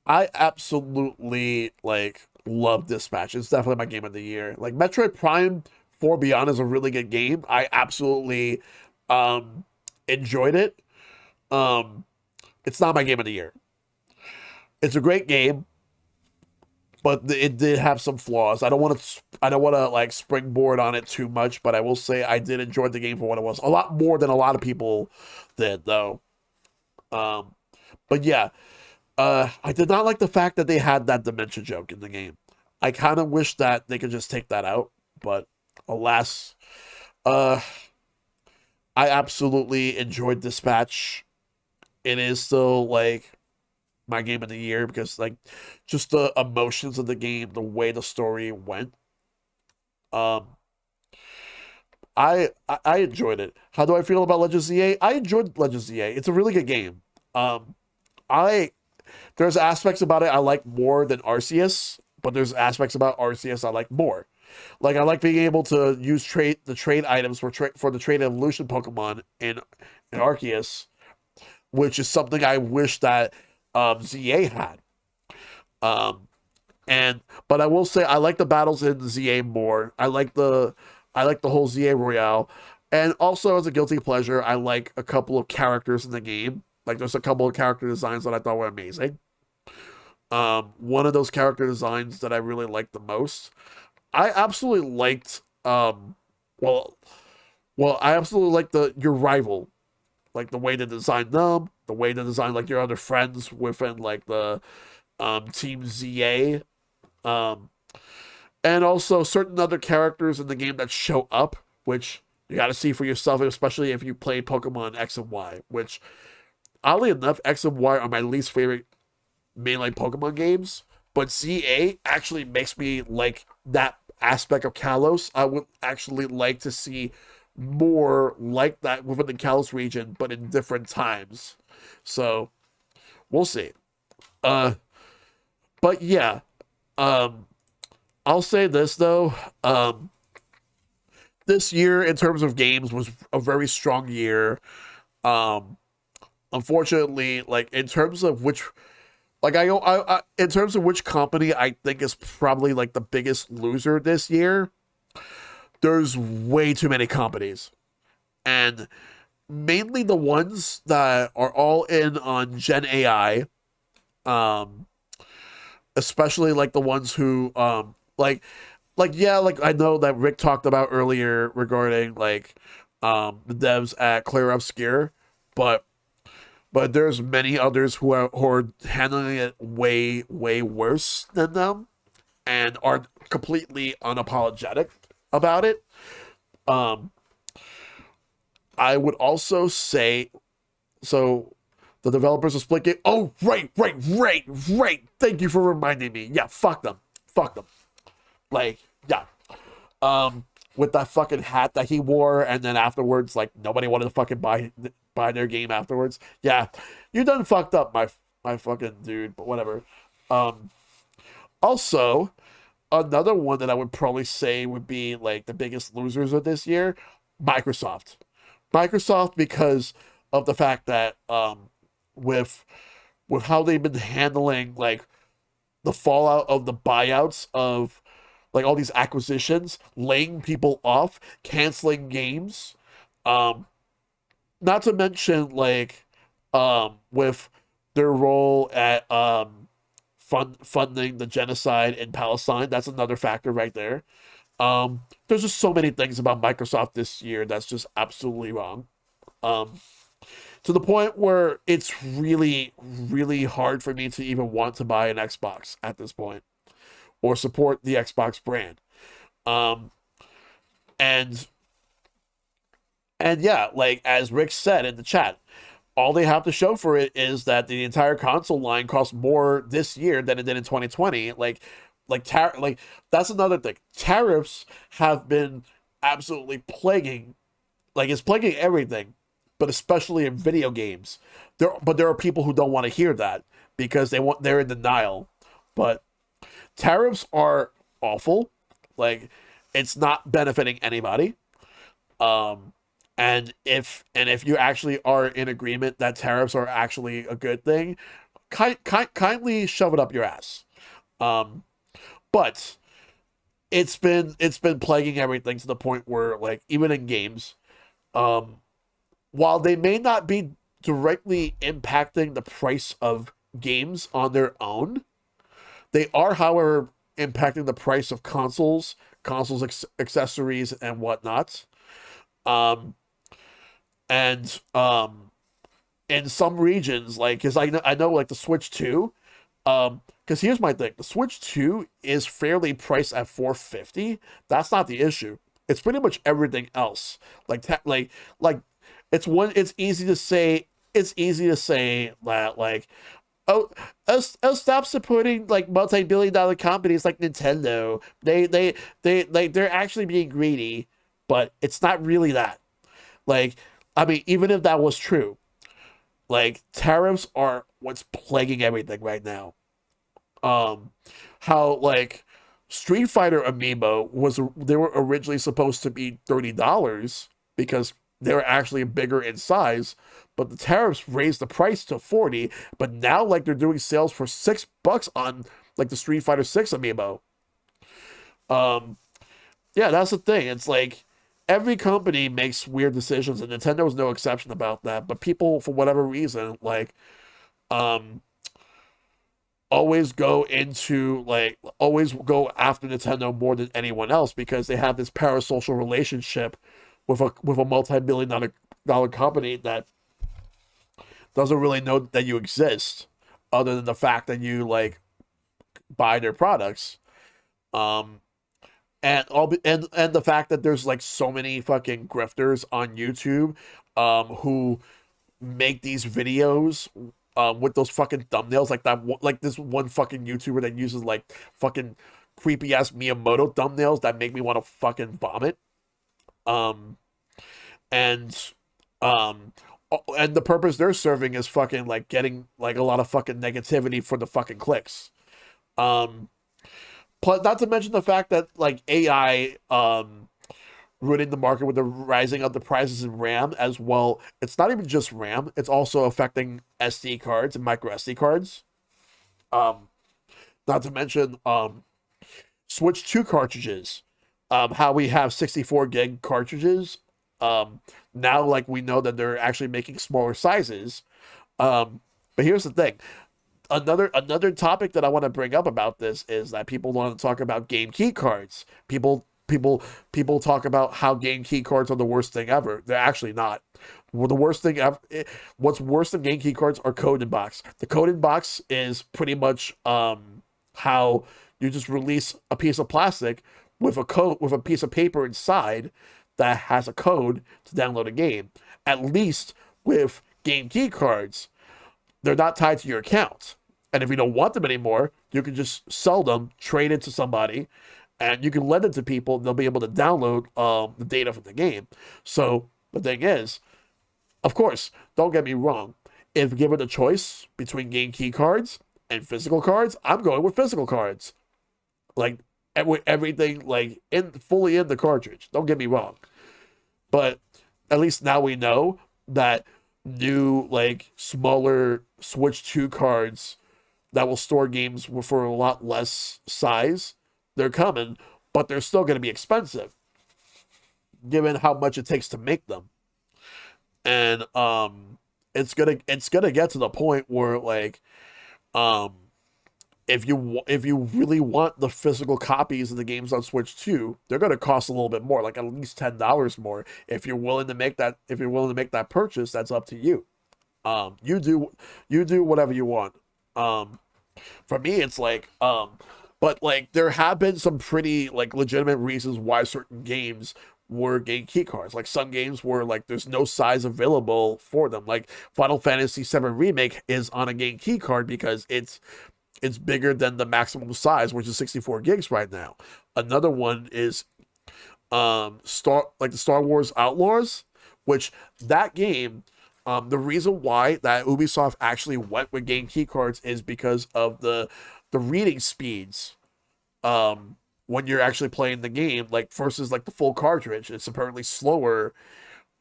I absolutely like love Dispatch. It's definitely my game of the year. Like Metroid Prime 4 Beyond is a really good game. I absolutely enjoyed it. It's not my game of the year. It's a great game, but it did have some flaws. I don't want to like springboard on it too much, but I will say I did enjoy the game for what it was. A lot more than a lot of people did, though. But yeah, I did not like the fact that they had that dementia joke in the game. I kind of wish that they could just take that out, but alas, I absolutely enjoyed Dispatch. It is still like my game of the year because like just the emotions of the game, the way the story went. Um, I enjoyed it. How do I feel about Legends ZA? I enjoyed Legends ZA. It's a really good game. I there's aspects about it I like more than Arceus, but there's aspects about Arceus I like more. Like I like being able to use the trade items for the trade evolution Pokemon in Arceus, which is something I wish that ZA had. But I will say I like the battles in ZA more. I like the whole ZA Royale. And also as a guilty pleasure, I like a couple of characters in the game. Like there's a couple of character designs that I thought were amazing. One of those character designs that I really liked the most, I absolutely liked well I absolutely liked your rival. Like the way they designed them, the way they designed like your other friends within like the Team ZA. Um, and also certain other characters in the game that show up, which you got to see for yourself, especially if you play Pokemon X and Y, which, oddly enough, X and Y are my least favorite mainline Pokemon games, but ZA actually makes me like that aspect of Kalos. I would actually like to see more like that within the Kalos region, but in different times. So, we'll see. But yeah, I'll say this though. This year, in terms of games, was a very strong year. Um, Unfortunately, like in terms of which, like in terms of which company I think is probably like the biggest loser this year, there's way too many companies, and mainly the ones that are all in on Gen AI. especially like the ones who yeah, like I know that Rick talked about earlier regarding like the devs at Clear Obscure, but there's many others who are handling it way worse than them and are completely unapologetic about it. Um, I would also say so. The developers of Split Game. Oh, right. Thank you for reminding me. Yeah, fuck them. Like, yeah. With that fucking hat that he wore, and then afterwards, like nobody wanted to fucking buy their game afterwards. Yeah, you done fucked up, my fucking dude. But whatever. Also, another one that I would probably say would be like the biggest losers of this year, Microsoft. Microsoft, because of the fact that with how they've been handling like the fallout of the buyouts of like all these acquisitions, laying people off, canceling games, not to mention like with their role at funding the genocide in Palestine. That's another factor right there. There's just so many things about Microsoft this year that's just absolutely wrong. To the point where it's really hard for me to even want to buy an Xbox at this point or support the Xbox brand. And yeah, like as Rick said in the chat, all they have to show for it is that the entire console line costs more this year than it did in 2020. Like that's another thing. Tariffs have been absolutely plaguing, like it's plaguing everything, but especially in video games. There are people who don't want to hear that because they're in denial. But tariffs are awful. Like it's not benefiting anybody. And if you actually are in agreement that tariffs are actually a good thing, kindly shove it up your ass. But it's been plaguing everything to the point where like even in games, while they may not be directly impacting the price of games on their own, they are, however, impacting the price of consoles, accessories, and whatnot. And in some regions, like, because I know, like the Switch 2, because here's my thing: the Switch 2 is fairly priced at $450. That's not the issue. It's pretty much everything else. Like it's easy to say that like, oh, stop supporting like multi-billion-dollar companies like Nintendo. They're actually being greedy, but it's not really that. Like, I mean, even if that was true, like tariffs are what's plaguing everything right now. How like Street Fighter amiibo they were originally supposed to be $30 because they were actually bigger in size, but the tariffs raised the price to 40. But now like they're doing sales for $6 on like the Street Fighter 6 amiibo. Yeah, that's the thing. It's like every company makes weird decisions, and Nintendo was no exception about that. But people, for whatever reason, like always go after Nintendo more than anyone else because they have this parasocial relationship with a multi-billion-dollar company that doesn't really know that you exist, other than the fact that you like buy their products. And the fact that there's like so many fucking grifters on YouTube who make these videos with those fucking thumbnails like this one fucking YouTuber that uses like fucking creepy ass Miyamoto thumbnails that make me want to fucking vomit. And the purpose they're serving is fucking like getting like a lot of fucking negativity for the fucking clicks. Plus, not to mention the fact that like AI ruining the market with the rising of the prices in RAM as well. It's not even just RAM; it's also affecting SD cards and micro SD cards. Not to mention Switch 2 cartridges. How we have 64 gig cartridges. Now, like we know that they're actually making smaller sizes. But here's the thing: another topic that I want to bring up about this is that people want to talk about game key cards. People talk about how game key cards are the worst thing ever. They're actually not. Well, the worst thing ever. What's worse than game key cards are code in box. The code in box is pretty much how you just release a piece of plastic with a piece of paper inside that has a code to download a game. At least with game key cards, they're not tied to your account. And if you don't want them anymore, you can just sell them, trade it to somebody, and you can lend it to people. They'll be able to download the data from the game. So the thing is, of course, don't get me wrong. If given a choice between game key cards and physical cards, I'm going with physical cards. Like everything like fully in the cartridge. Don't get me wrong. But at least now we know that new like smaller Switch 2 cards that will store games for a lot less size, they're coming, but they're still going to be expensive given how much it takes to make them. And it's gonna get to the point where like if you really want the physical copies of the games on Switch 2, they're gonna cost a little bit more, like at least $10 more. If you're willing to make that purchase, that's up to you. You do whatever you want. For me, it's like but like there have been some pretty like legitimate reasons why certain games were game key cards. Like some games were like there's no size available for them. Like Final Fantasy VII Remake is on a game key card because it's bigger than the maximum size, which is 64 gigs right now. Another one is the Star Wars Outlaws, which that game, the reason why that Ubisoft actually went with game key cards is because of the reading speeds. When you're actually playing the game, like versus like the full cartridge, it's apparently slower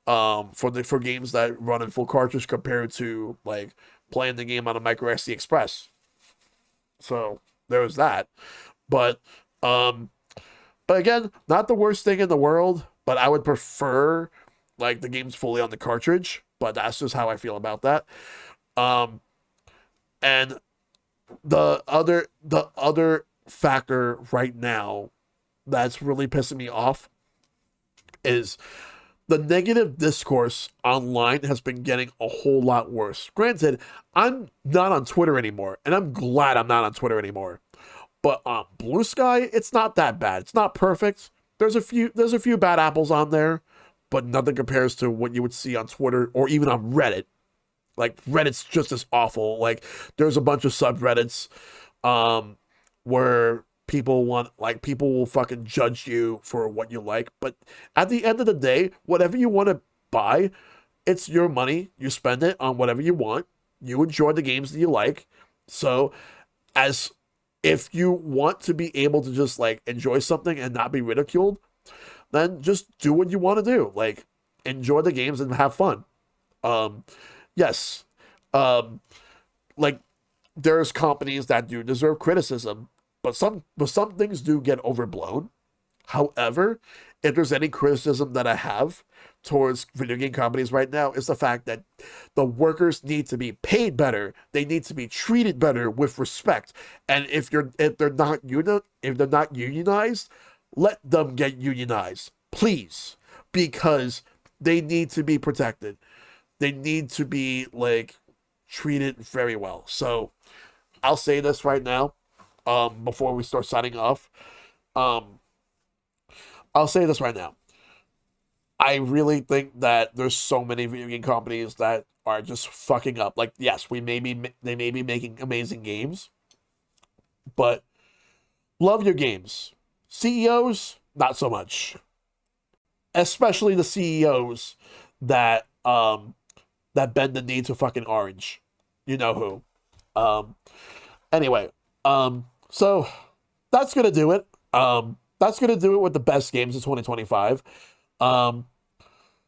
for games that run in full cartridge compared to like playing the game on a micro SD Express. So there's that. But again, not the worst thing in the world, but I would prefer like the game's fully on the cartridge, but that's just how I feel about that. And the other factor right now that's really pissing me off is the negative discourse online has been getting a whole lot worse. Granted, I'm not on Twitter anymore, and I'm glad I'm not on Twitter anymore. But on Blue Sky, it's not that bad. It's not perfect. There's a few bad apples on there, but nothing compares to what you would see on Twitter or even on Reddit. Like Reddit's just as awful. Like there's a bunch of subreddits where people will fucking judge you for what you like, but at the end of the day, whatever you want to buy, it's your money. You spend it on whatever you want. You enjoy the games that you like. So as if you want to be able to just like enjoy something and not be ridiculed, then just do what you want to do. Like enjoy the games and have fun. Yes. Like there's companies that do deserve criticism, but some things do get overblown. However, if there's any criticism that I have towards video game companies right now, is the fact that the workers need to be paid better. They need to be treated better with respect. And if they're not unionized, let them get unionized, please, because they need to be protected. They need to be like treated very well. So I'll say this right now, before we start signing off. I'll say this right now. I really think that there's so many video game companies that are just fucking up. Like, yes, they may be making amazing games, but love your games. CEOs, not so much. Especially the CEOs that bend the knee to fucking orange. You know who. Anyway, so that's gonna do it. That's gonna do it with the best games of 2025.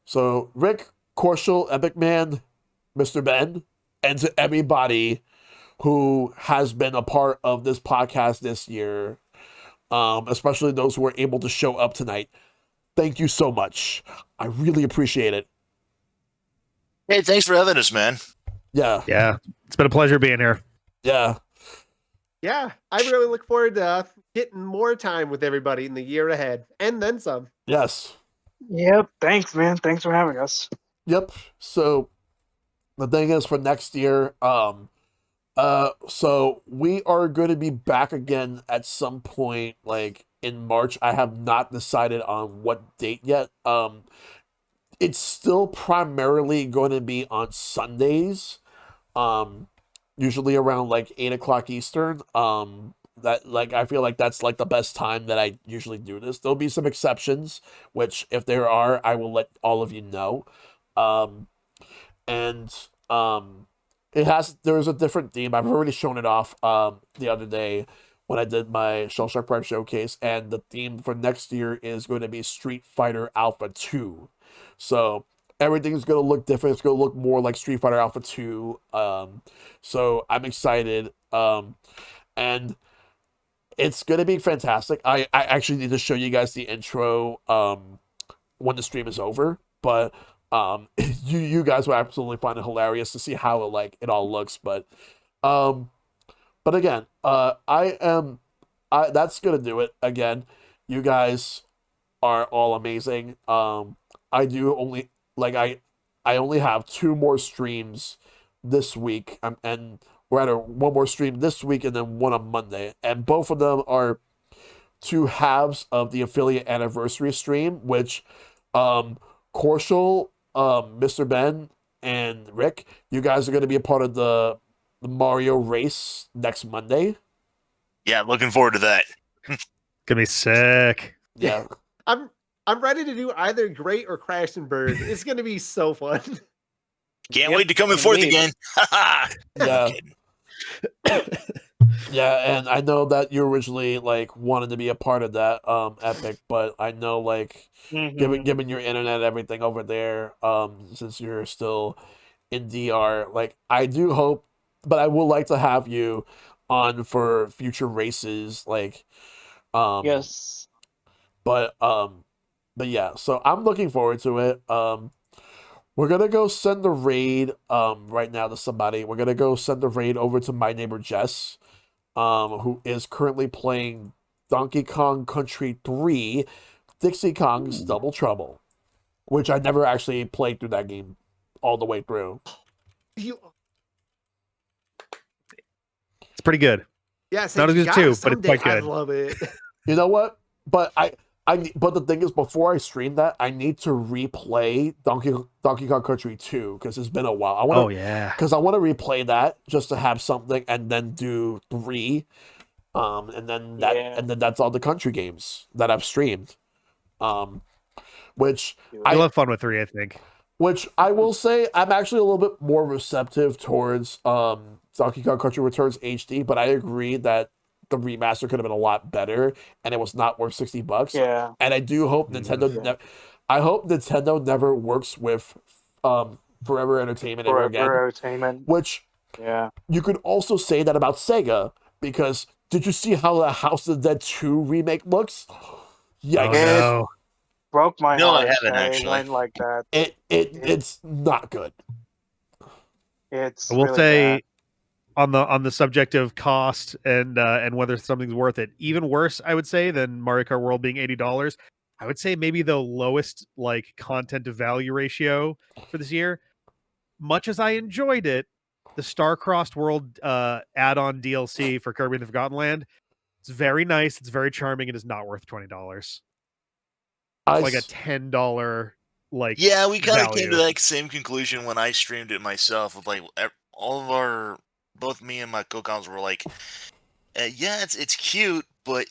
So Rick, Korshel, Epic Man, Mr. Ben, and to everybody who has been a part of this podcast this year, especially those who were able to show up tonight, thank you so much. I really appreciate it. Hey, thanks for having us, man. Yeah. Yeah. It's been a pleasure being here. Yeah. Yeah, I really look forward to getting more time with everybody in the year ahead, and then some. Yes. Yep. Thanks, man. Thanks for having us. Yep. So the thing is for next year, so we are going to be back again at some point, like in March. I have not decided on what date yet. It's still primarily going to be on Sundays. Um, Usually around like 8 o'clock Eastern. That like I feel like that's like the best time that I usually do this. There'll be some exceptions, which if there are, I will let all of you know. Um, and there's a different theme. I've already shown it off the other day when I did my Shellshock Prime showcase, and the theme for next year is going to be Street Fighter Alpha 2. So everything's going to look different. It's going to look more like Street Fighter Alpha 2. So I'm excited. And it's going to be fantastic. I actually need to show you guys the intro when the stream is over, but you guys will absolutely find it hilarious to see how it all looks. Um but again, I that's gonna do it. Again, you guys are all amazing. I do only like I only have two more streams this week, and rather one more stream this week and then one on Monday, and both of them are two halves of the affiliate anniversary stream, which Korshal, Mr. Ben, and Rick, you guys are going to be a part of the Mario race next Monday. Yeah, looking forward to that. Gonna be sick. Yeah. I'm ready to do either Great or Crash and Burn. It's gonna be so fun. Can't wait to come in fourth again. Yeah. Yeah, and I know that you originally wanted to be a part of that Epic, but I know given your internet and everything over there, since you're still in DR, I do hope, but I would like to have you on for future races, Yes. but yeah, so I'm looking forward to it. We're gonna go send the raid right now to somebody. We're gonna go send the raid over to my neighbor Jess, who is currently playing Donkey Kong Country 3, Dixie Kong's Double Trouble, which I never actually played through that game all the way through. It's pretty good. Yes, Not as good as 2, but it's quite I good. love it. You know what? But but the thing is, before I stream that, I need to replay Donkey Kong Country 2 because it's been a while. Oh, yeah. Because I want to replay that just to have something, and then do 3, and then that's all the country games that I've streamed. Which You'll have fun with 3, I think. Which I will say, I'm actually a little bit more receptive towards Donkey Kong Country Returns HD, but I agree that the remaster could have been a lot better, and it was not worth $60. Yeah. And I do hope Nintendo. I hope Nintendo never works with Forever Entertainment ever again. Forever Entertainment. Which Yeah. you could also say that about Sega, because did you see how the House of the Dead 2 remake looks? Yikes! Oh, no. Broke my No, heart. I haven't, that actually. It went like that. It's not good. It's I will really say, bad. on the subject of cost and whether something's worth it, even worse, I would say, than Mario Kart World being $80, I would say maybe the lowest content to value ratio for this year. Much as I enjoyed it, the Star-Crossed World add-on DLC for Kirby and the Forgotten Land, it's very nice, it's very charming, it is not worth $20. It's like a $10 yeah, we kind of value. came to that same conclusion when I streamed it myself. With all of both me and my co-coms were like, yeah, it's cute, but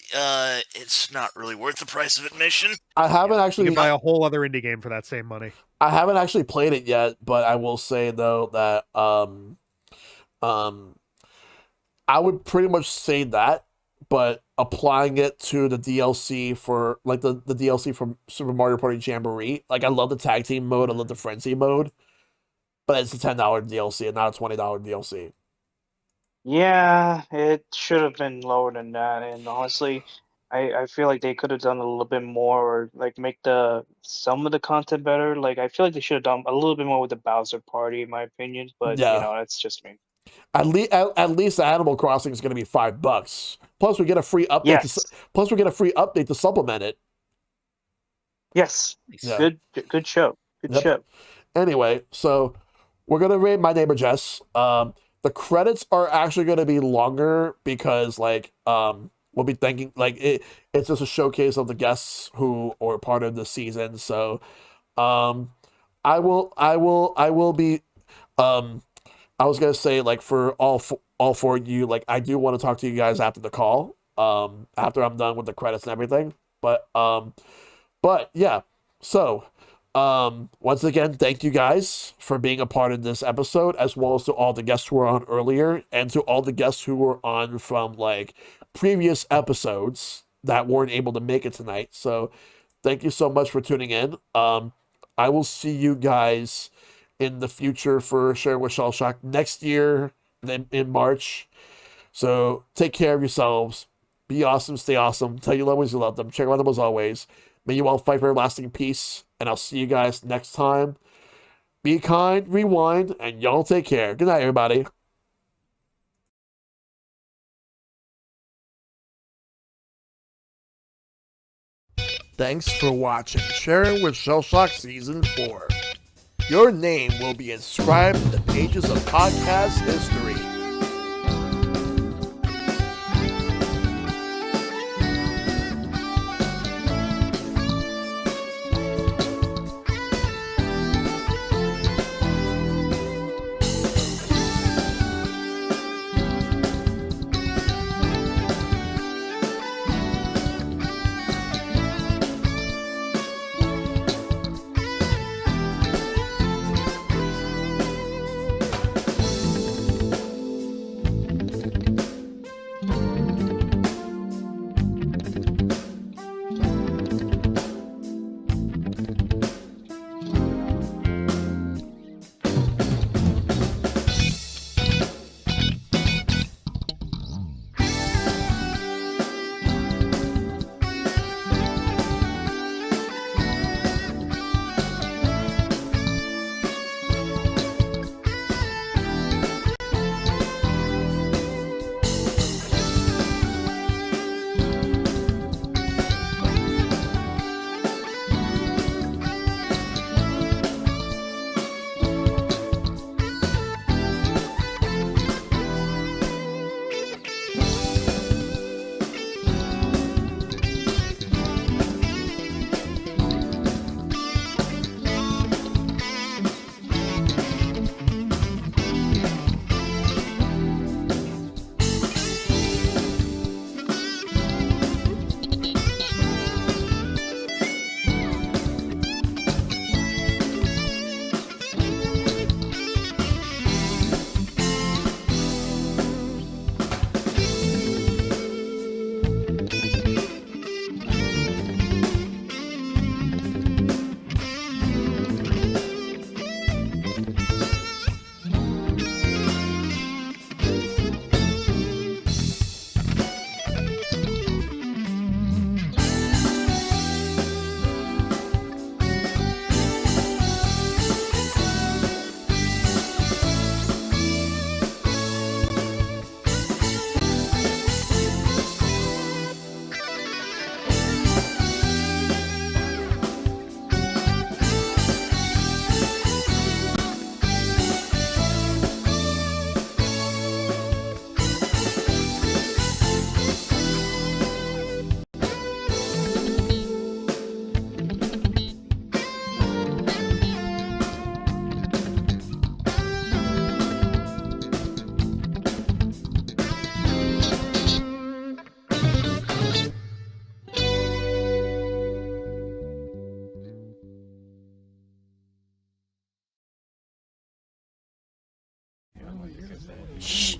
it's not really worth the price of admission. I haven't You actually can buy a whole other indie game for that same money. I haven't actually played it yet, but I will say though that I would pretty much say that, but applying it to the DLC for the DLC from Super Mario Party Jamboree, I love the tag team mode, I love the frenzy mode, but it's a $10 DLC and not a $20 DLC. Yeah, it should have been lower than that. And honestly, I feel like they could have done a little bit more, or make some of the content better. I feel like they should have done a little bit more with the Bowser Party, in my opinion. But Yeah. that's just me. At least Animal Crossing is going to be $5. Plus, we get a free update. Yes. Plus, we get a free update to supplement it. Yes. Yeah. Good show. Good show. Anyway, so we're gonna rate My Neighbor Jess. The credits are actually gonna be longer because we'll be thanking it's just a showcase of the guests who are part of the season. So I will be I was gonna say for all four of you, I do want to talk to you guys after the call, after I'm done with the credits and everything. But yeah, so once again, thank you guys for being a part of this episode, as well as to all the guests who were on earlier, and to all the guests who were on from previous episodes that weren't able to make it tonight. So thank you so much for tuning in. I will see you guys in the future for sharing with Shellshock next year, then in March. So take care of yourselves. Be awesome. Stay awesome. Tell your loved ones you love them. Check on them as always. May you all fight for lasting peace. And I'll see you guys next time. Be kind, rewind, and y'all take care. Good night, everybody. Thanks for watching Sharing with Shellshock Season 4. Your name will be inscribed in the pages of podcast history. Shh.